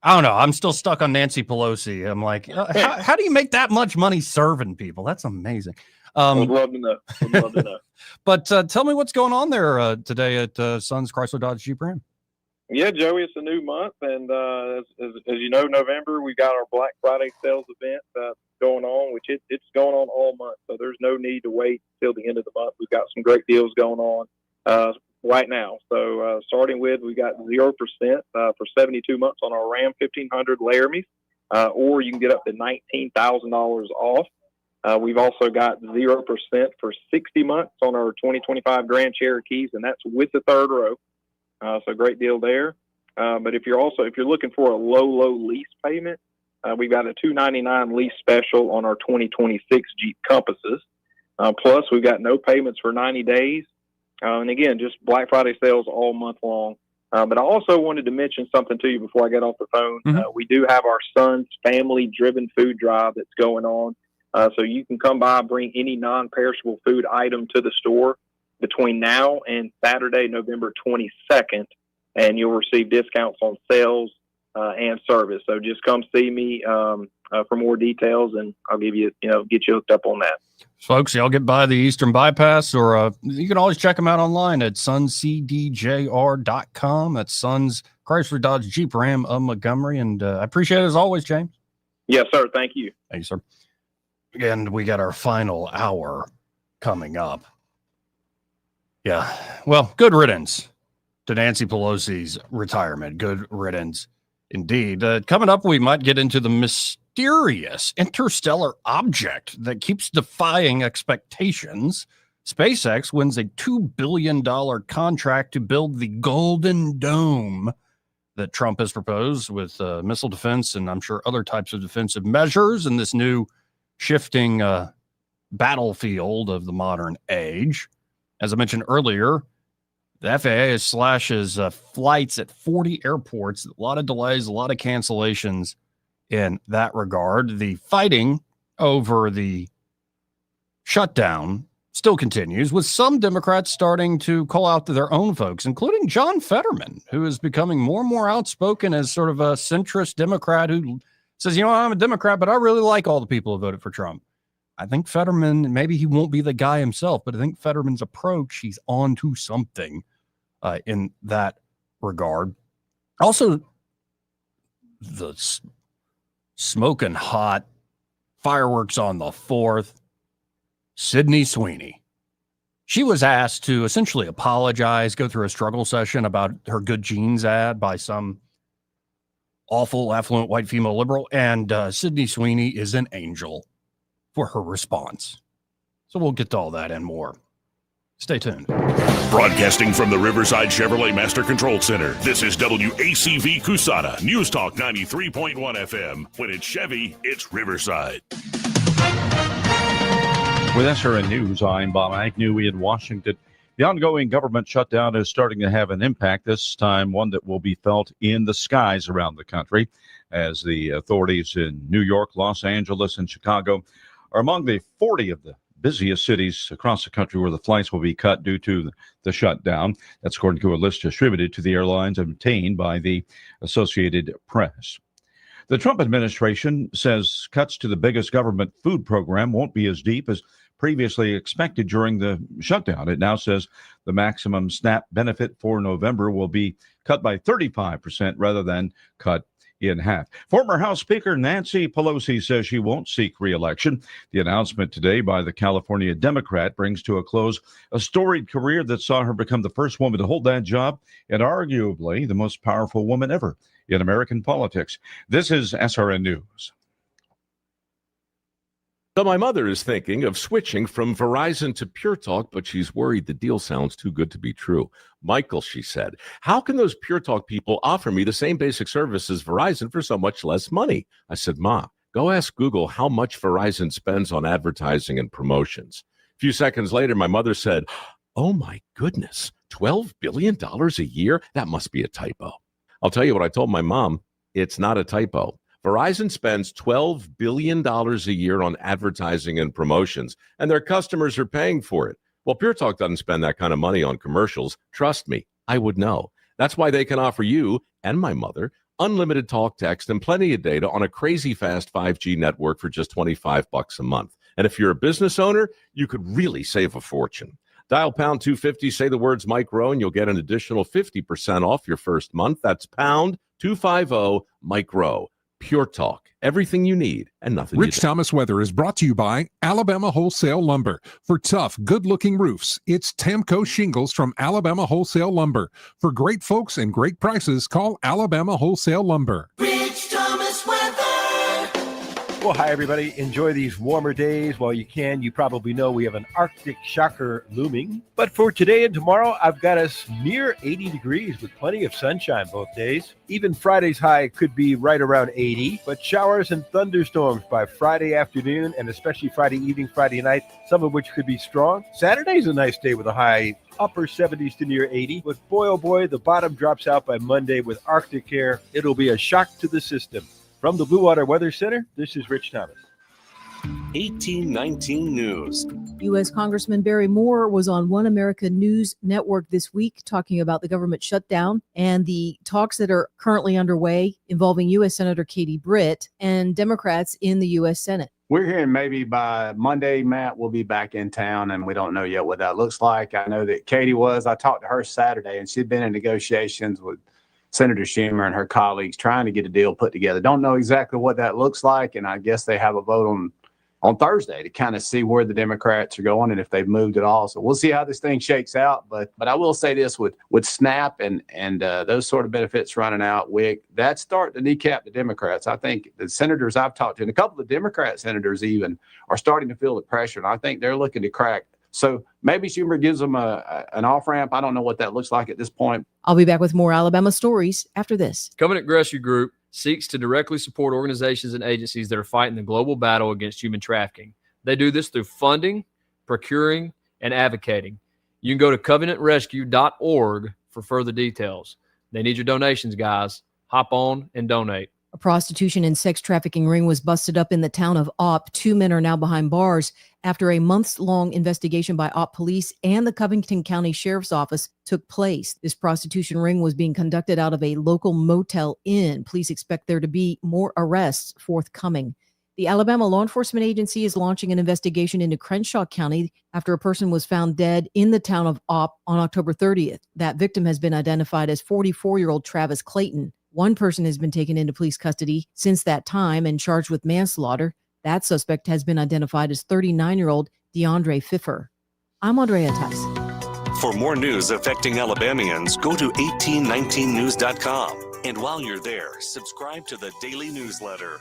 don't know. I'm still stuck on Nancy Pelosi. I'm like, how do you make that much money serving people? That's amazing. Would love to know. Would love to know. But tell me what's going on there today at Sons Chrysler Dodge Jeep Ram. Yeah, Joey, it's a new month, and as you know, November, we got our Black Friday sales event going on, which it's going on all month, so there's no need to wait till the end of the month. We've got some great deals going on right now. So starting with, we got 0% for 72 months on our Ram 1500 Laramies, or you can get up to $19,000 off. We've also got 0% for 60 months on our 2025 Grand Cherokees, and that's with the third row. So great deal there. But if you're looking for a low lease payment, we've got a $299 lease special on our 2026 Jeep Compasses. Plus, we've got no payments for 90 days. And again, just Black Friday sales all month long. But I also wanted to mention something to you before I get off the phone. We do have our Sons family-driven food drive that's going on. So you can come by, bring any non-perishable food item to the store between now and Saturday, November 22nd, and you'll receive discounts on sales and service. So just come see me for more details, and I'll give you, get you hooked up on that. Folks, y'all get by the Eastern Bypass, or you can always check them out online at suncdjr.com. That's Suns Chrysler Dodge Jeep Ram of Montgomery. And I appreciate it as always, James. Yes, sir. Thank you. Thank you, sir. And we got our final hour coming up. Yeah. Well, good riddance to Nancy Pelosi's retirement. Good riddance indeed. Coming up, we might get into the mysterious interstellar object that keeps defying expectations. SpaceX wins a $2 billion contract to build the Golden Dome that Trump has proposed with missile defense and I'm sure other types of defensive measures in this new shifting battlefield of the modern age. As I mentioned earlier, the FAA slashes flights at 40 airports, a lot of delays, a lot of cancellations in that regard. The fighting over the shutdown still continues, with some Democrats starting to call out to their own folks, including John Fetterman, who is becoming more and more outspoken as sort of a centrist Democrat who says, I'm a Democrat, but I really like all the people who voted for Trump. I think Fetterman, maybe he won't be the guy himself, but I think Fetterman's approach, he's on to something in that regard. Also, the smoking hot fireworks on the 4th, Sydney Sweeney. She was asked to essentially apologize, go through a struggle session about her Good Genes ad by some awful, affluent white female liberal, and Sydney Sweeney is an angel for her response. So we'll get to all that and more. Stay tuned. Broadcasting from the Riverside Chevrolet Master Control Center, this is WACV Cusana, News Talk 93.1 FM. When it's Chevy, it's Riverside. With SRN News, I'm Bob Agnew in Washington. The ongoing government shutdown is starting to have an impact, this time one that will be felt in the skies around the country, as the authorities in New York, Los Angeles, and Chicago are among the 40 of the busiest cities across the country where the flights will be cut due to the shutdown. That's according to a list distributed to the airlines obtained by the Associated Press. The Trump administration says cuts to the biggest government food program won't be as deep as previously expected during the shutdown. It now says the maximum SNAP benefit for November will be cut by 35% rather than cut in half. Former House Speaker Nancy Pelosi says she won't seek re-election. The announcement today by the California Democrat brings to a close a storied career that saw her become the first woman to hold that job and arguably the most powerful woman ever in American politics. This is SRN News. So my mother is thinking of switching from Verizon to Pure Talk, but she's worried the deal sounds too good to be true. Michael, she said, how can those Pure Talk people offer me the same basic service as Verizon for so much less money? I said, Ma, go ask Google how much Verizon spends on advertising and promotions. A few seconds later, my mother said, oh my goodness, $12 billion a year? That must be a typo. I'll tell you what I told my mom. It's not a typo. Verizon spends $12 billion a year on advertising and promotions, and their customers are paying for it. Well, Pure Talk doesn't spend that kind of money on commercials. Trust me, I would know. That's why they can offer you and my mother unlimited talk, text, and plenty of data on a crazy fast 5G network for just $25 a month. And if you're a business owner, you could really save a fortune. Dial pound 250, say the words Mike Rowe, and you'll get an additional 50% off your first month. That's pound 250 Mike Rowe. Pure Talk, everything you need and nothing Rich you don't. Thomas Weather is brought to you by Alabama Wholesale Lumber. For tough, good-looking roofs, it's Tamco Shingles from Alabama Wholesale Lumber. For great folks and great prices, call Alabama Wholesale Lumber. Rich Thomas Weather. Well, hi, everybody. Enjoy these warmer days while you can. You probably know we have an Arctic shocker looming. But for today and tomorrow, I've got us near 80 degrees with plenty of sunshine both days. Even Friday's high could be right around 80, but showers and thunderstorms by Friday afternoon and especially Friday evening, Friday night, some of which could be strong. Saturday's a nice day with a high upper 70s to near 80. But boy, oh boy, the bottom drops out by Monday with Arctic air. It'll be a shock to the system. From the Blue Water Weather Center, this is Rich Thomas. 1819 News. U.S. Congressman Barry Moore was on One America News Network this week talking about the government shutdown and the talks that are currently underway involving U.S. Senator Katie Britt and Democrats in the U.S. Senate. We're hearing maybe by Monday, Matt will be back in town, and we don't know yet what that looks like. I know that Katie was. I talked to her Saturday, and she'd been in negotiations with Senator Schumer and her colleagues trying to get a deal put together. Don't know exactly what that looks like, and I guess they have a vote on Thursday to kind of see where the Democrats are going and if they've moved at all. So we'll see how this thing shakes out. But I will say this with SNAP and those sort of benefits running out, WIC, that's starting to kneecap the Democrats. I think the senators I've talked to, and a couple of Democrat senators even, are starting to feel the pressure. And I think they're looking to crack. So maybe Schumer gives them an off-ramp. I don't know what that looks like at this point. I'll be back with more Alabama stories after this. Covenant Grocery Group seeks to directly support organizations and agencies that are fighting the global battle against human trafficking. They do this through funding, procuring, and advocating. You can go to covenantrescue.org for further details. They need your donations, guys. Hop on and donate. A prostitution and sex trafficking ring was busted up in the town of Auburn. 2 men are now behind bars after a months-long investigation by Auburn police and the Covington County Sheriff's Office took place. This prostitution ring was being conducted out of a local Motel Inn. Police expect there to be more arrests forthcoming. The Alabama Law Enforcement Agency is launching an investigation into Crenshaw County after a person was found dead in the town of Auburn on October 30th. That victim has been identified as 44-year-old Travis Clayton. One person has been taken into police custody since that time and charged with manslaughter. That suspect has been identified as 39-year-old DeAndre Pfiffer. I'm Andrea Tice. For more news affecting Alabamians, go to 1819news.com. And while you're there, subscribe to the daily newsletter.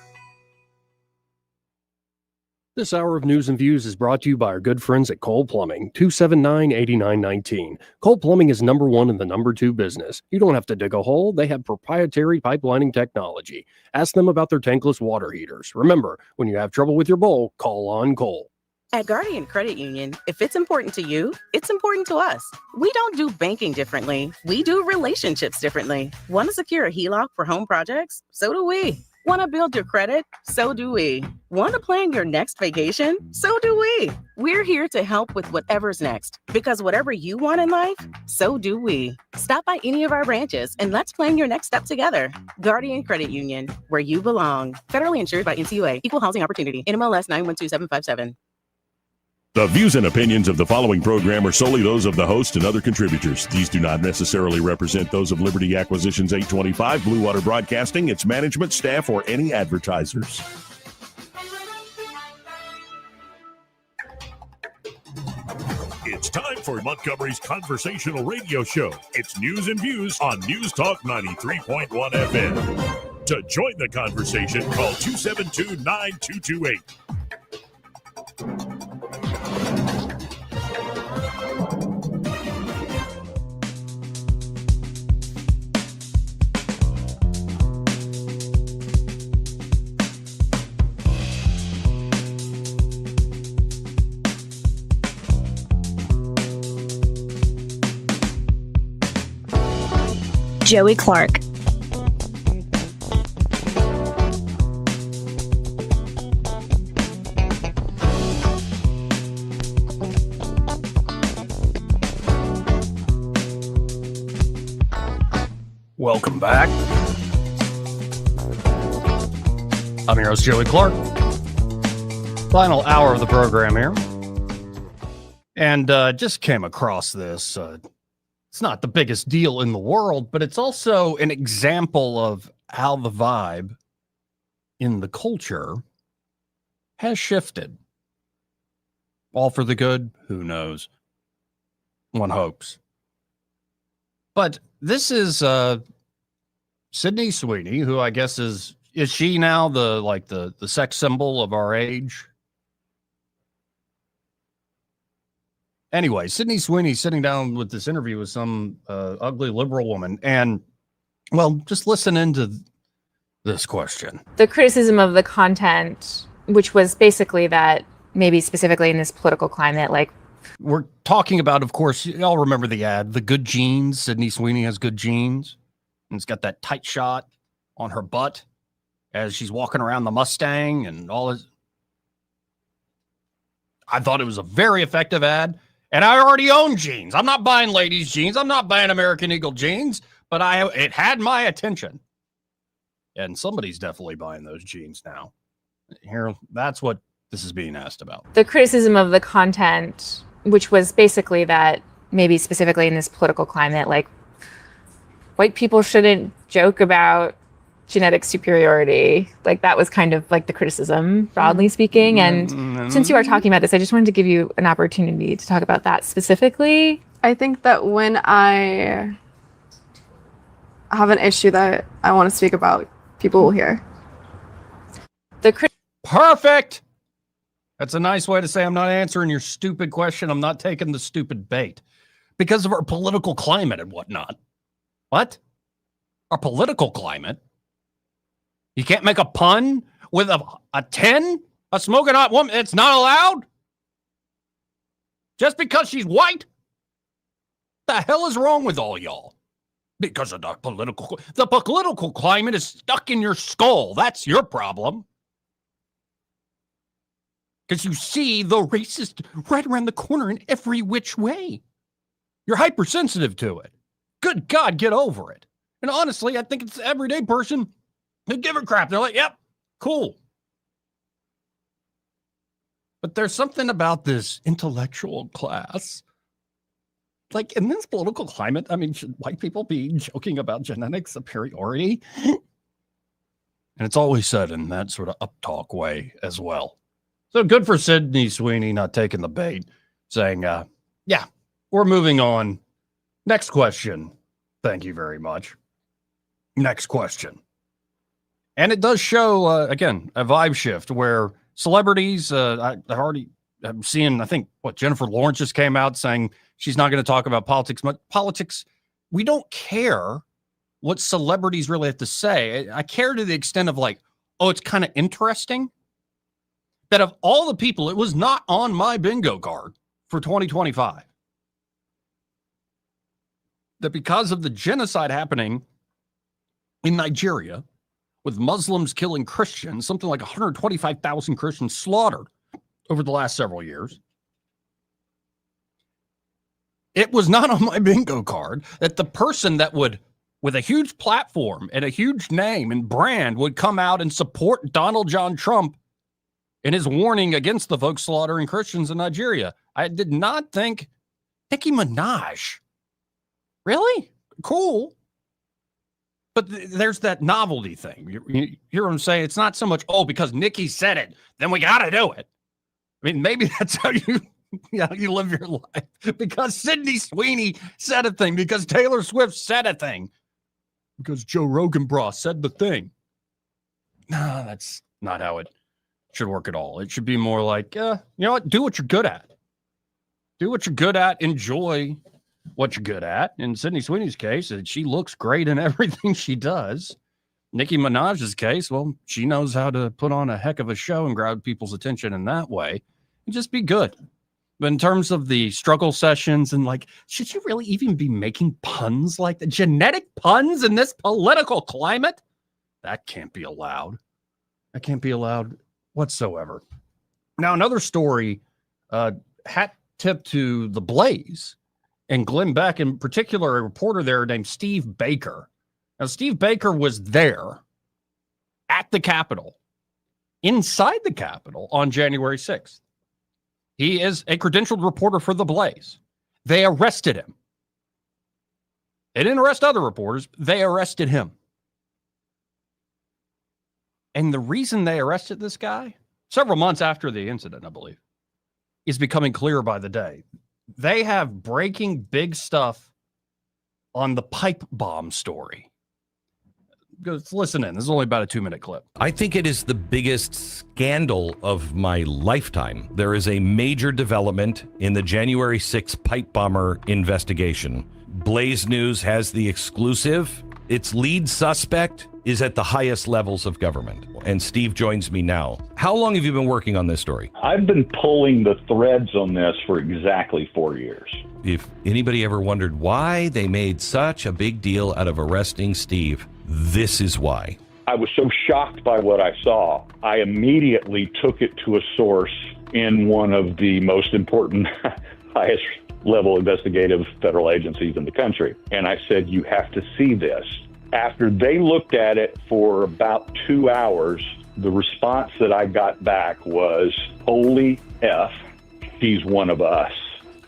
This hour of news and views is brought to you by our good friends at Cole Plumbing, 279-8919. Cole Plumbing is number one in the number two business. You don't have to dig a hole. They have proprietary pipelining technology. Ask them about their tankless water heaters. Remember, when you have trouble with your bowl, call on Cole. At Guardian Credit Union, if it's important to you, it's important to us. We don't do banking differently. We do relationships differently. Want to secure a HELOC for home projects? So do we. Want to build your credit? So do we. Want to plan your next vacation? So do we. We're here to help with whatever's next, because whatever you want in life, so do we. Stop by any of our branches and let's plan your next step together. Guardian Credit Union, where you belong. Federally insured by NCUA. Equal Housing Opportunity. NMLS 912757. The views and opinions of the following program are solely those of the host and other contributors. These do not necessarily represent those of Liberty Acquisitions 825, Blue Water Broadcasting, its management, staff, or any advertisers. It's time for Montgomery's conversational radio show. It's news and views on News Talk 93.1 FM. To join the conversation, call 272-9228. Joey Clark. Welcome back. I'm your host, Joey Clark. Final hour of the program here. And just came across this. It's not the biggest deal in the world, but it's also an example of how the vibe in the culture has shifted. All for the good? Who knows? One hopes. But this is Sydney Sweeney, who I guess is she now the sex symbol of our age? Anyway, Sydney Sweeney sitting down with this interview with some ugly liberal woman. And, well, just listen into this question. The criticism of the content, which was basically that maybe specifically in this political climate, like. We're talking about, of course, y'all remember the ad, the good genes. Sydney Sweeney has good genes. And it's got that tight shot on her butt as she's walking around the Mustang and all this. I thought it was a very effective ad, and I already own jeans. I'm not buying ladies' jeans. I'm not buying American Eagle jeans, but it had my attention. And somebody's definitely buying those jeans now. Here, that's what this is being asked about. The criticism of the content, which was basically that maybe specifically in this political climate, like white people shouldn't joke about genetic superiority. Like that was kind of like the criticism, broadly speaking. And since you are talking about this, I just wanted to give you an opportunity to talk about that specifically. I think that when I have an issue that I want to speak about, people will hear. Perfect. That's a nice way to say I'm not answering your stupid question. I'm not taking the stupid bait because of our political climate and whatnot. What? Our political climate? You can't make a pun with a 10? A smoking hot woman? It's not allowed? Just because she's white? The hell is wrong with all y'all? Because of the political climate is stuck in your skull. That's your problem. Because you see the racist right around the corner in every which way. You're hypersensitive to it. Good God, get over it. And honestly, I think it's the everyday person who give a crap. They're like, yep, cool. But there's something about this intellectual class. Like in this political climate, I mean, should white people be joking about genetic superiority? And it's always said in that sort of uptalk way as well. So good for Sydney Sweeney not taking the bait, saying, yeah, we're moving on. Next question. Thank you very much. Next question. And it does show, again, a vibe shift where celebrities, I'm seeing, I think, Jennifer Lawrence just came out saying she's not going to talk about politics. Politics, we don't care what celebrities really have to say. I care to the extent of like, oh, it's kind of interesting that of all the people, it was not on my bingo card for 2025. That because of the genocide happening in Nigeria, with Muslims killing Christians, something like 125,000 Christians slaughtered over the last several years. It was not on my bingo card that the person that would, with a huge platform and a huge name and brand, would come out and support Donald John Trump in his warning against the folks slaughtering Christians in Nigeria. I did not think Nicki Minaj. Really? Cool. But there's that novelty thing. You hear what I'm saying? It's not so much, oh, because Nikki said it, then we got to do it. I mean, maybe that's how you live your life. Because Sydney Sweeney said a thing. Because Taylor Swift said a thing. Because Joe Rogan said the thing. No, that's not how it should work at all. It should be more like, you know what? Do what you're good at. Do what you're good at. Enjoy what you're good at. In Sydney Sweeney's case, she looks great in everything she does. Nicki Minaj's case, well, she knows how to put on a heck of a show and grab people's attention in that way and just be good. But in terms of the struggle sessions and like, should you really even be making puns like that? Genetic puns in this political climate? That can't be allowed. That can't be allowed whatsoever. Now, another story, hat tip to The Blaze. And Glenn Beck, in particular, a reporter there named Steve Baker. Now, Steve Baker was there at the Capitol, inside the Capitol on January 6th. He is a credentialed reporter for The Blaze. They arrested him. They didn't arrest other reporters. They arrested him. And the reason they arrested this guy, several months after the incident, I believe, is becoming clearer by the day. They have breaking big stuff on the pipe bomb story. Let's listen in. This is only about a 2-minute clip. I think it is the biggest scandal of my lifetime. There is a major development in the January 6th pipe bomber investigation. Blaze News has the exclusive. Its lead suspect is at the highest levels of government. And Steve joins me now. How long have you been working on this story? I've been pulling the threads on this for exactly 4 years. If anybody ever wondered why they made such a big deal out of arresting Steve, this is why. I was so shocked by what I saw, I immediately took it to a source in one of the most important, highest level investigative federal agencies in the country. And I said, you have to see this. After they looked at it for about 2 hours, the response that I got back was, holy F, she's one of us.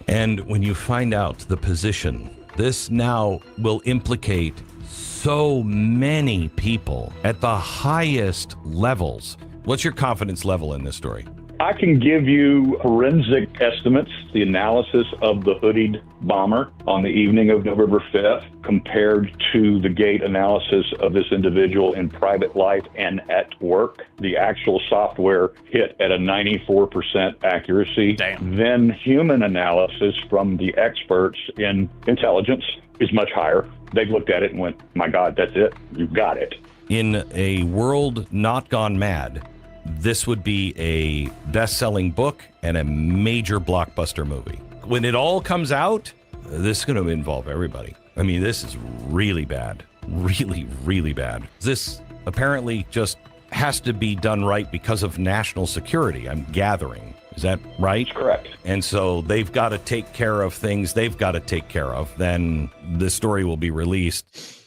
And when you find out the position, this now will implicate so many people at the highest levels. What's your confidence level in this story? I can give you forensic estimates, the analysis of the hoodied bomber on the evening of November 5th compared to the gait analysis of this individual in private life and at work. The actual software hit at a 94% accuracy. Damn. Then human analysis from the experts in intelligence is much higher. They've looked at it and went, my God, that's it. You've got it. In a world not gone mad, this would be a best-selling book and a major blockbuster movie. When it all comes out, this is going to involve everybody. I mean, this is really bad. Really, really bad. This apparently just has to be done right because of national security, I'm gathering. Is that right? That's correct. And so they've got to take care of things they've got to take care of. Then the story will be released.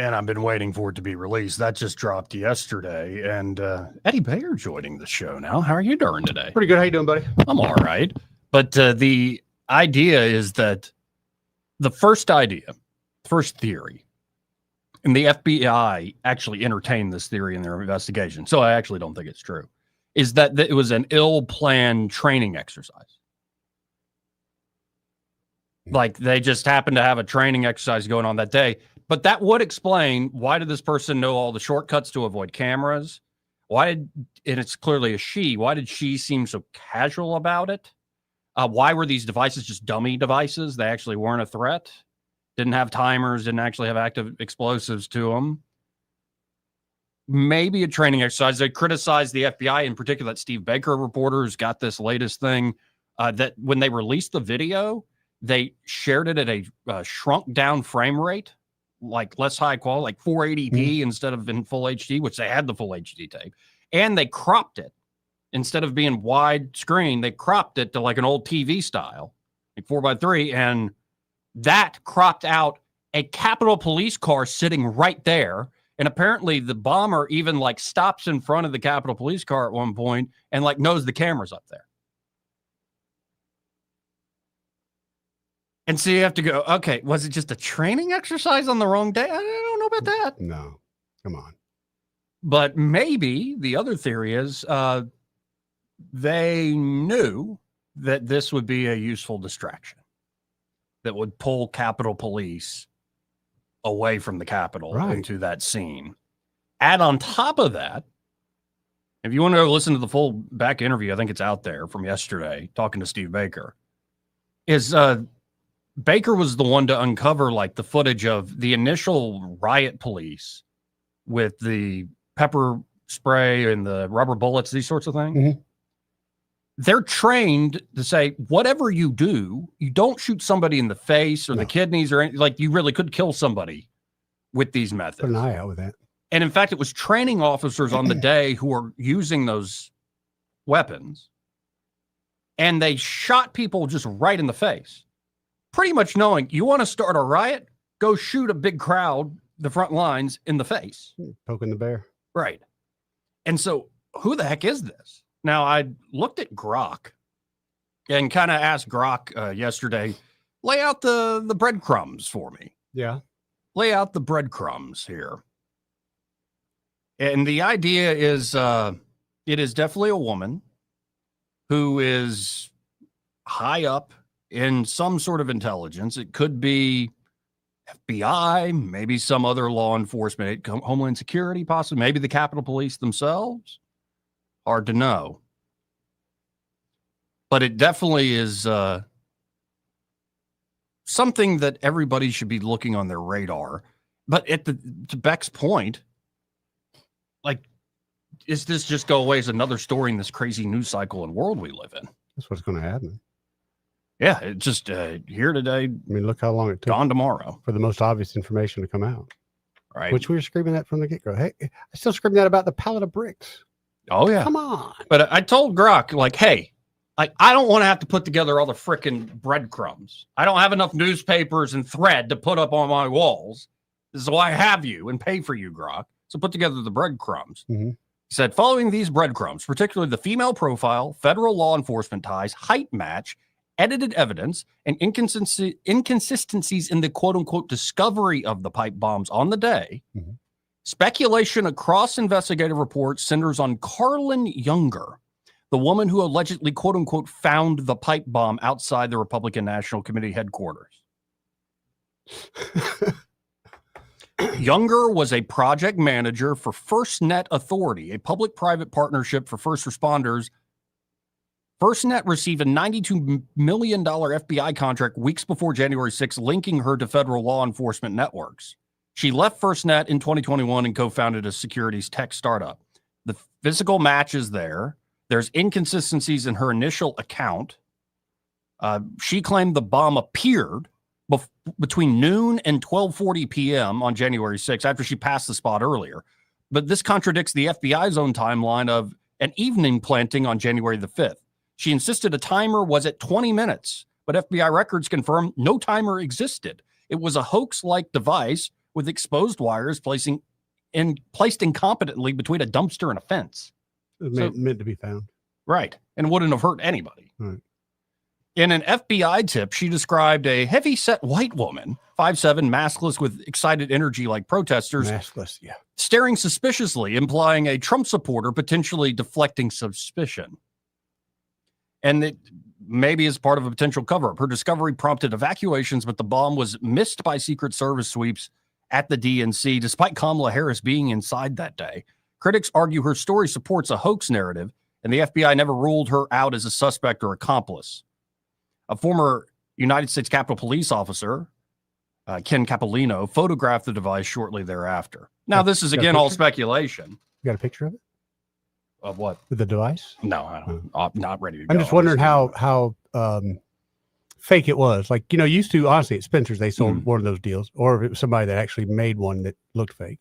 And I've been waiting for it to be released. That just dropped yesterday. And Eddie Bayer joining the show now. How are you doing today? Pretty good. How you doing, buddy? I'm all right. But the idea is that the first theory, and the FBI actually entertained this theory in their investigation, so I actually don't think it's true, is that it was an ill-planned training exercise. Like they just happened to have a training exercise going on that day. But that would explain, why did this person know all the shortcuts to avoid cameras? And it's clearly a she, why did she seem so casual about it? Why were these devices just dummy devices? They actually weren't a threat. Didn't have timers, didn't actually have active explosives to them. Maybe a training exercise. They criticized the FBI, in particular, that Steve Baker reporter who's got this latest thing, that when they released the video, they shared it at a shrunk down frame rate, like less high quality, like 480p instead of in full HD, which they had the full HD tape. And they cropped it. Instead of being wide screen, they cropped it to like an old TV style, like 4:3. And that cropped out a Capitol Police car sitting right there. And apparently the bomber even like stops in front of the Capitol Police car at one point and like knows the camera's up there. And so you have to go, okay, was it just a training exercise on the wrong day? I don't know about that. No, come on. But maybe the other theory is they knew that this would be a useful distraction that would pull Capitol Police away from the Capitol into that scene. Add on top of that, if you want to go listen to the full back interview, I think it's out there from yesterday, talking to Steve Baker, is Baker was the one to uncover like the footage of the initial riot police with the pepper spray and the rubber bullets, these sorts of things. Mm-hmm. They're trained to say, whatever you do, you don't shoot somebody in the face or the kidneys or anything. Like you really could kill somebody with these methods. Put an eye out with that. And in fact, it was training officers on the day who were using those weapons. And they shot people just right in the face. Pretty much knowing, you want to start a riot? Go shoot a big crowd, the front lines, in the face. Poking the bear. Right. And so who the heck is this? Now, I looked at Grok and kind of asked Grok yesterday, lay out the breadcrumbs for me. Yeah. Lay out the breadcrumbs here. And the idea is it is definitely a woman who is high up in some sort of intelligence. It could be FBI, maybe some other law enforcement, Homeland Security, possibly, maybe the Capitol Police themselves. Hard to know. But it definitely is something that everybody should be looking on their radar. But to Beck's point, like, is this just go away as another story in this crazy news cycle and world we live in? That's what's going to happen. Yeah, it's just here today. I mean, look how long it took. Gone tomorrow. For the most obvious information to come out. Right. Which we were screaming that from the get-go. Hey, I still scream that about the pallet of bricks. Oh, yeah. Come on. But I told Grok, like, hey, I don't want to have to put together all the frickin' breadcrumbs. I don't have enough newspapers and thread to put up on my walls. This is why I have you and pay for you, Grok. So put together the breadcrumbs. Mm-hmm. He said, following these breadcrumbs, particularly the female profile, federal law enforcement ties, height match, edited evidence, and inconsistencies in the quote-unquote discovery of the pipe bombs on the day, speculation across investigative reports centers on Carlin Younger, the woman who allegedly, quote-unquote, found the pipe bomb outside the Republican National Committee headquarters. Younger was a project manager for FirstNet Authority, a public-private partnership for first responders. FirstNet received a $92 million FBI contract weeks before January 6, linking her to federal law enforcement networks. She left FirstNet in 2021 and co-founded a securities tech startup. The physical match is there. There's inconsistencies in her initial account. She claimed the bomb appeared between noon and 12:40 p.m. on January 6th after she passed the spot earlier. But this contradicts the FBI's own timeline of an evening planting on January the 5th. She insisted a timer was at 20 minutes, but FBI records confirm no timer existed. It was a hoax-like device with exposed wires placed incompetently between a dumpster and a fence. It was meant to be found. Right. And wouldn't have hurt anybody. Right. In an FBI tip, she described a heavy-set white woman, 5'7", maskless with excited energy like protesters. Maskless, yeah. Staring suspiciously, implying a Trump supporter, potentially deflecting suspicion. And it maybe is part of a potential cover-up. Her discovery prompted evacuations, but the bomb was missed by Secret Service sweeps at the DNC, despite Kamala Harris being inside that day. Critics argue her story supports a hoax narrative, and the FBI never ruled her out as a suspect or accomplice. A former United States Capitol Police officer, Ken Capolino, photographed the device shortly thereafter. Now, this is, again, all speculation. You got a picture of it? Of what? With the device? No, I don't. I'm not ready to go. I'm just wondering how fake it was. Like, used to, honestly, at Spencer's, they sold one of those deals, or if it was somebody that actually made one that looked fake.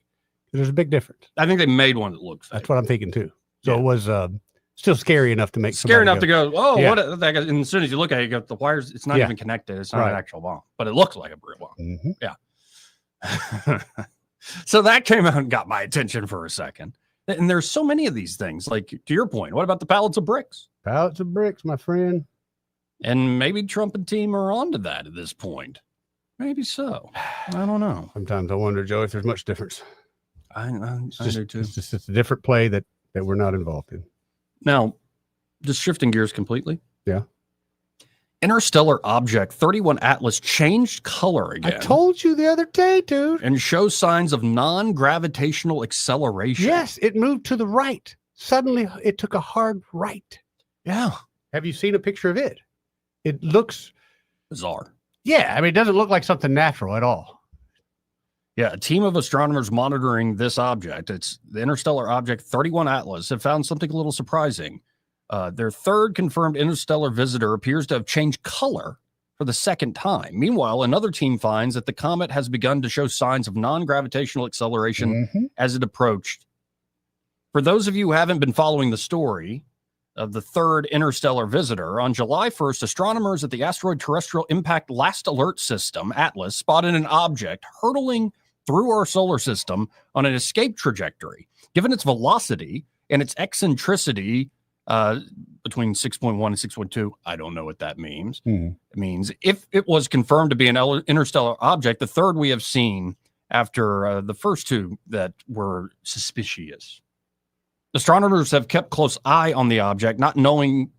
There's a big difference. I think they made one that looked fake. That's what I'm thinking, too. So it was still scary enough to make scary enough to go, oh, yeah. what? And as soon as you look at it, you got the wires. It's not even connected. It's not an actual bomb, but it looks like a real bomb. Mm-hmm. Yeah. So that came out and got my attention for a second. And there's so many of these things. Like, to your point, what about the pallets of bricks? Pallets of bricks, my friend. And maybe Trump and team are onto that at this point. Maybe so. I don't know. Sometimes I wonder, Joe, if there's much difference. I do too. It's just a different play that we're not involved in. Now, just shifting gears completely. Yeah. Interstellar object 31 Atlas changed color again. I told you the other day, dude. And shows signs of non-gravitational acceleration. Yes, it moved to the right. Suddenly, it took a hard right. Yeah. Have you seen a picture of it? It looks bizarre. Yeah, I mean, it doesn't look like something natural at all. Yeah, a team of astronomers monitoring this object, it's the interstellar object 31 Atlas, have found something a little surprising. Their third confirmed interstellar visitor appears to have changed color for the second time. Meanwhile, another team finds that the comet has begun to show signs of non-gravitational acceleration as it approached. For those of you who haven't been following the story of the third interstellar visitor, on July 1st, astronomers at the Asteroid Terrestrial Impact Last Alert System, ATLAS, spotted an object hurtling through our solar system on an escape trajectory. Given its velocity and its eccentricity between 6.1 and 6.2, I don't know what that means. It means if it was confirmed to be an interstellar object, the third we have seen after the first two that were suspicious. Astronomers have kept close eye on the object, not known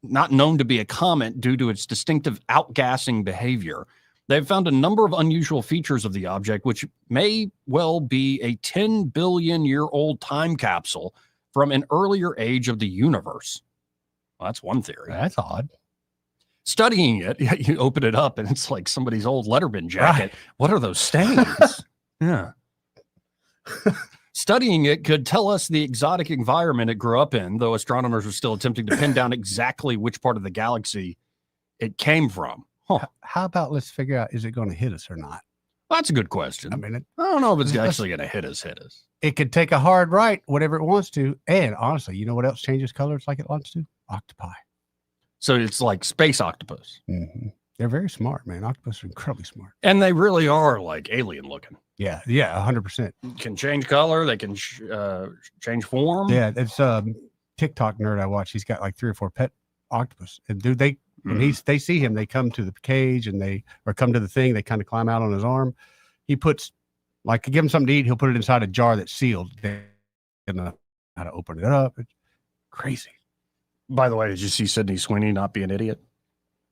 to be a comet due to its distinctive outgassing behavior. They've found a number of unusual features of the object, which may well be a 10 billion year old time capsule from an earlier age of the universe. Well, that's one theory. That's odd. Studying it, you open it up and it's like somebody's old Letterman jacket. Right. What are those stains? Yeah. Studying it could tell us the exotic environment it grew up in, though astronomers are still attempting to pin down exactly which part of the galaxy it came from. How about let's figure out, is it going to hit us or not? Well, that's a good question. I mean, I don't know if it's actually going to hit us. It could take a hard right, whatever it wants to. And honestly, you know what else changes colors like it wants to? Octopi. So it's like space octopus. Mm-hmm. They're very smart, man. Octopus are incredibly smart. And they really are like alien looking. Yeah, 100%. Can change color. They can change form. Yeah, it's TikTok nerd I watch. He's got like 3 or 4 pet octopus. And dude, when they see him, they come to the cage and come to the thing. They kind of climb out on his arm. He puts give him something to eat. He'll put it inside a jar that's sealed. They don't know how to open it up. It's crazy. By the way, did you see Sydney Sweeney not be an idiot?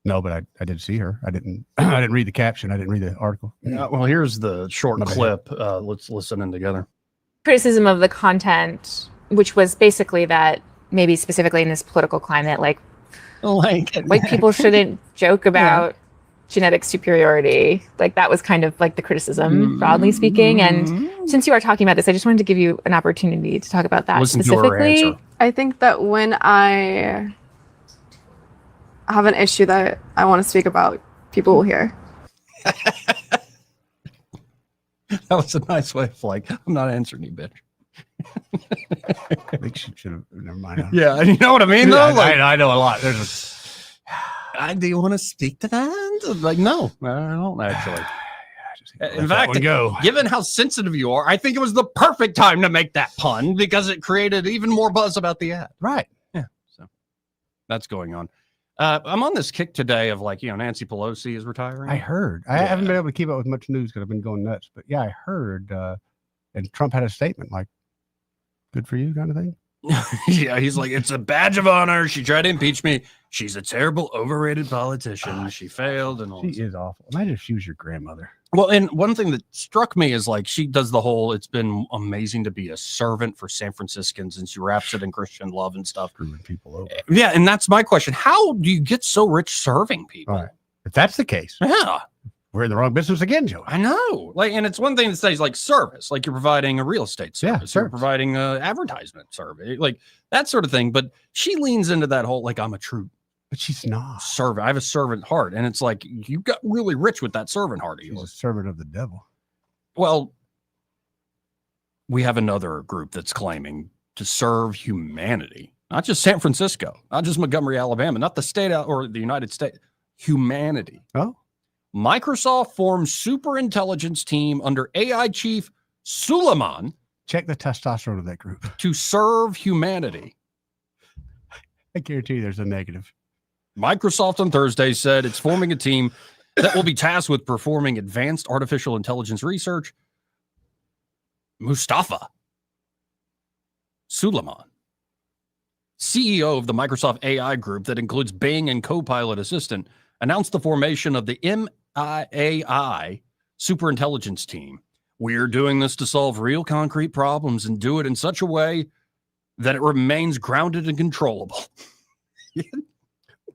No, but I did see her. I didn't read the caption. I didn't read the article. Well, here's the short clip. Let's listen in together. Criticism of the content, which was basically that maybe specifically in this political climate, like white people shouldn't joke about genetic superiority. Like that was kind of like the criticism, broadly speaking. And since you are talking about this, I just wanted to give you an opportunity to talk about that specifically. I think that when I have an issue that I want to speak about, people will hear. That was a nice way of I'm not answering you, bitch. I think she should have. Never mind. Yeah, you know what I mean, though. I know a lot. Do you want to speak to that? No, I don't actually. In fact, given how sensitive you are, I think it was the perfect time to make that pun because it created even more buzz about the ad. Right. Yeah. So that's going on. I'm on this kick today of Nancy Pelosi is retiring. I heard. I haven't been able to keep up with much news because I've been going nuts. But yeah, I heard. And Trump had a statement good for you kind of thing. Yeah, he's like, it's a badge of honor. She tried to impeach me. She's a terrible, overrated politician. She failed and all. She is awful. Imagine if she was your grandmother. Well, and one thing that struck me is she does the whole, it's been amazing to be a servant for San Franciscans, and she wraps it in Christian love and stuff. Screwing people over. Yeah, and that's my question. How do you get so rich serving people? All right. If that's the case. Yeah. We're in the wrong business again, Joey. I know. And it's one thing to say service, you're providing a real estate service, you're providing an advertisement service, that sort of thing. But she leans into that whole, I'm a true. But she's not. Servant. I have a servant heart. And it's you got really rich with that servant heart of yours. She's a servant of the devil. Well, we have another group that's claiming to serve humanity, not just San Francisco, not just Montgomery, Alabama, not the state or the United States, humanity. Oh. Microsoft forms super intelligence team under AI chief Suleiman. Check the testosterone of that group. To serve humanity. I guarantee you there's a negative. Microsoft on Thursday said it's forming a team that will be tasked with performing advanced artificial intelligence research. Mustafa Suleiman, CEO of the Microsoft AI group that includes Bing and Copilot Assistant, announced the formation of the MIAI superintelligence team. We're doing this to solve real concrete problems and do it in such a way that it remains grounded and controllable.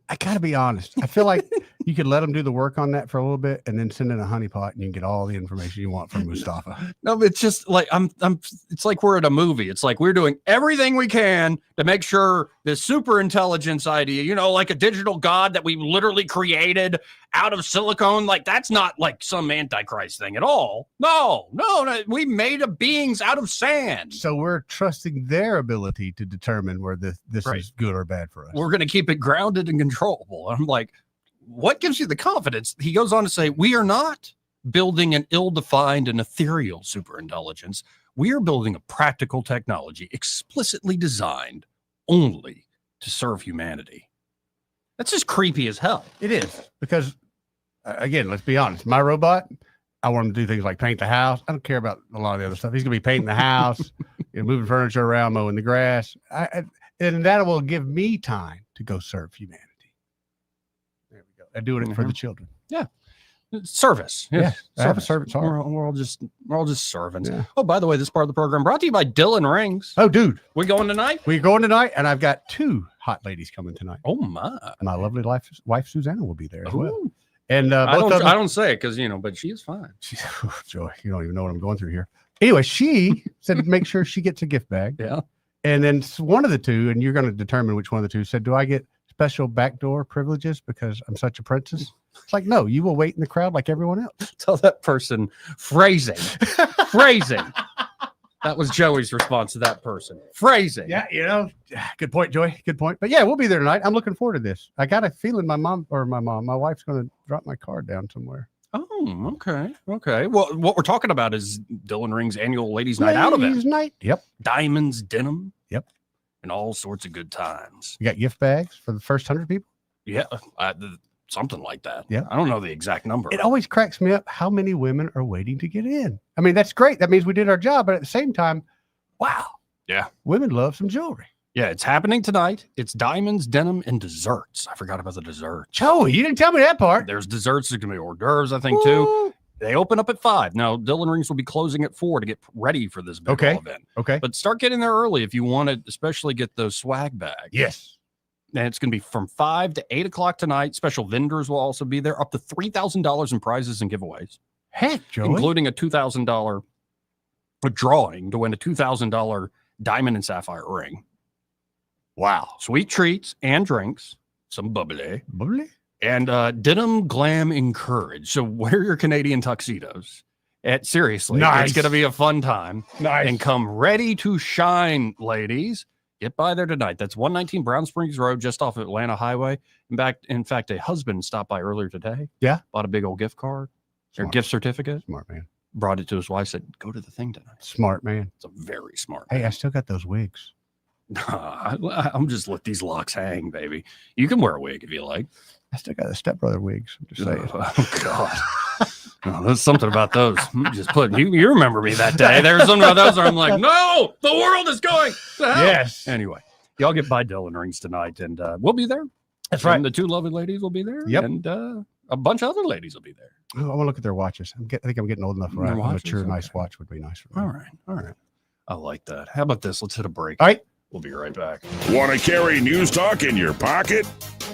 I got to be honest. I feel like you could let them do the work on that for a little bit and then send in a honeypot and you can get all the information you want from Mustafa. No, it's just it's like we're at a movie. It's like we're doing everything we can to make sure this super intelligence idea, like a digital god that we literally created out of silicone, that's not some Antichrist thing at all. No, we made beings out of sand. So we're trusting their ability to determine where this is good or bad for us. We're going to keep it grounded and controllable. I'm like, what gives you the confidence? He goes on to say, we are not building an ill-defined and ethereal superintelligence. We are building a practical technology explicitly designed only to serve humanity. That's just creepy as hell. It is, because again, let's be honest. My robot, I want him to do things like paint the house. I don't care about a lot of the other stuff. He's going to be painting the house, moving furniture around, mowing the grass. And that will give me time to go serve humanity. There we go. I'm doing it for the children. Yeah. Service. Yeah. I have a servant's heart. We're all just servants. Yeah. Oh, by the way, this part of the program brought to you by Dylan Rings. Oh, dude. We going tonight? We're going tonight, and I've got 2 hot ladies coming tonight. Oh, my. My lovely wife Susanna will be there as well. And I don't say it because, but she is fine. Joy, you don't even know what I'm going through here. Anyway, she said make sure she gets a gift bag. Yeah. And then one of the 2, and you're going to determine which one of the 2, said, do I get special backdoor privileges because I'm such a princess? It's like, no, you will wait in the crowd like everyone else. Tell that person phrasing. That was Joey's response to that person. Phrasing. Yeah, good point, Joey. Good point. But yeah, we'll be there tonight. I'm looking forward to this. I got a feeling my wife's going to drop my card down somewhere. Oh, okay. Well, what we're talking about is Dylan Ring's annual Ladies Night Out event. Ladies Night. Yep. Diamonds, denim. Yep. And all sorts of good times. You got gift bags for the first 100 people? Yeah. Something like that. Yeah. I don't know the exact number. It always cracks me up how many women are waiting to get in. I mean, that's great. That means we did our job. But at the same time, wow. Yeah. Women love some jewelry. Yeah, it's happening tonight. It's diamonds, denim, and desserts. I forgot about the desserts. Joey, you didn't tell me that part. There's desserts. There's going to be hors d'oeuvres, I think, too. They open up at 5. Now, Dylan Rings will be closing at 4 to get ready for this big event. Okay. But start getting there early if you want to, especially get those swag bags. Yes. And it's going to be from 5 to 8 o'clock tonight. Special vendors will also be there, up to $3,000 in prizes and giveaways. Heck, Joey. Including a $2,000 drawing to win a $2,000 diamond and sapphire ring. Wow. Sweet treats and drinks. Some bubbly. Bubbly? And denim, glam, and courage. So wear your Canadian tuxedos. Seriously, nice. It's going to be a fun time. Nice. And come ready to shine, ladies. Get by there tonight. That's 119 Brown Springs Road, just off of Atlanta Highway. In fact, a husband stopped by earlier today. Yeah. Bought a big old gift card or gift certificate. Smart man. Brought it to his wife, said, go to the thing tonight. Smart man. It's a very smart man. Hey, I still got those wigs. I'm just let these locks hang, baby. You can wear a wig if you like. I still got the stepbrother wigs. I'm just saying. Oh, God. Oh, there's something about those. Just put you remember me that day. There's some of those where I'm like, no, the world is going to hell. Yes. Anyway, y'all get by Dylan Rings tonight, and we'll be there. That's right. And the two lovely ladies will be there. Yep. And a bunch of other ladies will be there. I want to look at their watches. I think I'm getting old enough where a mature, nice watch would be nice for me. All right. I like that. How about this? Let's hit a break. All right. We'll be right back. Want to carry News Talk in your pocket?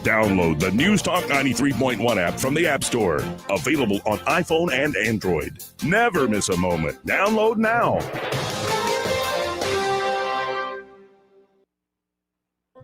Download the News Talk 93.1 app from the App Store. Available on iPhone and Android. Never miss a moment. Download now.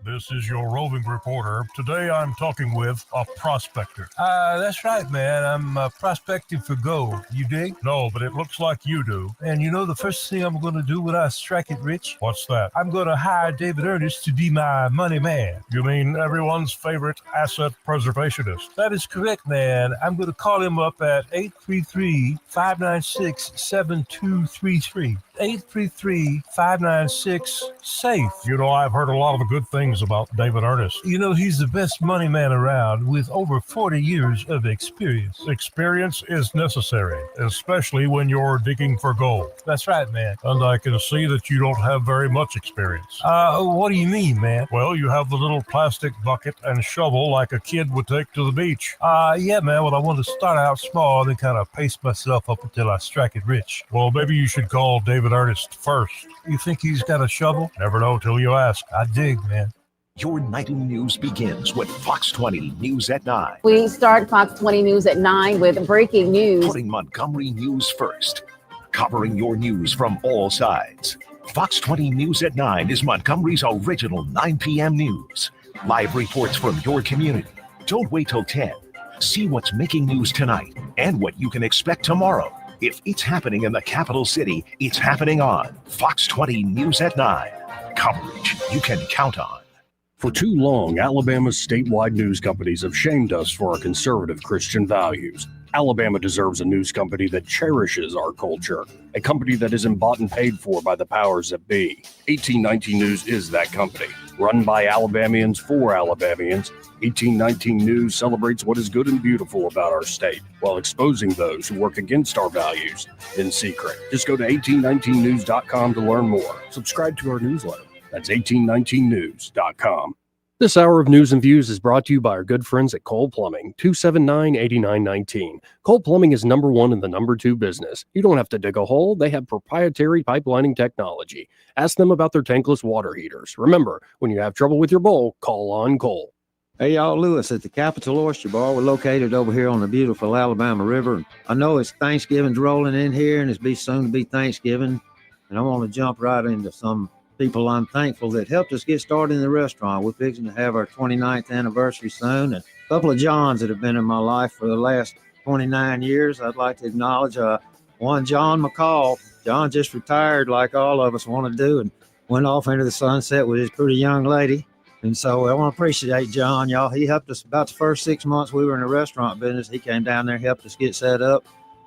This is your roving reporter. Today I'm talking with a prospector. That's right, man. I'm prospecting for gold. You dig? No, but it looks like you do. And you know the first thing I'm going to do when I strike it rich? What's that? I'm going to hire David Ernest to be my money man. You mean everyone's favorite asset preservationist? That is correct, man. I'm going to call him up at 833-596-7233. 833-596-SAFE. You know, I've heard a lot of good things about David Ernest. You know, he's the best money man around with over 40 years of experience. Experience is necessary, especially when you're digging for gold. That's right, man. And I can see that you don't have very much experience. What do you mean, man? Well, you have the little plastic bucket and shovel like a kid would take to the beach. Yeah, man. Well, I want to start out small and then kind of pace myself up until I strike it rich. Well, maybe you should call David Ernest first. You think he's got a shovel? Never know till you ask. I dig, man. Your nightly news begins with Fox 20 News at 9. We start Fox 20 News at 9 with breaking news. Putting Montgomery news first. Covering your news from all sides. Fox 20 News at 9 is Montgomery's original 9 p.m. news. Live reports from your community. Don't wait till 10. See what's making news tonight and what you can expect tomorrow. If it's happening in the capital city, it's happening on Fox 20 News at 9. Coverage you can count on. For too long, Alabama's statewide news companies have shamed us for our conservative Christian values. Alabama deserves a news company that cherishes our culture, a company that isn't bought and paid for by the powers that be. 1819 News is that company. Run by Alabamians for Alabamians, 1819 News celebrates what is good and beautiful about our state while exposing those who work against our values in secret. Just go to 1819news.com to learn more. Subscribe to our newsletter. That's 1819news.com. This hour of News and Views is brought to you by our good friends at Cole Plumbing, 279-8919. Cole Plumbing is number one in the number two business. You don't have to dig a hole. They have proprietary pipelining technology. Ask them about their tankless water heaters. Remember, when you have trouble with your bowl, call on Cole. Hey, y'all, Lewis at the Capitol Oyster Bar. We're located over here on the beautiful Alabama River. I know it's Thanksgiving's rolling in here, and it's soon to be Thanksgiving, and I want to jump right into some people I'm thankful that helped us get started in the restaurant. We're fixing to have our 29th anniversary soon, and couple of Johns that have been in my life for the last 29 years. I'd like to acknowledge one John McCall. John just retired like all of us want to do and went off into the sunset with his pretty young lady. And so I want to appreciate John, y'all. He helped us about the first 6 months we were in the restaurant business. He came down there, helped us get set up.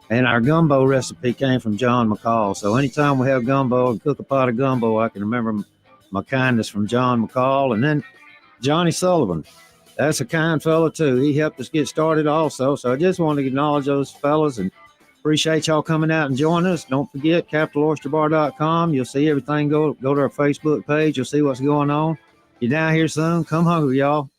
And our gumbo recipe came from John McCall. So anytime we have gumbo and cook a pot of gumbo, I can remember my kindness from John McCall. And then Johnny Sullivan. That's a kind fellow too. He helped us get started also. So I just want to acknowledge those fellas and appreciate y'all coming out and joining us. Don't forget capitaloysterbar.com. You'll see everything. Go to our Facebook page. You'll see what's going on. You're down here soon. Come hungry, y'all.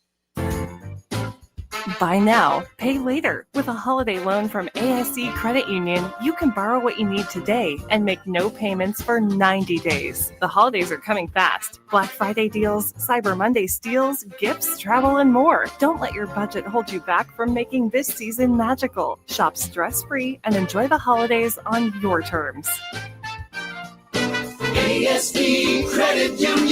Buy now, pay later. With a holiday loan from ASC Credit Union, you can borrow what you need today and make no payments for 90 days. The holidays are coming fast. Black Friday deals, Cyber Monday steals, gifts, travel, and more. Don't let your budget hold you back from making this season magical. Shop stress-free and enjoy the holidays on your terms. ASD Credit Union.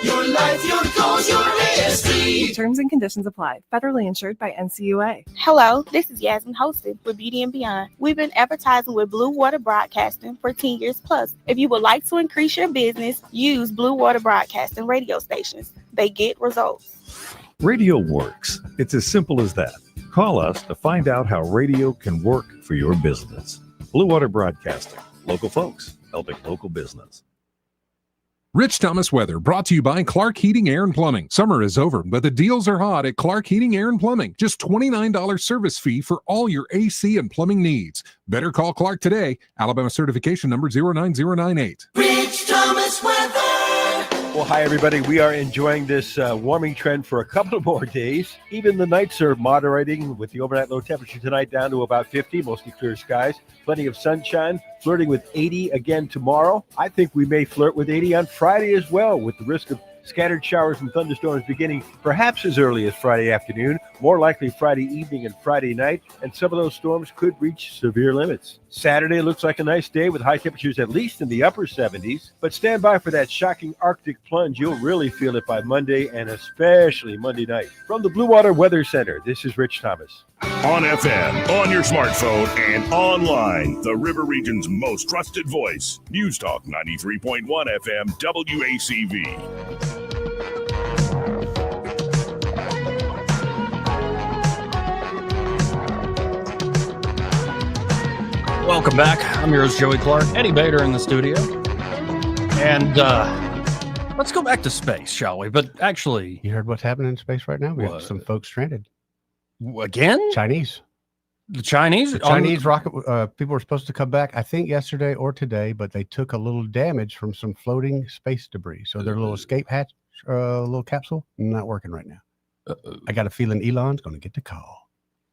Your life, your goals, your ASD. Terms and conditions apply. Federally insured by NCUA. Hello, this is Yasmin Hosted with Beauty and Beyond. We've been advertising with Blue Water Broadcasting for 10 years plus. If you would like to increase your business, use Blue Water Broadcasting radio stations. They get results. Radio works. It's as simple as that. Call us to find out how radio can work for your business. Blue Water Broadcasting. Local folks helping local business. Rich Thomas weather brought to you by Clark Heating, Air and Plumbing. Summer is over, but the deals are hot at Clark Heating, Air and Plumbing. Just $29 service fee for all your AC and plumbing needs. Better call Clark today. Alabama certification number 09098. Rich Thomas weather. Well, hi, everybody. We are enjoying this warming trend for a couple of more days. Even the nights are moderating with the overnight low temperature tonight down to about 50, mostly clear skies. Plenty of sunshine, flirting with 80 again tomorrow. I think we may flirt with 80 on Friday as well, with the risk of scattered showers and thunderstorms beginning perhaps as early as Friday afternoon, more likely Friday evening and Friday night, and some of those storms could reach severe limits. Saturday looks like a nice day with high temperatures at least in the upper 70s, but stand by for that shocking Arctic plunge. You'll really feel it by Monday and especially Monday night. From the Blue Water Weather Center, this is Rich Thomas. On FM, on your smartphone, and online, the River Region's most trusted voice. News Talk 93.1 FM WACV. Welcome back. I'm yours, Joey Clark. Eddie Bader in the studio. And let's go back to space, shall we? But actually... You heard what's happening in space right now? We have some folks stranded. Again? Chinese. The Chinese? The Chinese rocket, people were supposed to come back, I think yesterday or today, but they took a little damage from some floating space debris. So their little escape hatch, little capsule, not working right now. I got a feeling Elon's going to get the call.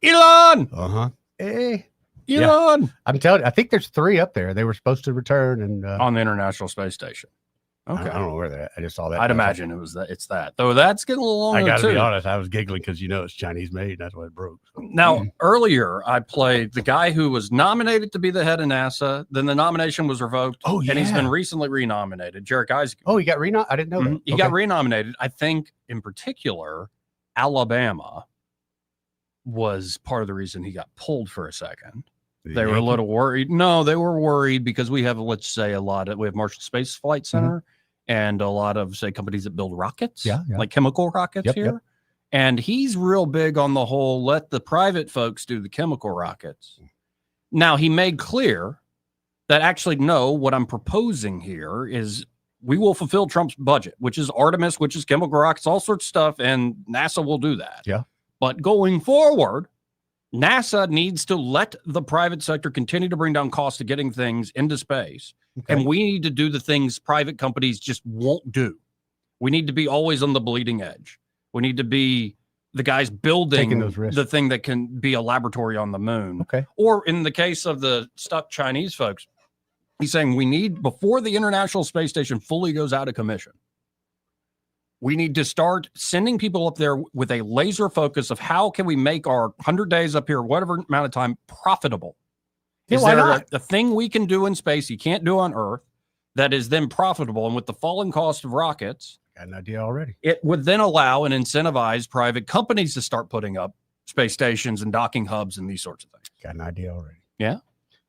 Elon! Uh-huh. Hey. Elon! Yeah. I'm telling you, I think there's 3 up there. They were supposed to return and on the International Space Station. Okay. I don't know where they're at. I just saw that. I'd imagine it was that. It's that. Though that's getting a little longer, I got to too. be honest. I was giggling because it's Chinese made. And that's why it broke. So. Now, earlier, I played the guy who was nominated to be the head of NASA. Then the nomination was revoked. Oh, yeah. And he's been recently renominated. Jarek Isaac. Oh, he got renominated? I didn't know that. He got renominated. I think, in particular, Alabama was part of the reason he got pulled for a second. They were a little worried. No, they were worried because we have, let's say, we have Marshall Space Flight Center and a lot of, say, companies that build rockets, like chemical rockets here. Yep. And he's real big on the whole, let the private folks do the chemical rockets. Now, he made clear that actually, no, what I'm proposing here is we will fulfill Trump's budget, which is Artemis, which is chemical rockets, all sorts of stuff, and NASA will do that. Yeah. But going forward, NASA needs to let the private sector continue to bring down costs of getting things into space. Okay. And we need to do the things private companies just won't do. We need to be always on the bleeding edge. We need to be the guys building the thing that can be a laboratory on the moon. Okay. Or in the case of the stuck Chinese folks, he's saying we need, before the International Space Station fully goes out of commission, we need to start sending people up there with a laser focus of how can we make our 100 days up here, whatever amount of time, profitable. Yeah, is why there not? a thing we can do in space you can't do on Earth that is then profitable? And with the falling cost of rockets Got an idea already. It would then allow and incentivize private companies to start putting up space stations and docking hubs and these sorts of things. Got an idea already. Yeah.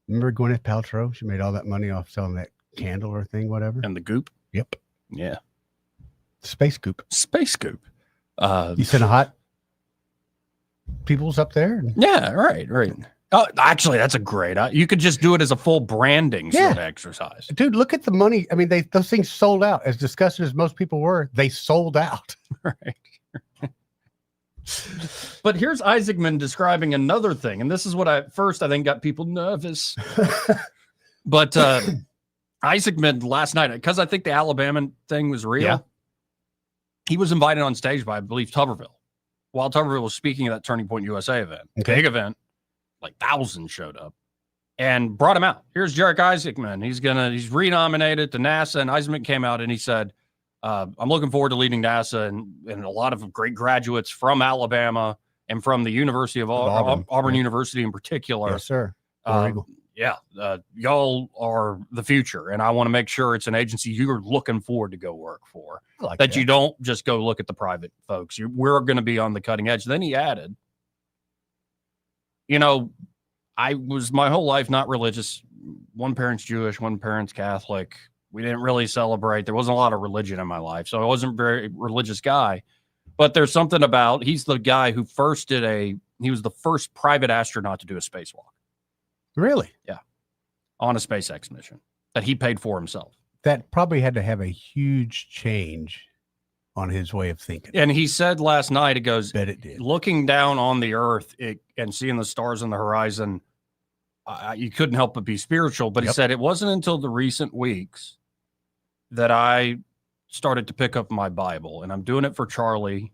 Remember Gwyneth Paltrow? She made all that money off selling that candle or thing, whatever. And the goop. Yep. Yeah. Space goop. Space goop. You send a hot people's up there. Yeah. Right. Oh, actually, that's a great. You could just do it as a full branding sort of exercise. Dude, look at the money. I mean, those things sold out. As disgusted as most people were, they sold out. Right. But here's Isaacman describing another thing, and this is what I think got people nervous. But Isaacman last night, because I think the Alabama thing was real. Yeah. He was invited on stage by, I believe, Tuberville, while Tuberville was speaking at that Turning Point USA event. Okay. Big event. Like thousands showed up and brought him out. Here's Jarek Isaacman. He's renominated to NASA. And Isaacman came out and he said, I'm looking forward to leading NASA and a lot of great graduates from Alabama and from the University of Auburn University in particular. Yes, sir. Y'all are the future. And I want to make sure it's an agency you're looking forward to go work for. That you don't just go look at the private folks. We're going to be on the cutting edge. Then he added, I was my whole life not religious. One parent's Jewish, one parent's Catholic. We didn't really celebrate. There wasn't a lot of religion in my life, so I wasn't a very religious guy. But there's something about, he's the guy who he was the first private astronaut to do a spacewalk. Really? Yeah. On a SpaceX mission that he paid for himself. That probably had to have a huge change on his way of thinking. And he said last night, it goes, Bet it did. Looking down on the earth and seeing the stars on the horizon, you couldn't help but be spiritual. But he said it wasn't until the recent weeks that I started to pick up my Bible, and I'm doing it for Charlie.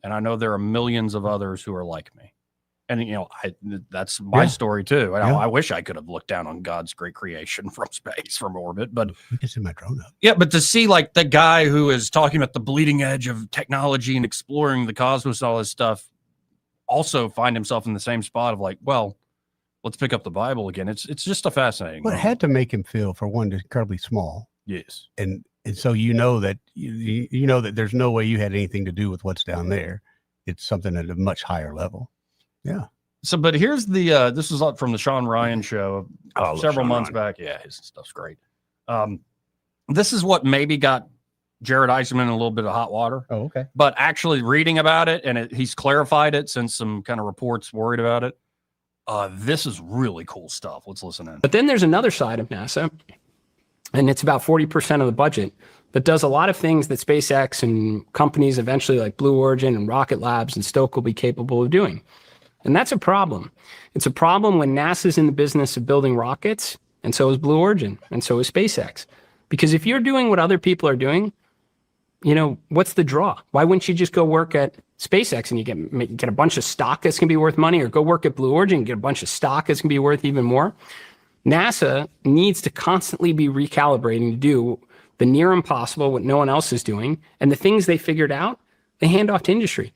And I know there are millions of others who are like me. And, that's my story too. I wish I could have looked down on God's great creation from space, from orbit, but we can send my drone up. Yeah. But to see like the guy who is talking about the bleeding edge of technology and exploring the cosmos and all this stuff also find himself in the same spot of like, well, let's pick up the Bible again. It's just a fascinating. Well, it had to make him feel, for one, incredibly small. Yes. And so that you know that there's no way you had anything to do with what's down there. It's something at a much higher level. Yeah. So, but here's this is from the Sean Ryan show several months back. Yeah, his stuff's great. This is what maybe got Jared Isaacman in a little bit of hot water. Oh, okay. But actually reading about it, and he's clarified it since some kind of reports worried about it. This is really cool stuff. Let's listen in. But then there's another side of NASA, and it's about 40% of the budget that does a lot of things that SpaceX and companies eventually like Blue Origin and Rocket Labs and Stoke will be capable of doing. And that's a problem. It's a problem when NASA's in the business of building rockets, and so is Blue Origin, and so is SpaceX. Because if you're doing what other people are doing, what's the draw? Why wouldn't you just go work at SpaceX and you get a bunch of stock that's going to be worth money, or go work at Blue Origin and get a bunch of stock that's going to be worth even more? NASA needs to constantly be recalibrating to do the near impossible, what no one else is doing, and the things they figured out, they hand off to industry.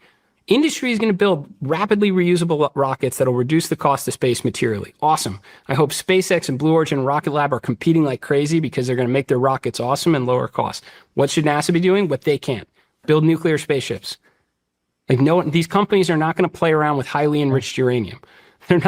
Industry is going to build rapidly reusable rockets that will reduce the cost of space materially. Awesome. I hope SpaceX and Blue Origin and Rocket Lab are competing like crazy because they're going to make their rockets awesome and lower cost. What should NASA be doing? What they can't. Build nuclear spaceships. These companies are not going to play around with highly enriched uranium. They're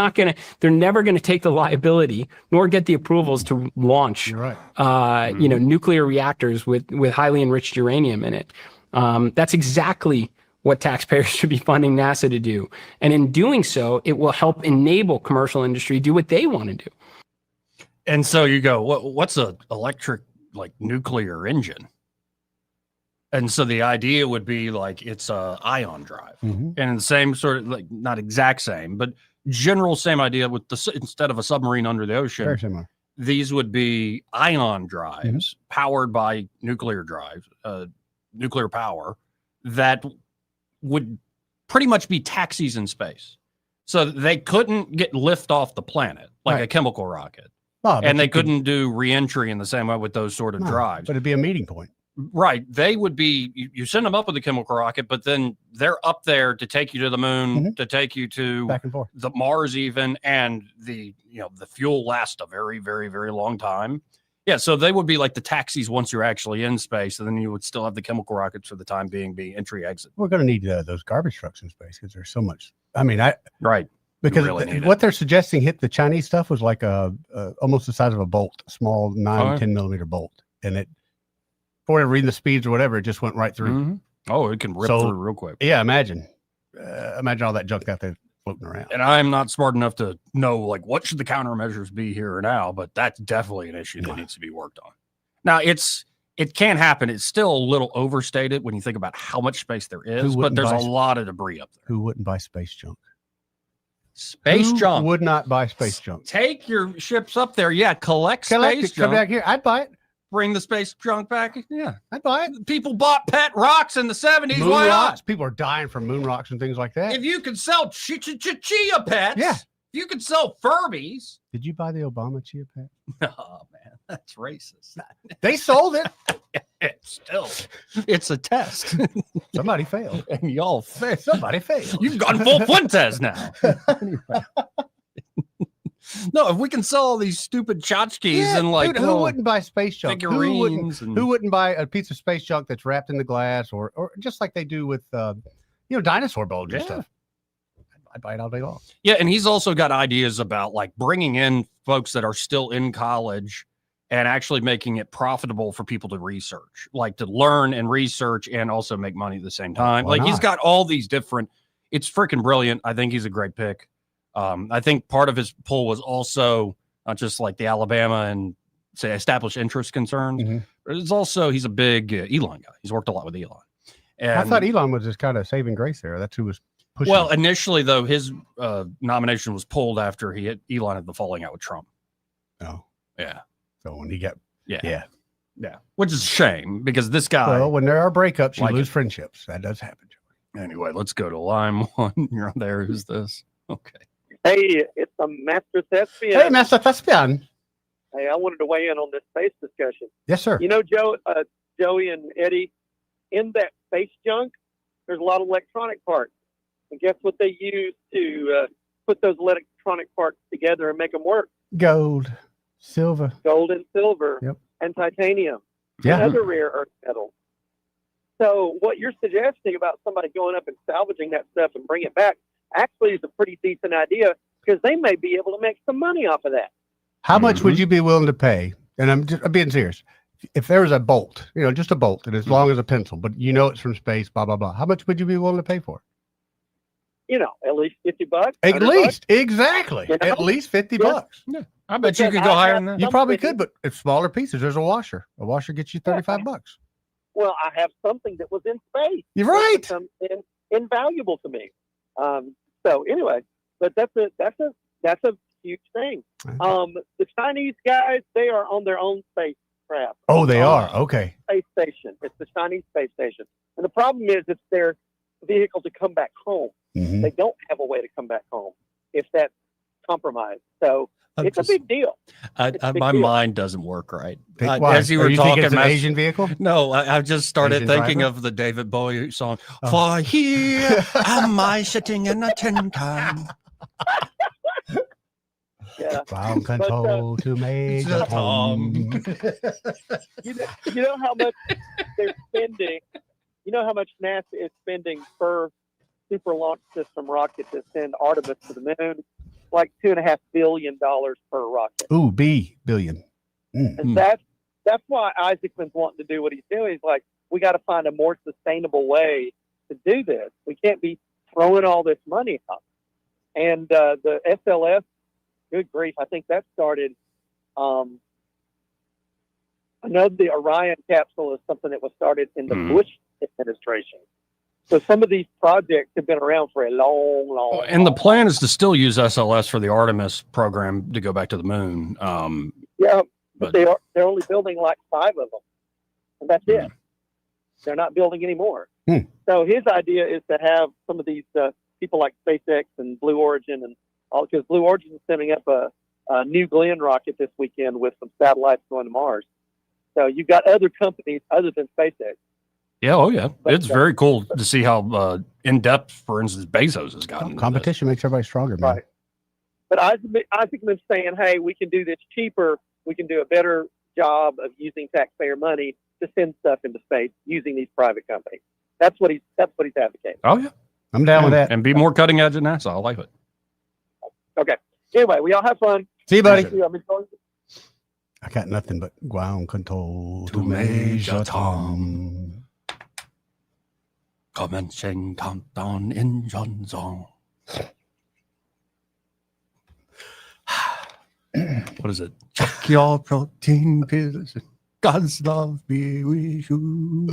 never going to take the liability nor get the approvals to launch, nuclear reactors with highly enriched uranium in it. That's exactly what taxpayers should be funding NASA to do. And in doing so, it will help enable commercial industry do what they want to do. And so you go, what's a electric, like nuclear engine? And so the idea would be like, it's a ion drive. Mm-hmm. And the same sort of, like, not exact same, but general same idea with instead of a submarine under the ocean. Very similar. These would be ion drives powered by nuclear drives, nuclear power that would pretty much be taxis in space. So they couldn't get lift off the planet like a chemical rocket. And they couldn't do re-entry in the same way with those sort of drives. But it'd be a meeting point. Right. They would be, you send them up with a chemical rocket, but then they're up there to take you to the moon, to take you to back and forth, the Mars even, and the fuel lasts a very, very, very long time. Yeah, so they would be like the taxis once you're actually in space, and then you would still have the chemical rockets for the time being be entry exit. We're going to need those garbage trucks in space because there's so much. I mean, right. Because really need what they're suggesting hit the Chinese stuff was like almost the size of a bolt, a small 10 millimeter bolt. And it, before reading the speeds or whatever, it just went right through. Mm-hmm. Oh, it can rip through real quick. Yeah, imagine all that junk out there floating around. And I'm not smart enough to know, like, what should the countermeasures be here or now, but that's definitely an issue that needs to be worked on. Now, it can happen. It's still a little overstated when you think about how much space there is, but there's a lot of debris up there. Who wouldn't buy space junk? Space junk. Would not buy space junk. Take your ships up there. Yeah, collect space it, junk. Come back here. I'd buy it. Bring the space junk back. Yeah, I'd buy it. People bought pet rocks in the 70s. Moon Why rocks. not? People are dying from moon rocks and things like that. If you could sell chia pets, yeah. If you could sell Furbies. Did you buy the Obama chia pet? Oh man, that's racist. They sold it. It's a test. Somebody failed. And y'all failed. Somebody failed. You've gotten full Fuentes now. No, if we can sell all these stupid tchotchkes and like, dude, who wouldn't buy space junk? Figurines Who wouldn't buy a piece of space junk that's wrapped in the glass, or just like they do with dinosaur bones and stuff? I'd buy it all day long. Yeah, and he's also got ideas about like bringing in folks that are still in college and actually making it profitable for people to research, like to learn and research and also make money at the same time. Why Like he's not? got all these different. It's freaking brilliant. I think he's a great pick. I think part of his pull was also not just like the Alabama and say established interest concerns. Mm-hmm. But it's also he's a big Elon guy. He's worked a lot with Elon. And, I thought Elon was just kind of saving grace there. That's who was pushing. well, initially though, his nomination was pulled after Elon had the falling out with Trump. Oh, yeah. So when he got yeah, which is a shame because this guy. Well, when there are breakups, you like lose it. friendships. That does happen. Anyway, let's go to line one. You're on there. Who's this? Okay. Hey, it's a Master Thespian. Hey, Master Thespian. Hey, I wanted to weigh in on this space discussion. Yes, sir. You know, Joey and Eddie, in that space junk, there's a lot of electronic parts. And guess what they use to put those electronic parts together and make them work? Gold, silver. Gold and silver, Yep. and titanium, Yeah. and other rare earth metals. So what you're suggesting about somebody going up and salvaging that stuff and bring it back actually is a pretty decent idea because they may be able to make some money off of that. How much would you be willing to pay? And I'm being serious. If there was a bolt, just a bolt, and as long as a pencil, but it's from space, blah, blah, blah. How much would you be willing to pay for it? At least $50. At $100. least, exactly. At least $50 bucks. Yeah. I bet you could go higher than that. You probably could, but if smaller pieces, there's a washer. A washer gets you $35 bucks. Well, I have something that was in space. You're right. Something invaluable to me. So anyway, but that's a huge thing. The Chinese guys, they are on their own spacecraft. Oh, they are. Okay. Space station. It's the Chinese space station, and the problem is it's their vehicle to come back home. Mhm. They don't have a way to come back home if that's compromised. So it's a big deal. My mind doesn't work right. Why? As you Are were you thinking talking, it's an Asian vehicle? No, I just started Asian thinking driver? of the David Bowie song. Oh. For here am I sitting in a tin can. Yeah. From control to Major Tom. You know how much they're spending. You know how much NASA is spending per super launch system rocket to send Artemis to the moon? Like $2.5 billion per rocket. Ooh, billion. And that's why Isaacman's wanting to do what he's doing. He's like, we got to find a more sustainable way to do this. We can't be throwing all this money up. And the SLS, good grief, I think that started. I know the Orion capsule is something that was started in the Bush administration. So some of these projects have been around for a long And the plan is to still use SLS for the Artemis program to go back to the moon. Yeah, but they're only building like 5 of them, and that's it. They're not building any more. So his idea is to have some of these people like SpaceX and Blue Origin and all, because Blue Origin is sending up a New Glenn rocket this weekend with some satellites going to Mars. So you've got other companies other than SpaceX. Yeah, oh yeah. It's very cool to see how in depth, for instance, Bezos has gotten. Competition makes everybody stronger, man. Right. But Isaacman's saying, hey, we can do this cheaper. We can do a better job of using taxpayer money to send stuff into space using these private companies. That's what he's advocating. Oh yeah, I'm down with that. And be more cutting edge than NASA. I like it. Okay. Anyway, we all have fun. See you, buddy. Thank you. I'm enjoying it. I got nothing but ground control to Major Tom. Commencing countdown engine song. What is it? Check your protein pills. God's love be with you.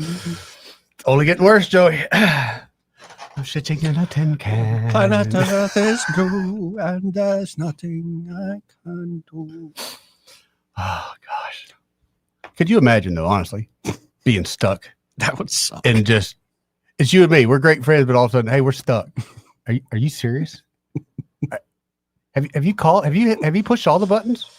Only getting worse, Joey. I'm sitting in a tin can. Planet Earth is blue, and there's nothing I can do. Oh gosh. Could you imagine though, honestly, being stuck? That would suck. And just it's you and me. We're great friends, but all of a sudden, hey, we're stuck. Are you serious? Have you called? Have you pushed all the buttons?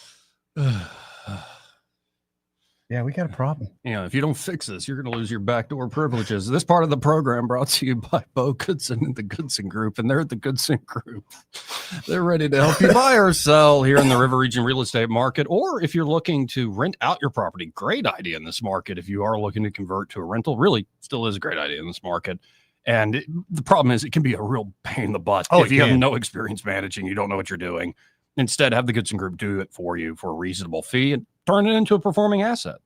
Yeah, we got a problem. You know, if you don't fix this, you're going to lose your backdoor privileges. This part of the program brought to you by Bo Goodson and the Goodson Group, and they're at the Goodson Group. They're ready to help you buy or sell here in the River Region real estate market, or if you're looking to rent out your property, great idea in this market. If you are looking to convert to a rental, really still is a great idea in this market. And the problem is it can be a real pain in the butt. If you have no experience managing, you don't know what you're doing. Instead, have the Goodson Group do it for you for a reasonable fee and turn it into a performing asset.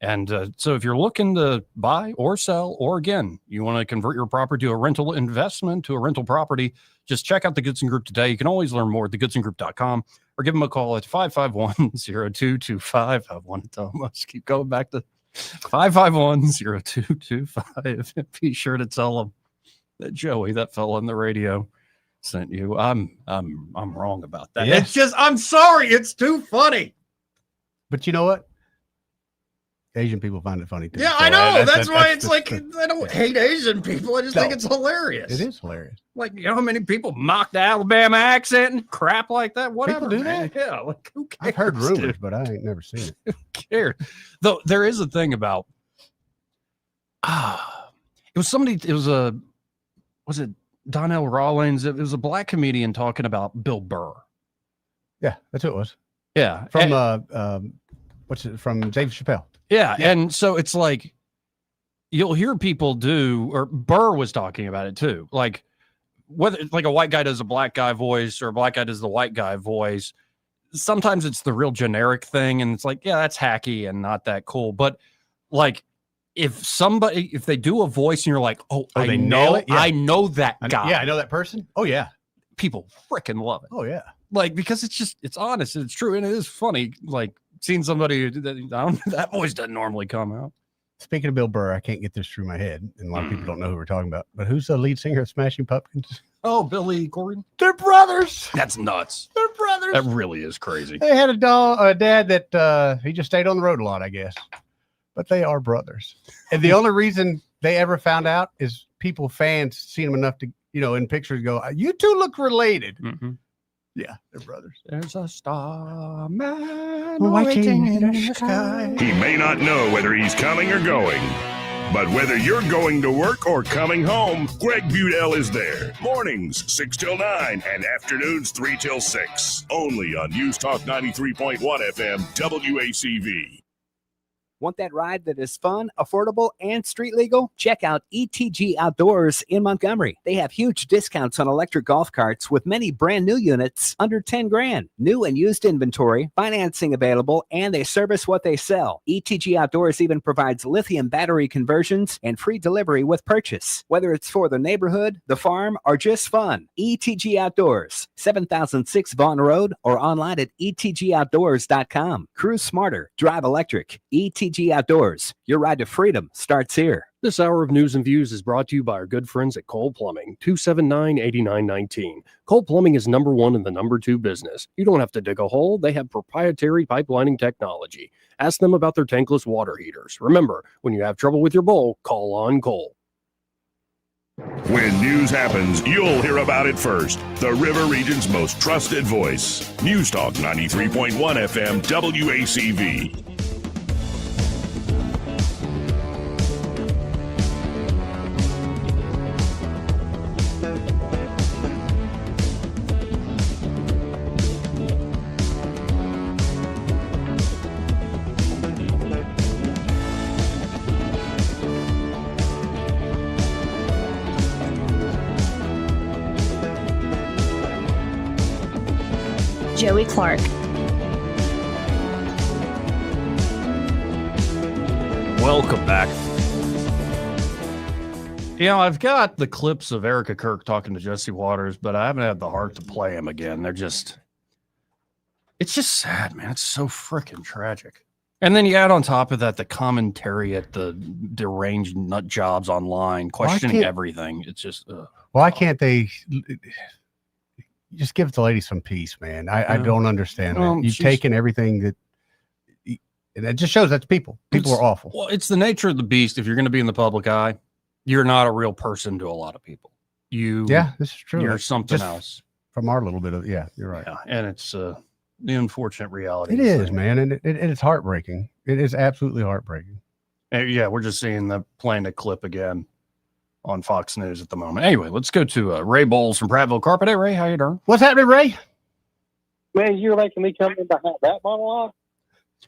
And so if you're looking to buy or sell, or again, you want to convert your property to a rental investment, to a rental property, just check out the Goodson Group today. You can always learn more at thegoodsongroup.com or give them a call at 551-0225. I want to almost keep going back to 551-0225. Be sure to tell them that Joey, that fellow on the radio, sent you. I'm wrong about that. Yeah. It's just, I'm sorry. It's too funny. But you know what? Asian people find it funny too. Yeah, So I know. That's why it's the like, truth. I don't hate Asian people. I just think it's hilarious. It is hilarious. Like, you know how many people mock the Alabama accent and crap like that? Whatever. do man. that? Yeah, like who cares? I've heard rumors, dude? but I ain't never seen it. Who cares? Though there is a thing about it was it Donnell Rawlings? It was a black comedian talking about Bill Burr. Yeah, that's who it was. Yeah. From from Dave Chappelle. Yeah, and so it's like you'll hear people do, or Burr was talking about it too. Like whether like a white guy does a black guy voice or a black guy does the white guy voice, sometimes it's the real generic thing, and it's like, yeah, that's hacky and not that cool. But like if they do a voice and you're like, I know it? Yeah. I know that guy. Yeah, I know that person. Oh yeah. People freaking love it. Oh yeah. Like because it's honest and it's true and it is funny. Like seeing somebody that voice doesn't normally come out. Speaking of Bill Burr, I can't get this through my head, and a lot of people don't know who we're talking about. But who's the lead singer of Smashing Pumpkins? Oh, Billy Corgan. They're brothers. That's nuts. They're brothers. That really is crazy. They had a dad that he just stayed on the road a lot, I guess. But they are brothers, and the only reason they ever found out is fans seen them enough to, in pictures go, you two look related. Mm-hmm. Yeah, they're brothers. There's a star man waiting in the sky. He may not know whether he's coming or going, but whether you're going to work or coming home, Greg Budell is there. Mornings 6 till 9 and afternoons 3 till 6. Only on News Talk 93.1 FM WACV. Want that ride that is fun, affordable, and street legal? Check out ETG Outdoors in Montgomery. They have huge discounts on electric golf carts with many brand new units under 10 grand. New and used inventory, financing available, and they service what they sell. ETG Outdoors even provides lithium battery conversions and free delivery with purchase. Whether it's for the neighborhood, the farm, or just fun, ETG Outdoors, 7006 Vaughn Road, or online at etgoutdoors.com. Cruise smarter, drive electric. ETG Outdoors, your ride to freedom starts here. This hour of news and views is brought to you by our good friends at Cole Plumbing, 279-8919. Cole Plumbing is number one in the number two business. You don't have to dig a hole. They have proprietary pipelining technology. Ask them about their tankless water heaters. Remember, when you have trouble with your bowl, call on Cole. When news happens, you'll hear about it first. The River Region's most trusted voice. News Talk 93.1 FM WACV. Clark. Welcome back. I've got the clips of Erica Kirk talking to Jesse Waters, but I haven't had the heart to play them again. It's just sad, man. It's so freaking tragic. And then you add on top of that the commentary at the deranged nut jobs online, questioning everything. It's just, why can't they just give the lady some peace, man? I don't understand that. You've taken everything that, and it just shows that's people. People are awful. Well, it's the nature of the beast. If you're going to be in the public eye, you're not a real person to a lot of people. Yeah, this is true. You're something else. From our little bit of, you're right. Yeah, and it's the unfortunate reality. It is, man, and it's heartbreaking. It is absolutely heartbreaking. Yeah, we're just playing a clip again on Fox News at the moment. Anyway, let's go to Ray Bowles from Prattville Carpet. Hey, Ray, how you doing? What's happening, Ray? Man, you're making me come in behind that monologue.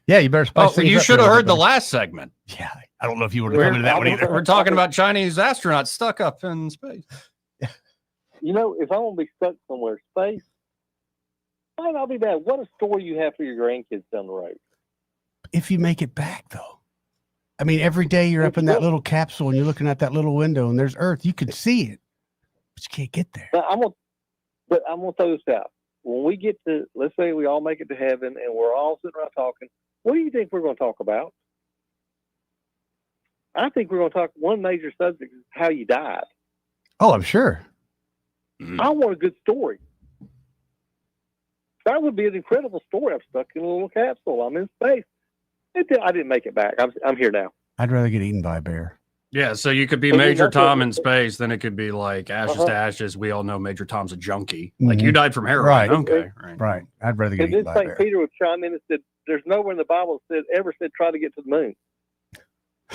Yeah, you better spice things you up should have there, heard the everybody. last segment. Yeah, I don't know if you would have come into that one either. We're talking about Chinese astronauts stuck up in space. You know, if I'm going to be stuck somewhere, space, might not be bad. What a story you have for your grandkids down the road. If you make it back, though. I mean, every day you're up in that little capsule and you're looking at that little window and there's Earth. You can see it, but you can't get there. But I'm gonna throw this out. When we get to, let's say we all make it to heaven and we're all sitting around talking, what do you think we're going to talk about? I think we're going to talk, one major subject is how you died. Oh, I'm sure. I want a good story. That would be an incredible story. I'm stuck in a little capsule. I'm in space. I didn't make it back. I'm here now. I'd rather get eaten by a bear. Yeah, so you could be Major Tom in space, then it could be like ashes to ashes. We all know Major Tom's a junkie. Like you died from heroin. Right. Okay. Right. I'd rather get And eaten then by a St. bear. Peter would chime in and said, there's nowhere in the Bible ever said try to get to the moon.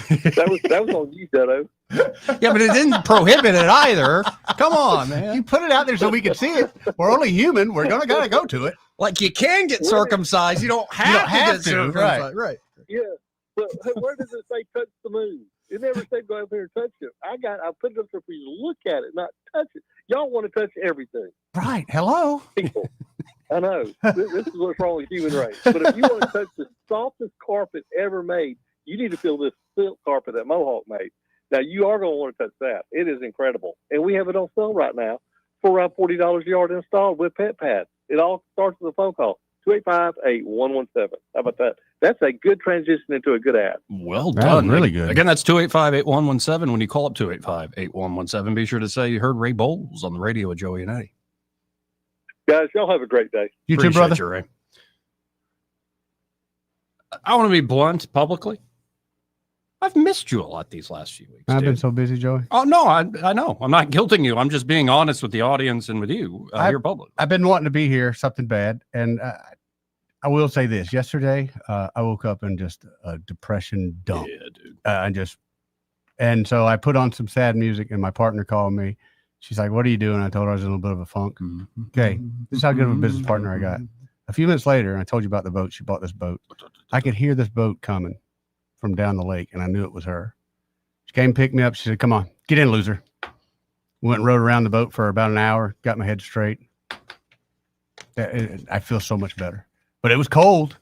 that was on you, Dodo. Yeah, but it didn't prohibit it either. Come on, man. You put it out there so we can see it. We're only human. We're gotta go to it. Like you can get circumcised. You don't have to get circumcised. Right. Yeah. But where does it say touch the moon? It never said go up here and touch it. I put it up there for you to look at it, not touch it. Y'all want to touch everything. Right. Hello. People. I know. This is what's wrong with human race. But if you want to touch the softest carpet ever made, you need to feel this silk carpet that Mohawk made. Now, you are going to want to touch that. It is incredible. And we have it on sale right now for around $40 a yard installed with pet pads. It all starts with a phone call, 285-8117. How about that? That's a good transition into a good ad. Well done. Really good. Again, that's 285-8117. When you call up 285-8117, be sure to say you heard Ray Bowles on the radio with Joey and Eddie. Guys, y'all have a great day. You too, brother. You, Ray. I want to be blunt publicly. I've missed you a lot these last few weeks. I've been so busy, Joey. Oh, no, I know. I'm not guilting you. I'm just being honest with the audience and with you, your public. I've been wanting to be here, something bad. And I will say this. Yesterday, I woke up in just a depression dump. Yeah, dude. And so I put on some sad music and my partner called me. She's like, what are you doing? I told her I was in a little bit of a funk. Okay, this is how good of a business partner I got. A few minutes later, I told you about the boat. She bought this boat. I could hear this boat coming from down the lake, and I knew it was her. She came and picked me up. She said, come on, get in, loser. Went and rode around the boat for about an hour, got my head straight. I feel so much better. But it was cold.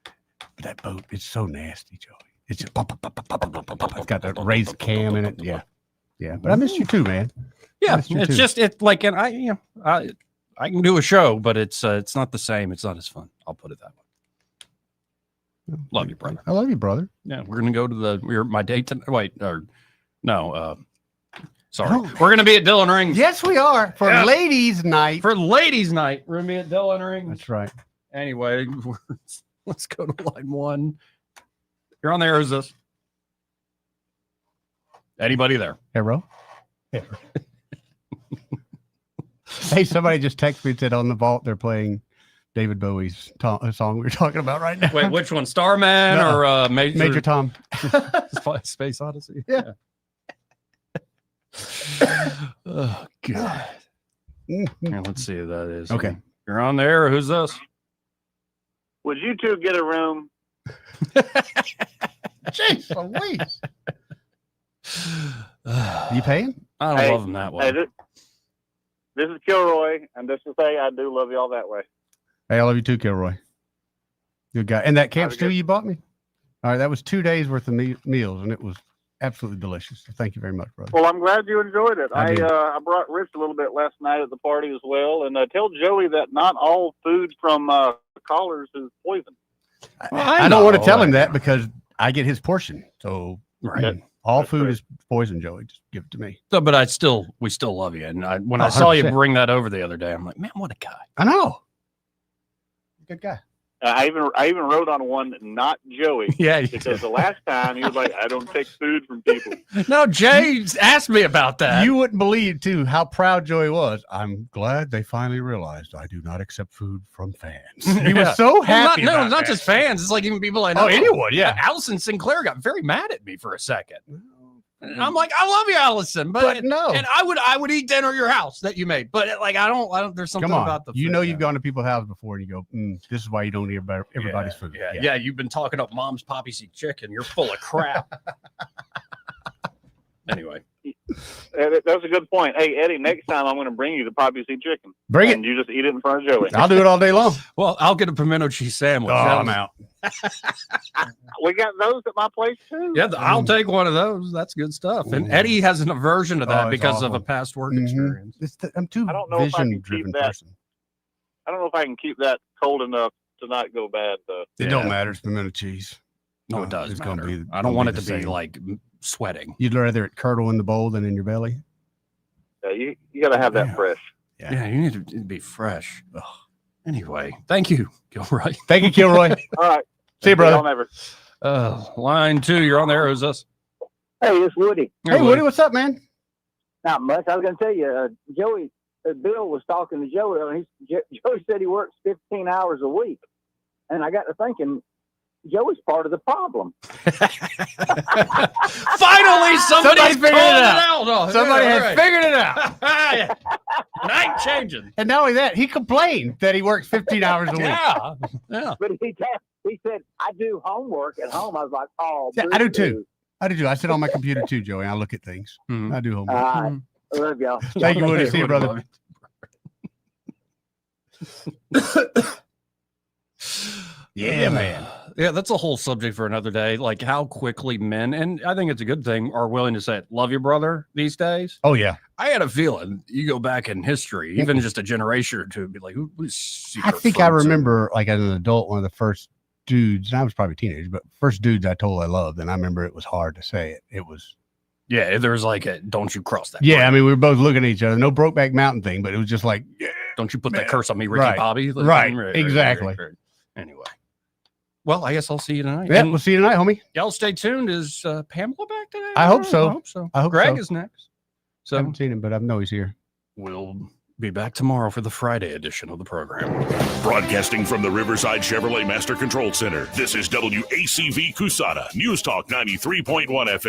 But that boat, it's so nasty, Joey. It's just pop, pop, pop, pop, pop, pop, pop. It's got that raised cam in it. Yeah. Yeah. But I missed you too, man. Yeah. It's just, it's like, and I can do a show, but it's not the same. It's not as fun. I'll put it that way. Love you, brother. I love you, brother. Yeah, we're gonna go to my date tonight. Wait, or no, sorry. We're gonna be at Dillon Rings. Yes, we are. For ladies' night. For ladies' night, we're gonna be at Dillon Rings. That's right. Anyway, let's go to line one. You're on there. Who's this? Anybody there? Hero. Hey, somebody just texted me and said on the vault they're playing David Bowie's song we were talking about right now. Wait, which one? Starman or Major Tom? Space Odyssey. Yeah. Oh God. Here, let's see who that is. Okay. You're on there. Or who's this? Would you two get a room? Jeez Louise. You paying? I don't love him that way. Hey, this is Kilroy, and just to say I do love y'all that way. Hey, I love you too, Kilroy. Good guy. And that camp stew you bought me? All right, that was 2 days worth of meals, and it was absolutely delicious. So thank you very much, brother. Well, I'm glad you enjoyed it. I did. I brought Rich a little bit last night at the party as well, and tell Joey that not all food from callers is poison. I don't want to tell him that because I get his portion. So all food is poison, Joey. Just give it to me. So, but we still love you. And when I 100%. saw you bring that over the other day, I'm like, man, what a guy. I know. Good guy. I even wrote on one, not Joey. Yeah, because the last time he was like, I don't take food from people. No, Jay asked me about that. You wouldn't believe, too, how proud Joey was. I'm glad they finally realized I do not accept food from fans. He was so happy. It's not just fans. It's like even people I know. Oh, anyone, yeah. Allison Sinclair got very mad at me for a second. And I'm like, I love you, Allison, but no. And I would eat dinner at your house that you made, but I don't. There's something Come on. about the food. You've gone to people's houses before and you go, this is why you don't eat everybody's food. Yeah, you've been talking up mom's poppy seed chicken. You're full of crap. Anyway. That's a good point. Hey, Eddie, next time I'm going to bring you the poppy seed chicken. Bring and you just eat it in front of Joey. I'll do it all day long. Well, I'll get a pimento cheese sandwich. Oh, I'm out. We got those at my place too. Yeah, I'll take one of those. That's good stuff. And Eddie has an aversion to that because of a past work experience. I'm too I don't know if I can keep vision-driven that. person. I don't know if I can keep that cold enough to not go bad though. It don't matter. It's pimento cheese. No, it does It's matter. gonna be. I don't want it to the be same. like sweating. You'd rather it curdle in the bowl than in your belly. Yeah, you got to have that fresh. Yeah, you need to be fresh. Ugh. Anyway, thank you, Gilroy. Thank you, Kilroy. All right. See you, brother. Never. Line 2, you're on there. Who's this? Hey, it's Woody. Hey, Woody, what's up, man? Not much. I was going to tell you, Joey, Bill was talking to Joey. And Joey said he works 15 hours a week. And I got to thinking, Joey's part of the problem. Finally, somebody figured it out. Oh, Somebody yeah, has right. figured it out. Night changing. And not only that, he complained that he works 15 hours a week. Yeah. But he said, I do homework at home. I was like, oh, Yeah, I do too. I sit on my computer too, Joey. I look at things. I do homework. All right. I love y'all. Thank you, Woody. See you, brother. Yeah, man. Yeah, that's a whole subject for another day. Like how quickly men, and I think it's a good thing, are willing to say, love your brother these days. Oh, yeah. I had a feeling you go back in history, even just a generation or two, be like, who's I think I remember, like as an adult, one of the first dudes, and I was probably a teenager, but first dudes I told I loved, and I remember it was hard to say it. It was. Yeah, there was like a don't you cross that. Yeah, I mean, we were both looking at each other. No Brokeback Mountain thing, but it was just like, yeah, don't you put man. that curse on me, Ricky Right. Bobby. Right, exactly. Anyway. Well, I guess I'll see you tonight. Yeah, And we'll see you tonight, homie. y'all stay tuned. Is Pamela back today? I hope so. I hope so. I hope Greg so. is next. I haven't seen him, but I know he's here. We'll be back tomorrow for the Friday edition of the program. Broadcasting from the Riverside Chevrolet Master Control Center, this is WACV Cusana, News Talk 93.1 FM.